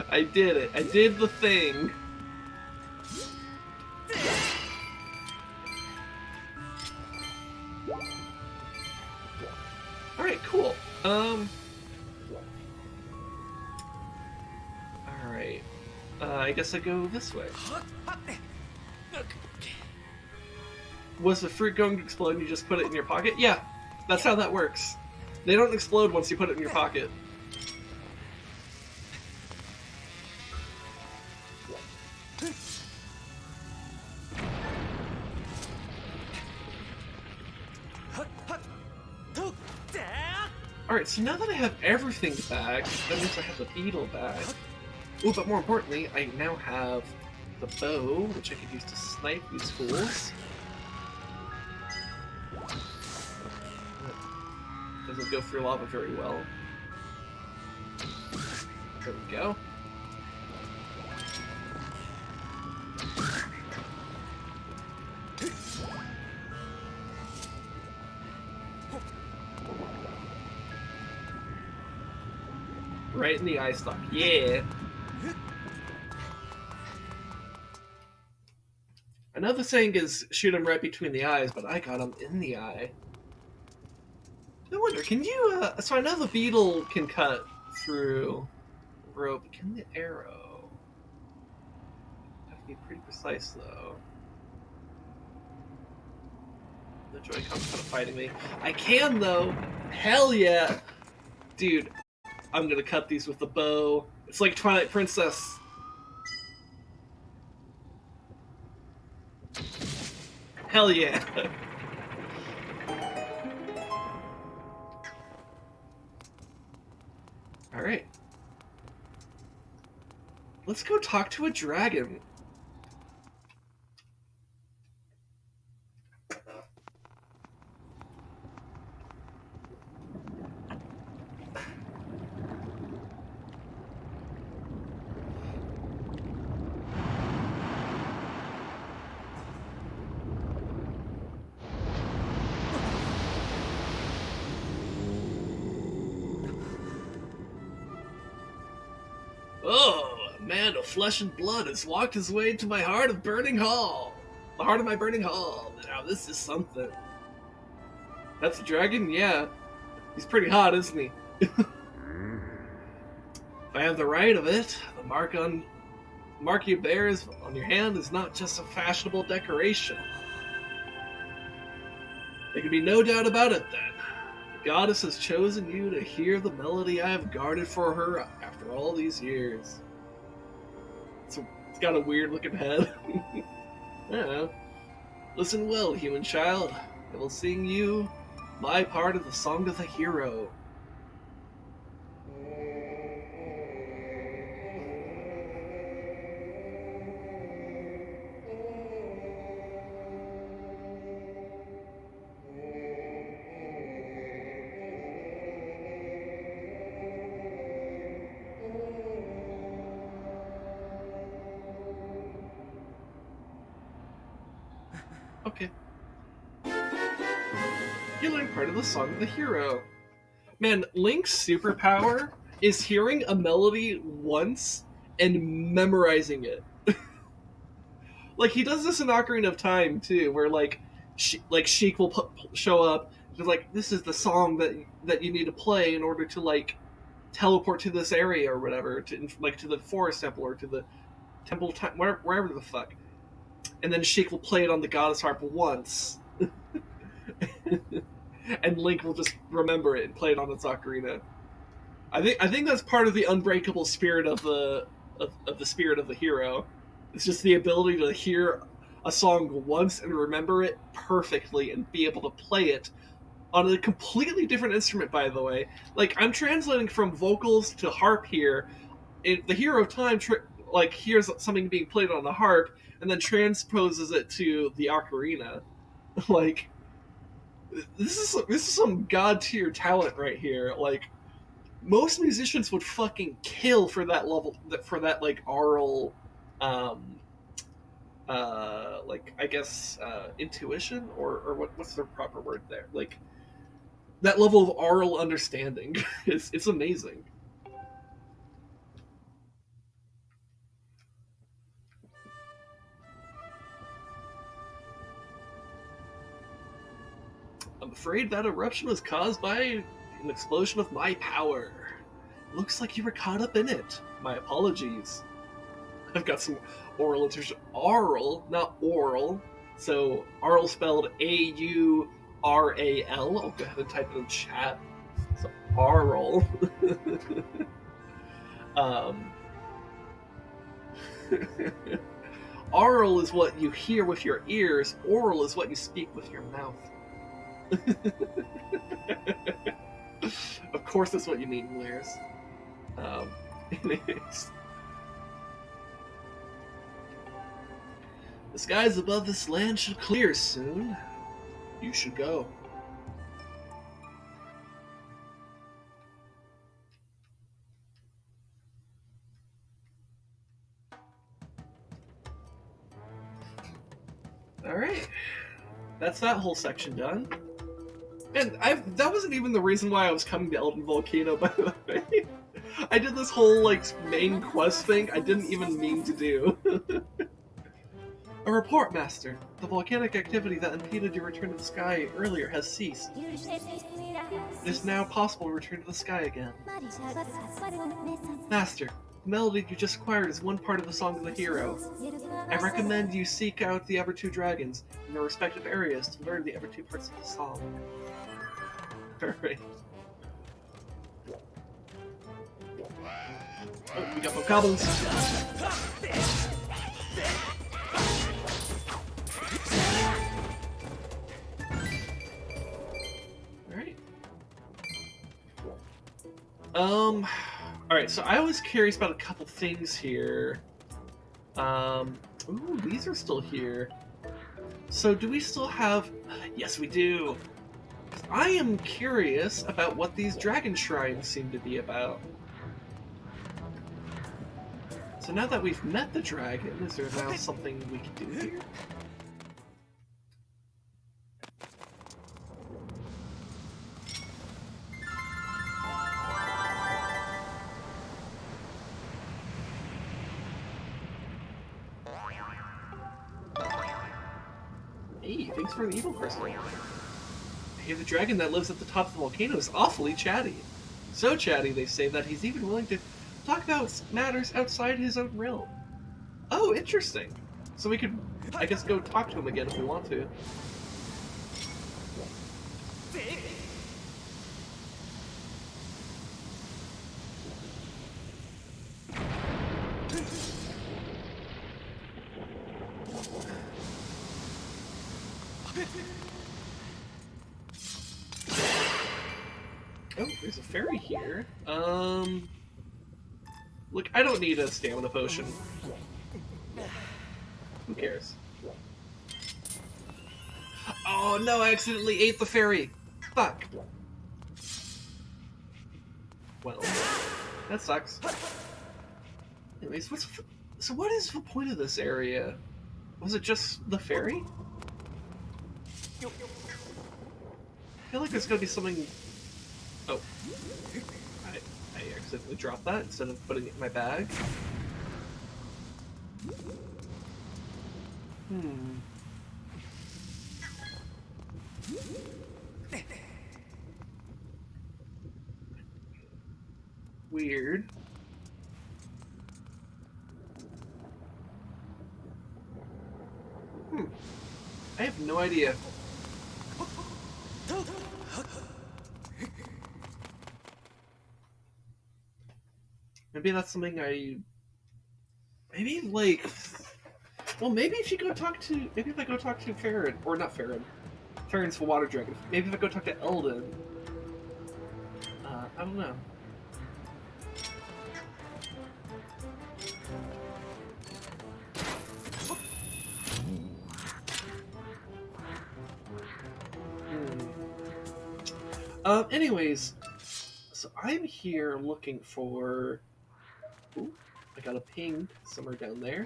I did it. I did the thing. Alright, cool. Alright. I guess I go this way. Was the fruit going to explode and you just put it in your pocket? Yeah, that's how that works. They don't explode once you put it in your pocket. Alright, so now that I have everything back, that means I have the beetle back. Ooh, but more importantly, I now have the bow, which I could use to snipe these fools. Doesn't go through lava very well. There we go. Right in the eye stalk. Yeah. Another saying is shoot him right between the eyes, but I got him in the eye. I wonder, can you, so I know the beetle can cut through rope. Can the arrow? Have to be pretty precise, though. The Joy-Con's kind of fighting me. I can, though! Hell yeah! Dude, I'm gonna cut these with the bow. It's like Twilight Princess. Hell yeah! Alright. Let's go talk to a dragon. Oh, a man of flesh and blood has walked his way to my heart of burning hall. The heart of my burning hall. Now this is something. That's a dragon? Yeah. He's pretty hot, isn't he? If I have the right of it, the mark you bears on your hand is not just a fashionable decoration. There can be no doubt about it then. The goddess has chosen you to hear the melody I have guarded for her after all these years. So it's got a weird looking head. I don't know. Listen well, human child. I will sing you my part of the Song of the Hero. Okay. You learn part of the Song of the Hero. Man, Link's superpower is hearing a melody once and memorizing it. Like, he does this in Ocarina of Time, too, where, like Sheik will show up. He's like, this is the song that you need to play in order to, like, teleport to this area or whatever, to the forest temple or to the temple, wherever the fuck. And then Sheik will play it on the goddess harp once. and Link will just remember it and play it on its ocarina. I think that's part of the unbreakable spirit of the spirit of the hero. It's just the ability to hear a song once and remember it perfectly and be able to play it on a completely different instrument, by the way. Like, I'm translating from vocals to harp here. The Hero of Time hears something being played on the harp and then transposes it to the ocarina. Like, this is some god tier talent right here. Like, most musicians would fucking kill for that level, for that like aural, I guess intuition, or what's the proper word there? Like, that level of aural understanding. It's amazing. I'm afraid that eruption was caused by an explosion of my power. Looks like you were caught up in it. My apologies. I've got some oral intuition. Aural, not oral. So, aural spelled A-U-R-A-L. I'll go ahead and type it in chat. So, aural. Aural is what you hear with your ears. Oral is what you speak with your mouth. Of course that's what you mean, Blair's. Anyways. The skies above this land should clear soon. You should go. Alright. That's that whole section done. And that wasn't even the reason why I was coming to Eldin Volcano, by the way. I did this whole, like, main quest thing I didn't even mean to do. A report, Master. The volcanic activity that impeded your return to the sky earlier has ceased. It is now possible to return to the sky again. Master, the melody you just acquired is one part of the Song of the Hero. I recommend you seek out the other two dragons in their respective areas to learn the other two parts of the song. Alright. Oh, we got more goblins. Alright. Alright, so I was curious about a couple things here. Ooh, these are still here. So do we still have... Yes, we do! I am curious about what these dragon shrines seem to be about. So now that we've met the dragon, is there now something we can do here? Hey, thanks for an evil crystal. Hey, the dragon that lives at the top of the volcano is awfully chatty. So chatty, they say, that he's even willing to talk about matters outside his own realm. Oh, interesting. So we could, I guess, go talk to him again if we want to. Oh, there's a fairy here. Look, I don't need a stamina potion. Who cares? Oh no, I accidentally ate the fairy! Fuck! Well, that sucks. Anyways, so what is the point of this area? Was it just the fairy? I feel like there's gonna be something... Oh. I accidentally dropped that instead of putting it in my bag. Weird. I have no idea. Maybe that's something I... Maybe, like... Well, maybe if you go talk to... Maybe if I go talk to Farron... Or not Farron. Farron's the water dragon. Maybe if I go talk to Eldin... I don't know. Anyways, so I'm here looking for... Ooh, I got a ping somewhere down there.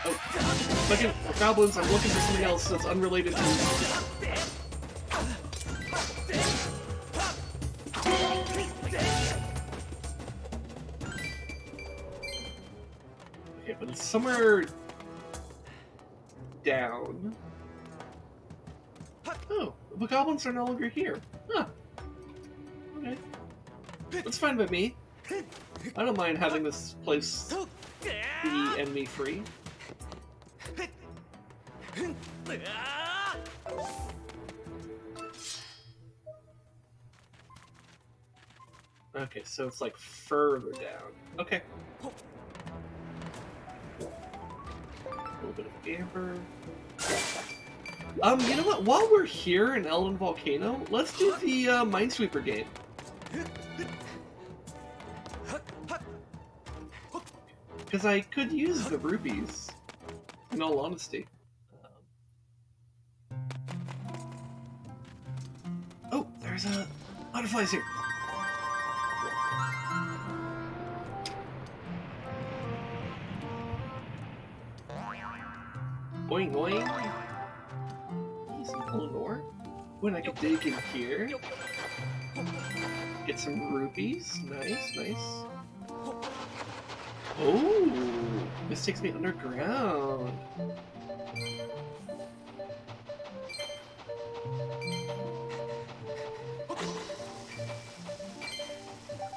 Oh, looking for goblins, I'm looking for something else that's unrelated to... Okay, but it's somewhere... down. Oh, the goblins are no longer here. Huh. Okay. That's fine by me. I don't mind having this place be enemy-free. Okay, so it's like further down. Okay. A little bit of amber. You know what? While we're here in Eldin Volcano, let's do the Minesweeper game. Because I could use the rupees, in all honesty. Oh, there's a butterflies here. Boing, boing. Some Eleanor. When I could dig in here. Get some rupees. Nice, nice. Oh, this takes me underground.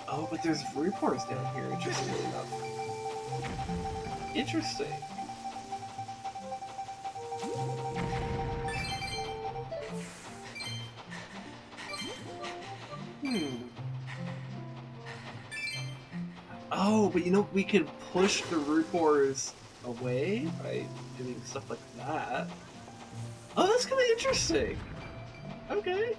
Oh, but there's reports down here, interestingly enough. Interesting. Oh, but you know, we can push the root boars away by doing stuff like that. Oh, that's kind of interesting. Okay.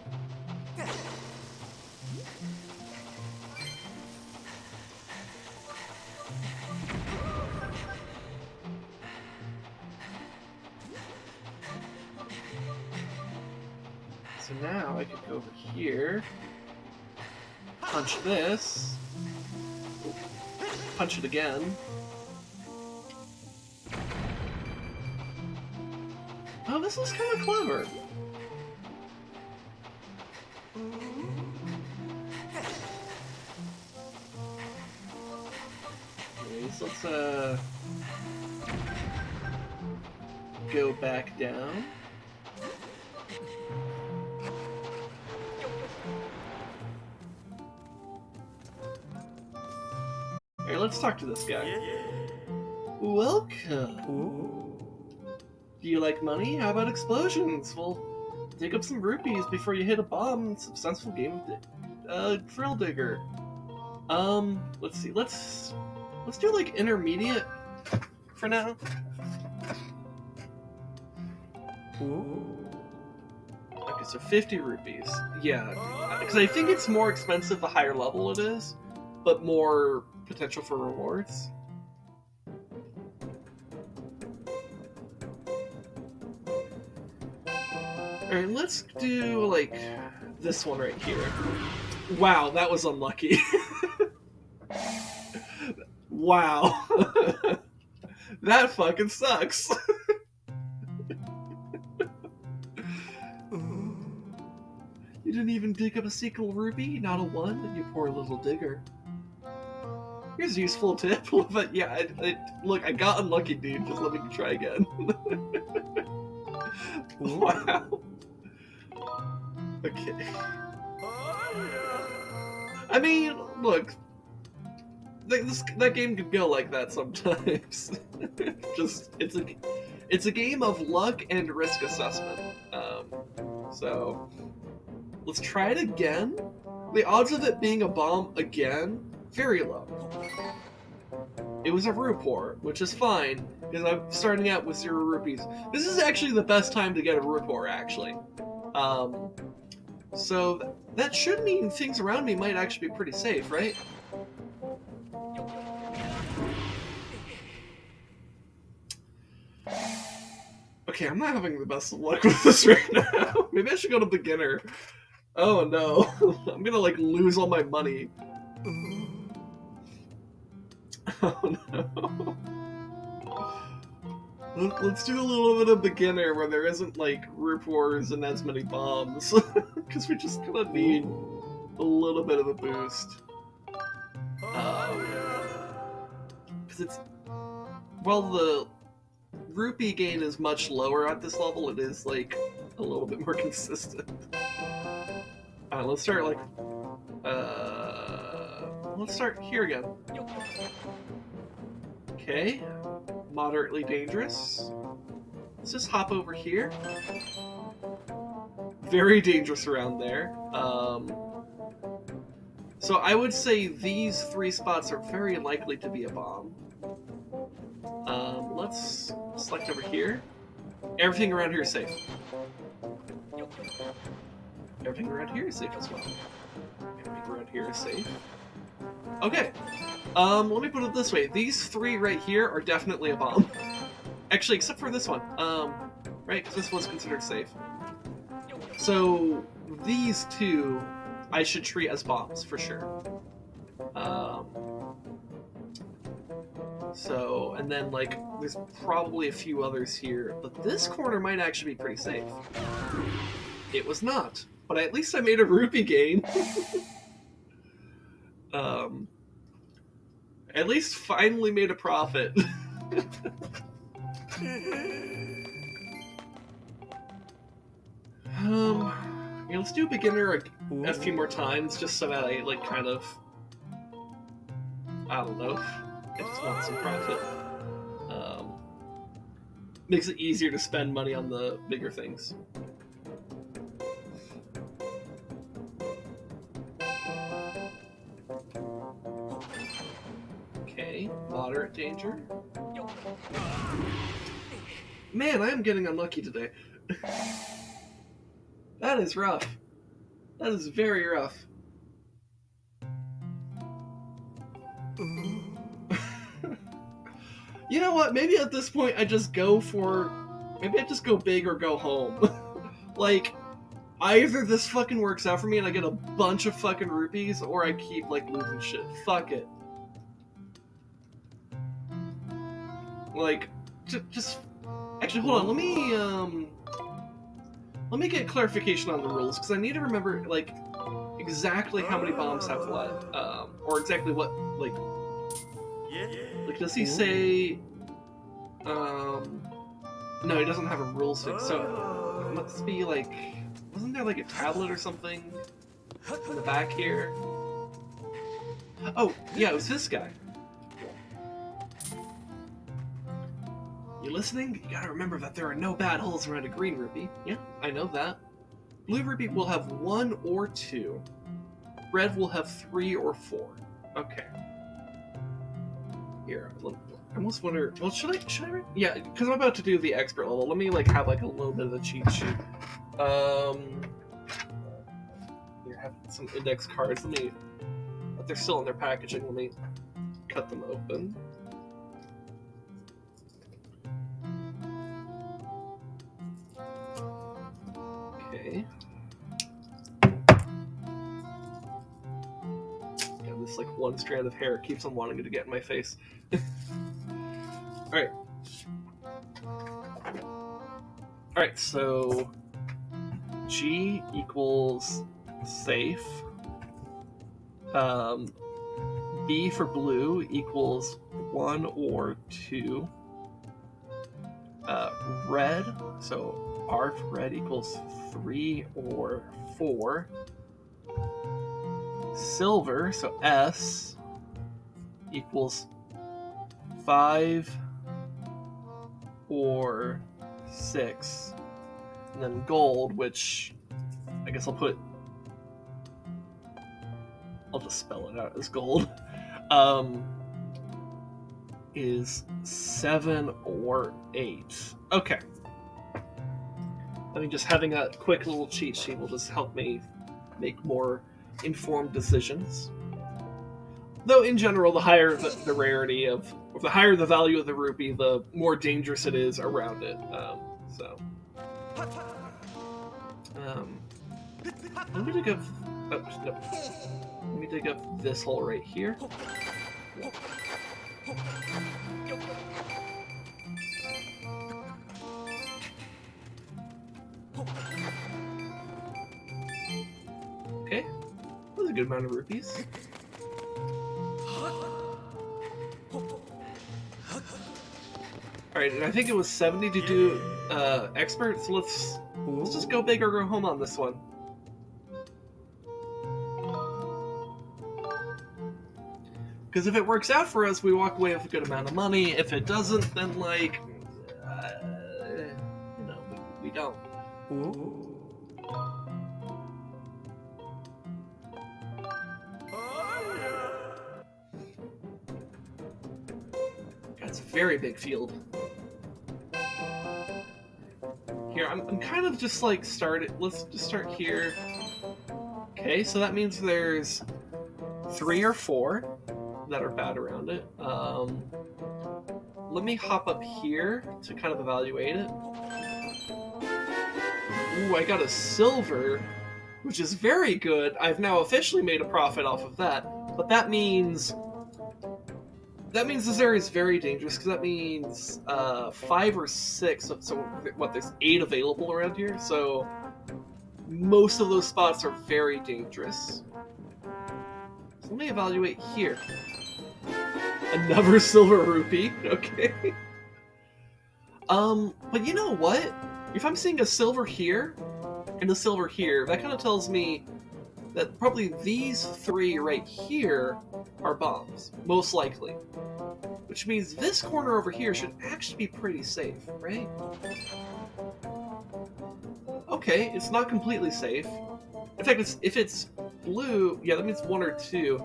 So now I could go over here, punch this, punch it again. Oh, this is kind of clever. Anyways, let's go back down. Alright, let's talk to this guy. Welcome. Ooh. Do you like money? How about explosions? We'll dig up some rupees before you hit a bomb. Successful game of Thrill Digger. Let's see. Let's do like intermediate for now. Ooh. Okay, so 50 rupees. Yeah, because I think it's more expensive the higher level it is, but more potential for rewards. Alright, let's do, like, this one right here. Wow, that was unlucky. Wow. That fucking sucks. You didn't even dig up a single rupee? Not a one? You poor little digger. Here's a useful tip, but yeah, look, I got unlucky, dude. Just let me try again. Wow. Okay. I mean, look, that game could go like that sometimes. Just it's a game of luck and risk assessment. So Let's try it again. The odds of it being a bomb again, very low. It was a Rupor, which is fine, because I'm starting out with 0 rupees. This is actually the best time to get a Rupor, actually. So that should mean things around me might actually be pretty safe, right? Okay, I'm not having the best of luck with this right now. Maybe I should go to beginner. Oh no, I'm gonna like lose all my money. Oh no. Let's do a little bit of beginner where there isn't like Rupors and as many bombs. Because we just gonna need a little bit of a boost. Because it's... While the rupee gain is much lower at this level, it is like a little bit more consistent. Let's start like... let's start here again. Okay. Moderately dangerous. Let's just hop over here. Very dangerous around there. So I would say these 3 spots are very likely to be a bomb. Let's select over here. Everything around here is safe. Everything around here is safe as well. Everything around here is safe. Okay. Let me put it this way. These 3 right here are definitely a bomb. Actually, except for this one. Right? Because this one's considered safe. So, these 2 I should treat as bombs, for sure. So, and then, like, there's probably a few others here. But this corner might actually be pretty safe. It was not. But at least I made a rupee gain. At least finally made a profit. Yeah, let's do beginner a few more times, just so that I, like, kind of... I don't know. I just want some profit. Makes it easier to spend money on the bigger things. Okay, moderate danger. Man, I am getting unlucky today. That is rough. That is very rough. You know what? Maybe at this point I just go for... Maybe I just go big or go home. Like, either this fucking works out for me and I get a bunch of fucking rupees, or I keep, like, losing shit. Fuck it. Like, just... Actually, hold on. Let me get clarification on the rules, because I need to remember, like, exactly how many bombs have what. Or exactly what, like... Like, does he say... No, he doesn't have a rules fix, so it must be, like... Wasn't there, like, a tablet or something in the back here? Oh, yeah, it was this guy. You listening? You gotta remember that there are no bad holes around a green rupee. Yeah, I know that. Blue rupee will have 1 or 2. Red will have 3 or 4. Okay. Here, I almost wonder... Well, should I... Yeah, because I'm about to do the expert level. Let me, like, have, like, a little bit of a cheat sheet. Here, I have some index cards. Let me... But they're still in their packaging. Let me cut them open. Okay. Yeah, this, like, one strand of hair keeps on wanting to get in my face. Alright. Alright, so... G equals safe. B for blue equals 1 or 2. Red, so R for red equals 3 or 4. Silver, so S equals 5 or 6. And then gold, which I guess I'll put I'll just spell it out as gold. Is 7 or 8. Okay. I mean, just having a quick little cheat sheet will just help me make more informed decisions. Though, in general, the higher the rarity of, or the higher the value of the rupee, the more dangerous it is around it. I'm gonna go. Oh, no. Let me dig up this hole right here. Okay, that was a good amount of rupees. Alright, and I think it was 70 to do expert, so let's just go big or go home on this one. Because if it works out for us, we walk away with a good amount of money. If it doesn't, then like, we don't. That's a very big field. Here, I'm kind of just like let's just start here. Okay, so that means there's 3 or 4 that are bad around it. Let me hop up here to kind of evaluate it. Ooh, I got a silver, which is very good. I've now officially made a profit off of that. But that means this area is very dangerous, because that means 5 or 6. So what? There's 8 available around here. So most of those spots are very dangerous. So let me evaluate here. Another silver rupee. Okay. But you know what? If I'm seeing a silver here and a silver here, that kind of tells me that probably these 3 right here are bombs, most likely. Which means this corner over here should actually be pretty safe, right? Okay, it's not completely safe. In fact, if it's blue, yeah, that means 1 or 2.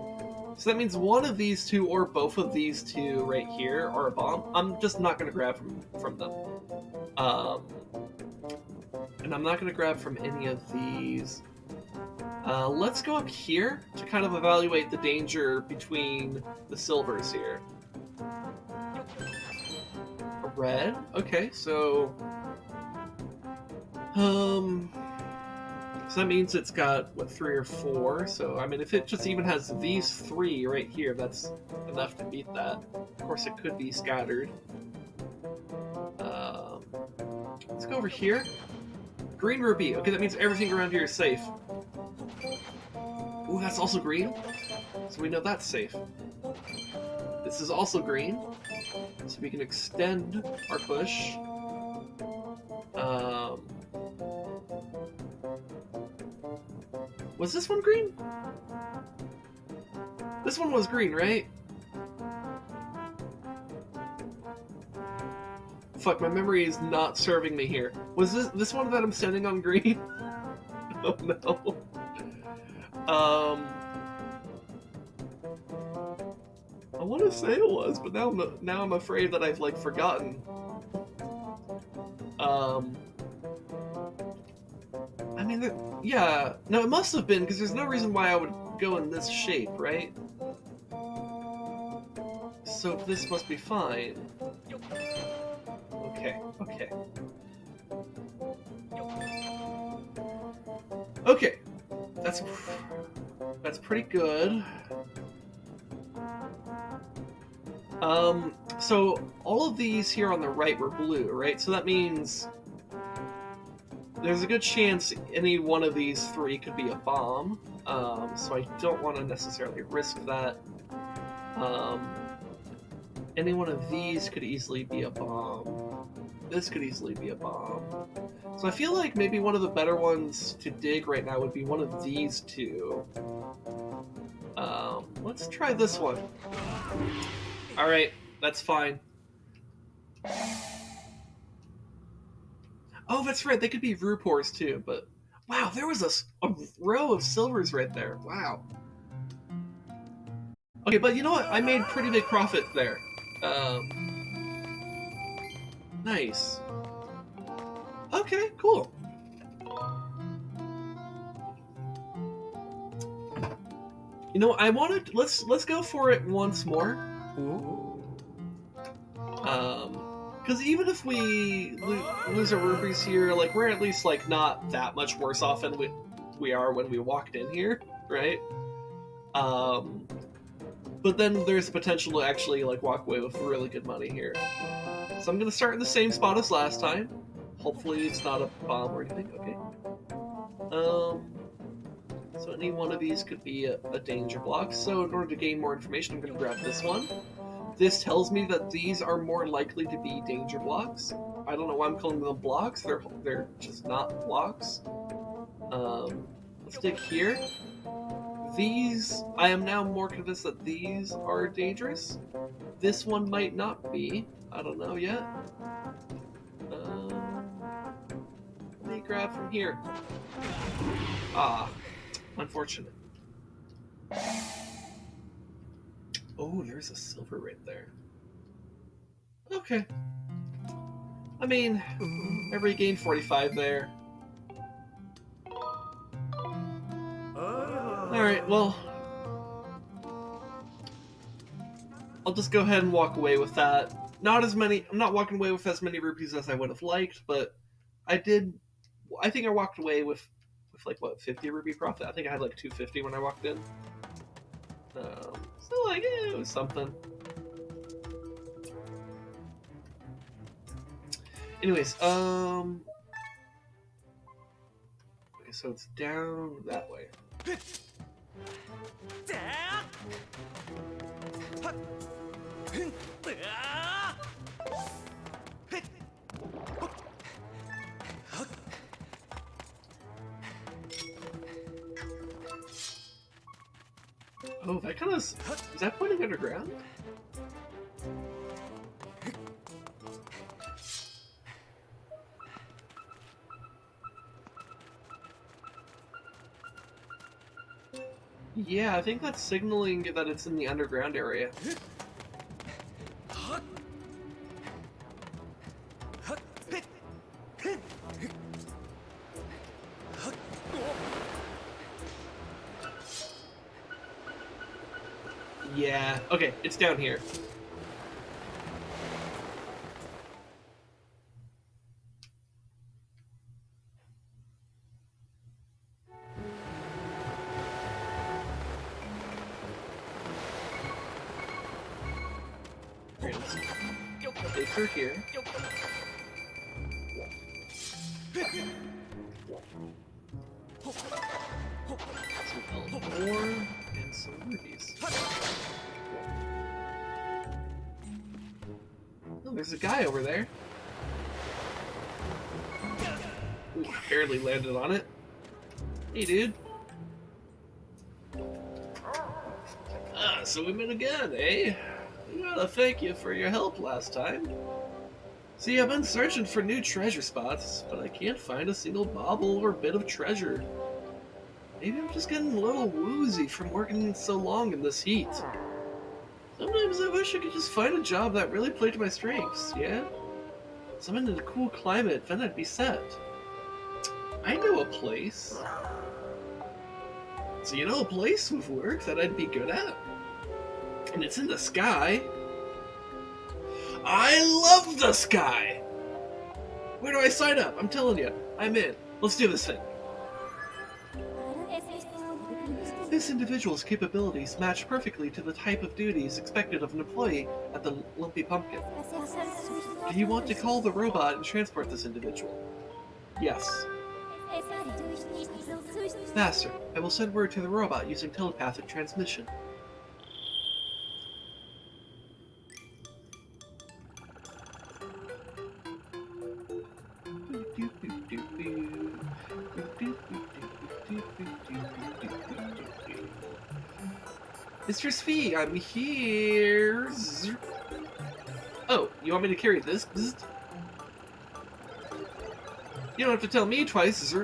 So that means one of these 2 or both of these 2 right here are a bomb. I'm just not going to grab from them. And I'm not going to grab from any of these. Let's go up here to kind of evaluate the danger between the silvers here. A red? Okay, so... So that means it's got, what, 3 or 4? So, I mean, if it just even has these 3 right here, that's enough to beat that. Of course, it could be scattered. Let's go over here. Green rupee. Okay, that means everything around here is safe. Ooh, that's also green. So we know that's safe. This is also green. So we can extend our push. Was this one green? This one was green, right? Fuck, my memory is not serving me here. Was this one that I'm standing on green? Oh no. I want to say it was, but now I'm afraid that I've like forgotten. I mean, yeah, no, it must have been, because there's no reason why I would go in this shape, right? So this must be fine. Okay, okay. Okay, that's pretty good. So all of these here on the right were blue, right? So that means there's a good chance any one of these 3 could be a bomb. So I don't want to necessarily risk that. Any one of these could easily be a bomb. This could easily be a bomb. So I feel like maybe one of the better ones to dig right now would be one of these 2. Let's try this one. Alright, that's fine. Oh, that's right, they could be Rupors too, but... Wow, there was a row of silvers right there. Wow. Okay, but you know what? I made pretty big profit there. Nice. Okay, cool. You know, I wanted let's go for it once more. Because even if we lose our rupees here, like we're at least like not that much worse off than we are when we walked in here, right? But then there's the potential to actually like walk away with really good money here. So I'm gonna start in the same spot as last time. Hopefully it's not a bomb or anything. Okay. So any one of these could be a danger block. So in order to gain more information, I'm gonna grab this one. This tells me that these are more likely to be danger blocks. I don't know why I'm calling them blocks. They're just not blocks. Let's dig here. These, I am now more convinced that these are dangerous. This one might not be. I don't know yet. Let me grab from here. Ah, unfortunate. Oh, there's a silver right there. Okay. I mean, I regained 45 there. Alright, well, I'll just go ahead and walk away with that. I'm not walking away with as many rupees as I would have liked, but I think I walked away with like, what, 50 rupee profit? I think I had like 250 when I walked in. So like, it was something. Anyways, okay, so it's down that way. Oh, that kind of is that pointing underground? Yeah, I think that's signaling that it's in the underground area. Yeah, okay, it's down here. Take her here. Some Eldin ore and some rubies. Oh, there's a guy over there. Ooh, barely landed on it. Hey, dude. So we met again, eh? I gotta thank you for your help last time. See, I've been searching for new treasure spots, but I can't find a single bauble or bit of treasure. Maybe I'm just getting a little woozy from working so long in this heat. Sometimes I wish I could just find a job that really played to my strengths, yeah? Something in a cool climate, then I'd be set. I know a place. So you know a place with work that I'd be good at? And it's in the sky. I love the sky! Where do I sign up? I'm telling you, I'm in. Let's do this thing. This individual's capabilities match perfectly to the type of duties expected of an employee at the Lumpy Pumpkin. Do you want to call the robot and transport this individual? Yes. Master, I will send word to the robot using telepathic transmission. Mr. Sphy, I'm here. Oh, you want me to carry this? You don't have to tell me twice,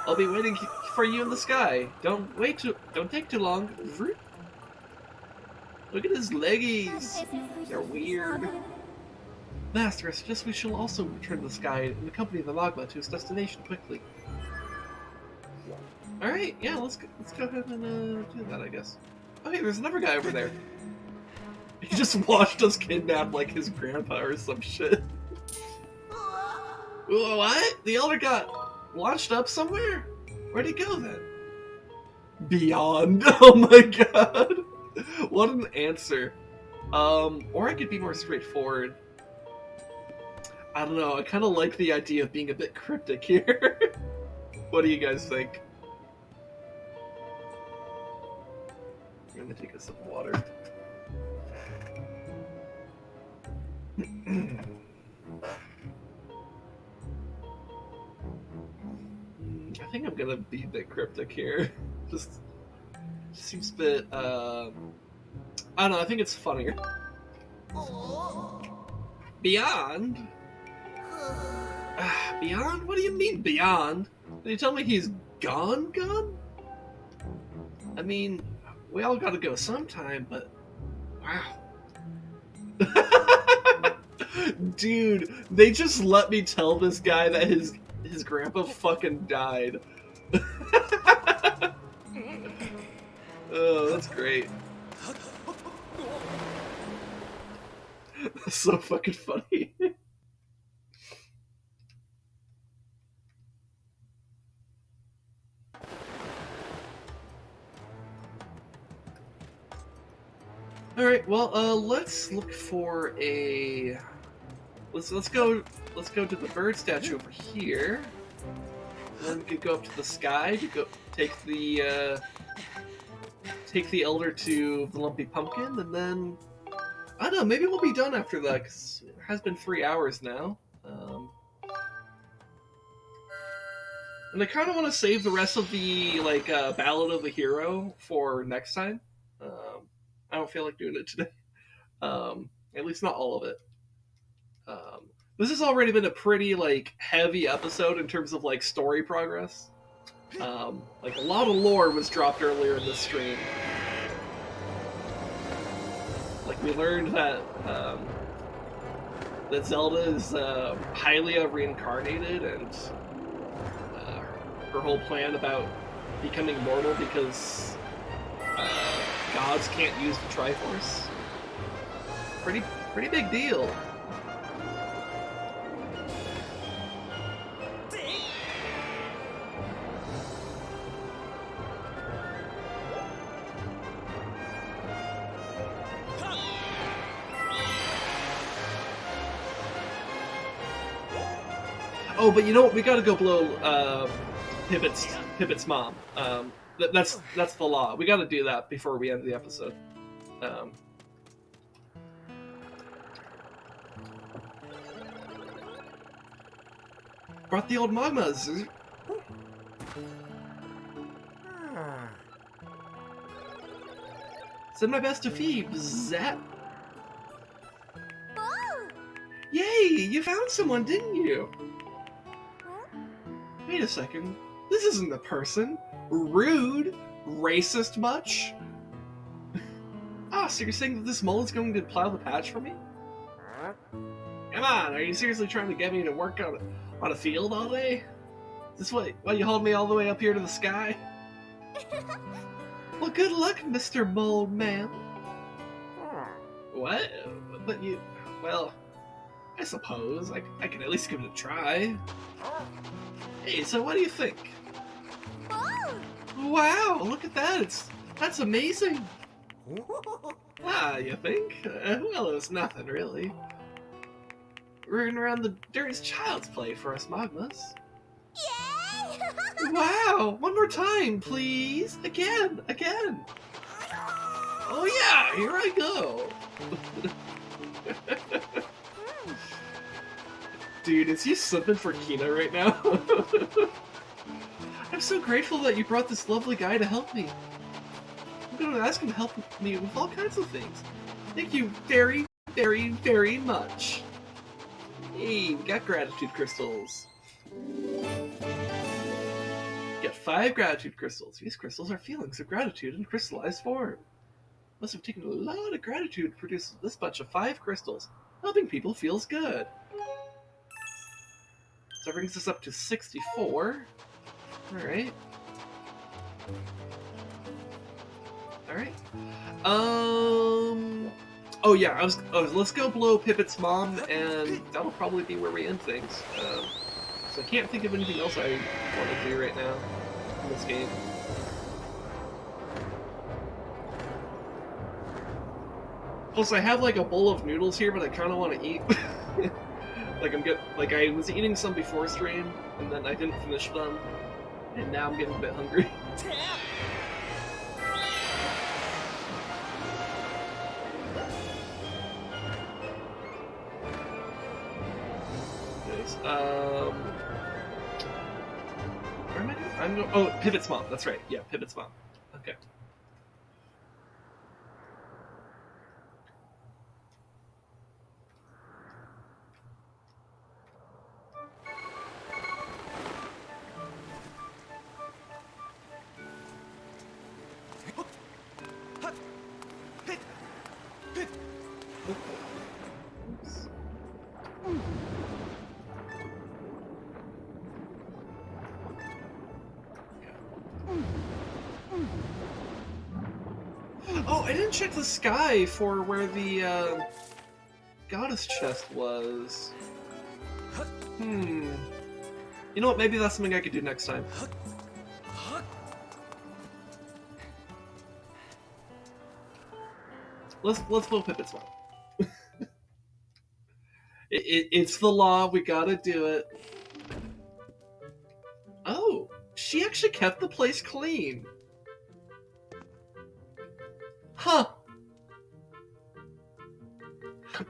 I'll be waiting for you in the sky. Don't take too long. Look at his leggies. They're weird. Master, I suggest we shall also return to the sky and accompany the Mogma to its destination quickly. Alright, yeah, let's go ahead and do that, I guess. Okay, there's another guy over there. He just watched us kidnap, like, his grandpa or some shit. What? The elder got launched up somewhere? Where'd he go, then? Beyond. Oh my god. What an answer. Or I could be more straightforward. I don't know, I kind of like the idea of being a bit cryptic here. What do you guys think? I'm gonna take a sip of water. I think I'm gonna be a bit cryptic here. Just seems a bit, I don't know, I think it's funnier. Beyond? Beyond? What do you mean, beyond? Did you tell me he's gone? I mean, we all gotta go sometime, but... Wow. Dude, they just let me tell this guy that his grandpa fucking died. Oh, that's great. That's so fucking funny. Alright, well, let's look for a... Let's go to the bird statue over here. And then we could go up to the sky to go take the elder to the Lumpy Pumpkin, and then I don't know, maybe we'll be done after that, because it has been 3 hours now. And I kind of want to save the rest of the Ballad of the Hero for next time. I don't feel like doing it today. At least not all of it. This has already been a pretty heavy episode in terms of story progress. A lot of lore was dropped earlier in this stream. We learned that Zelda is Hylia reincarnated, and her whole plan about becoming mortal because gods can't use the Triforce. Pretty big deal. Oh, but you know what? We gotta go blow Pipit's mom. That's the law. We gotta do that before we end the episode. Brought the old Mogmas. Send my best to Phoebe, Zap. Oh! Yay! You found someone, didn't you? Wait a second. This isn't the person. Rude. Racist much? Ah, so you're saying that this mole is going to plow the patch for me? Come on, are you seriously trying to get me to work on a field all day? Is this why you hauled me all the way up here to the sky? Well, good luck, Mr. Mole Man. What? But you... Well, I suppose. I can at least give it a try. Hey, so what do you think? Oh! Wow, look at that. That's amazing. Ah, you think? Well, it was nothing, really. Running around the dirt is child's play for us Mogmas. Yay! Wow! One more time, please! Again! Oh yeah, here I go! Dude, is he slipping for Kina right now? I'm so grateful that you brought this lovely guy to help me. I'm going to ask him to help me with all kinds of things. Thank you very, very, very much. Hey, we got gratitude crystals. Get 5 gratitude crystals. These crystals are feelings of gratitude in crystallized form. Must have taken a lot of gratitude to produce this bunch of 5 crystals. Helping people feels good. So that brings us up to 64. Alright. Alright. Oh yeah, let's go blow Pipit's mom, and that'll probably be where we end things. So I can't think of anything else I want to do right now in this game. Plus, I have like a bowl of noodles here, but I kind of want to eat. Like I was eating some before stream, and then I didn't finish them, and now I'm getting a bit hungry. Nice. Where am I going? Oh, Pipit's mom. That's right. Yeah, Pipit's mom. Okay. Oh, I didn't check the sky for where the goddess chest was. You know what? Maybe that's something I could do next time. Let's blow Pipit's mom. It's the law. We gotta do it. Oh, she actually kept the place clean. Huh.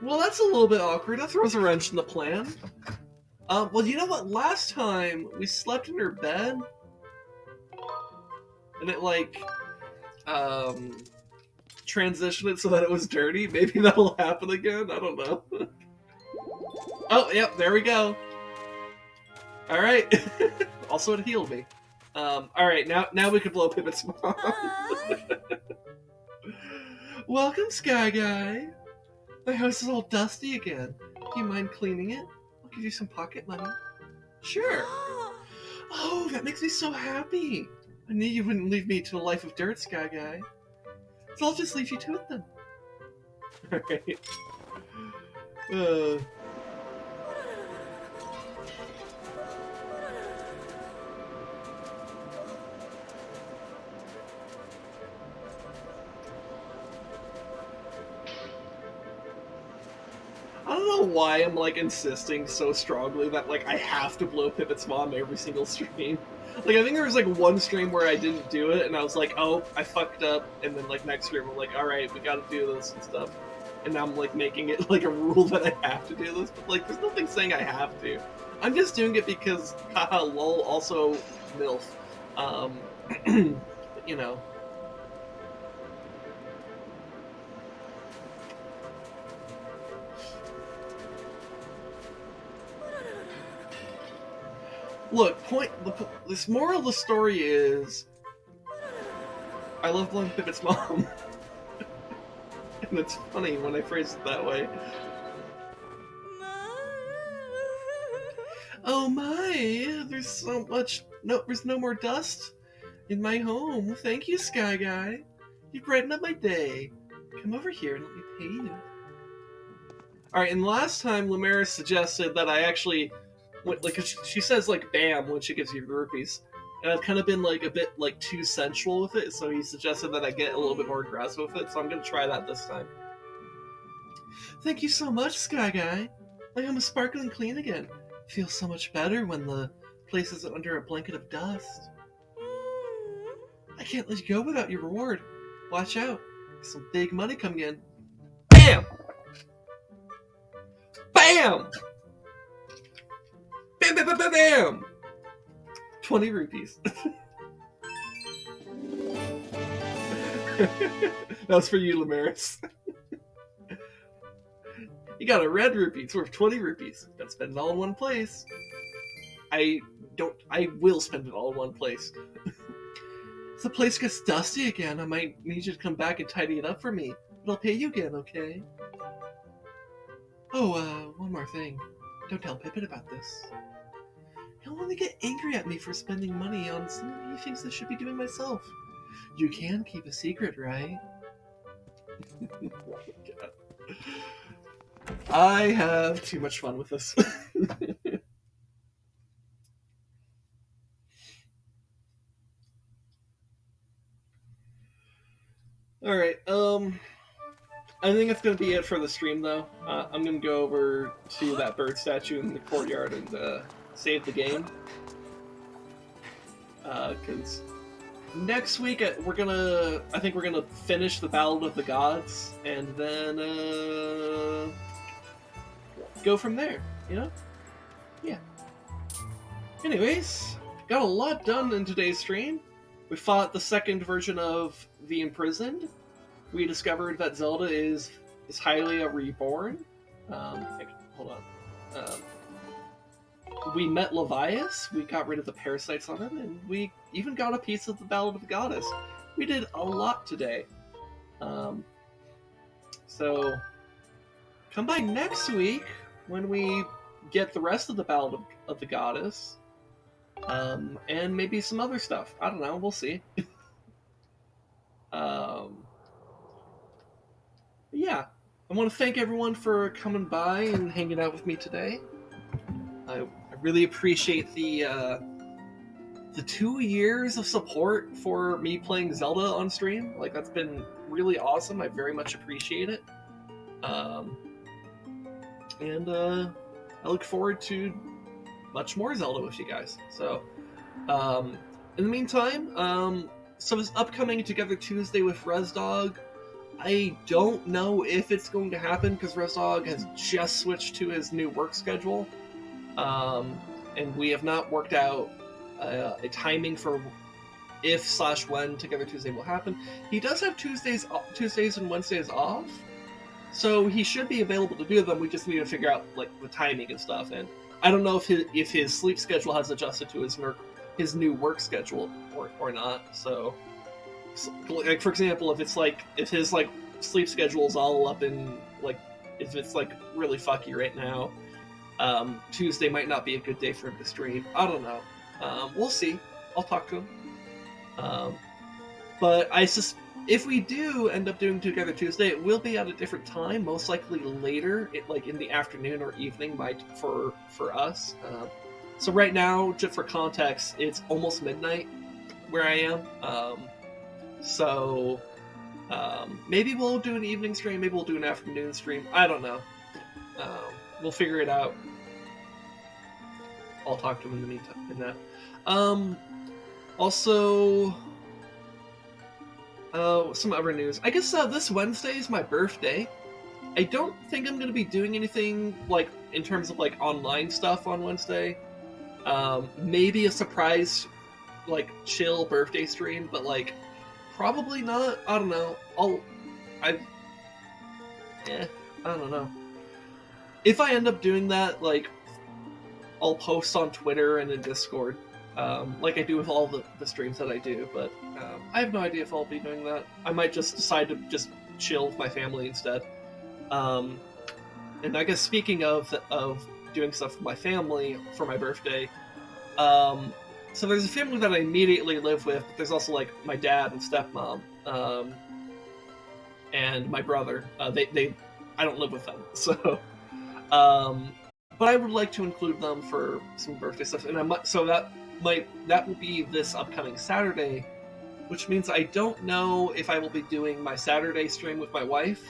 Well, that's a little bit awkward. That throws a wrench in the plan. Well, you know what? Last time we slept in her bed, and it like transitioned it so that it was dirty. Maybe that'll happen again. I don't know. Oh, yep. There we go. All right. Also, it healed me. All right. Now we can blow Pipit's mom. Welcome, Sky Guy. My house is all dusty again. Do you mind cleaning it? I'll give you some pocket money. Sure. Oh, that makes me so happy. I knew you wouldn't leave me to a life of dirt, Sky Guy. So I'll just leave you to it then. Alright. I don't know why I'm like insisting so strongly that like I have to blow Pipit's mom every single stream. Like I think there was like one stream where I didn't do it and I was like, oh, I fucked up, and then like next stream I'm like, alright, we gotta do this and stuff. And now I'm like making it like a rule that I have to do this, but like there's nothing saying I have to. I'm just doing it because haha lol, also MILF. You know. Look, this moral of the story is, I love blowing Pipit's mom. And it's funny when I phrase it that way. Oh my, there's no more dust in my home. Thank you, Sky Guy. You brighten up my day. Come over here and let me pay you. Alright, and last time Lumaris suggested that I actually... like she says like bam when she gives you rupees, and I've kind of been like a bit like too sensual with it, so he suggested that I get a little bit more aggressive with it, so I'm gonna try that this time. Thank you so much, Sky Guy. My home is sparkling clean again. Feels so much better when the place isn't under a blanket of dust. I can't let you go without your reward. Watch out, there's some big money coming in. Bam! Bam! Bam, bam, bam, bam, bam! 20 rupees. That was for you, Lumaris. You got a red rupee. It's worth 20 rupees. Gotta spend it all in one place. I I will spend it all in one place. If the place gets dusty again, I might need you to come back and tidy it up for me. But I'll pay you again, okay? Oh, one more thing. Don't tell Pipit about this. He'll only get angry at me for spending money on something he thinks I should be doing myself. You can keep a secret, right? Oh God. I have too much fun with this. Alright, I think that's going to be it for the stream, though. I'm going to go over to that bird statue in the courtyard and save the game. Because next week I think we're gonna finish the Battle of the Gods, and then go from there. You know? Yeah. Anyways, got a lot done in today's stream. We fought the second version of the Imprisoned. We discovered that Zelda is Hylia reborn. Hold on. We met Levias, we got rid of the parasites on him, and we even got a piece of the Battle of the Goddess. We did a lot today. So, come by next week when we get the rest of the Battle of the Goddess. And maybe some other stuff. I don't know, we'll see. Yeah, I want to thank everyone for coming by and hanging out with me today. I really appreciate the 2 years of support for me playing Zelda on stream. Like, that's been really awesome. I very much appreciate it. And I look forward to much more Zelda with you guys. So, in the meantime, so this upcoming Together Tuesday with ResDog, I don't know if it's going to happen because ResDog has just switched to his new work schedule. And we have not worked out a timing for if/when Together Tuesday will happen. He does have Tuesdays and Wednesdays off, so he should be available to do them. We just need to figure out like the timing and stuff. And I don't know if his sleep schedule has adjusted to his new work schedule or not. So, like for example, if his like sleep schedule is all up in like if it's like really fucky right now. Tuesday might not be a good day for him to stream. I don't know. We'll see. I'll talk to him. But if we do end up doing Together Tuesday, it will be at a different time, most likely later, like in the afternoon or evening, for us. So right now, just for context, it's almost midnight where I am. So maybe we'll do an evening stream. Maybe we'll do an afternoon stream. I don't know. We'll figure it out. I'll talk to him in the meantime. In that. Also, some other news. I guess this Wednesday is my birthday. I don't think I'm going to be doing anything like in terms of like online stuff on Wednesday. Maybe a surprise, like chill birthday stream, but like probably not. I don't know. I don't know. If I end up doing that, like, I'll post on Twitter and in Discord, like I do with all the streams that I do, but I have no idea if I'll be doing that. I might just decide to just chill with my family instead. And I guess speaking of doing stuff with my family for my birthday, so there's a family that I immediately live with, but there's also, like, my dad and stepmom, and my brother. I don't live with them, so... but I would like to include them for some birthday stuff, and that will be this upcoming Saturday, which means I don't know if I will be doing my Saturday stream with my wife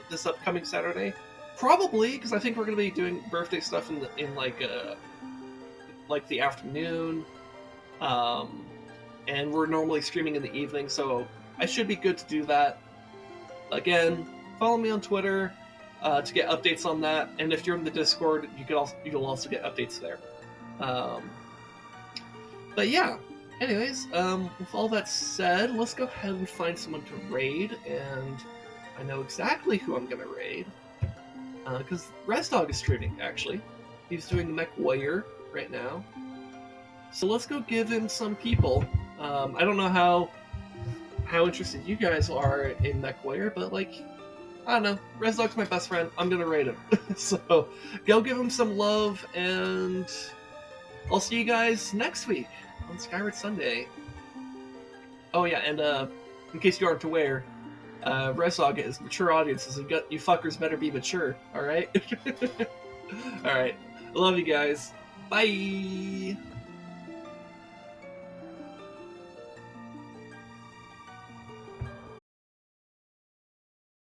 this upcoming Saturday. Probably, because I think we're going to be doing birthday stuff in like the afternoon, and we're normally streaming in the evening, so I should be good to do that. Again, follow me on Twitter. To get updates on that, and if you're in the Discord, you'll also get updates there. But yeah, anyways, with all that said, let's go ahead and find someone to raid, and I know exactly who I'm gonna raid, because ResDog is streaming, actually. He's doing Mech Warrior right now. So let's go give him some people. I don't know how interested you guys are in MechWarrior, but like, I don't know. Rezdog's my best friend. I'm gonna rate him. So go give him some love, and I'll see you guys next week on Skyward Sunday. Oh yeah, and in case you aren't aware, Rezdog is mature audiences, and you fuckers better be mature. All right. All right. I love you guys. Bye.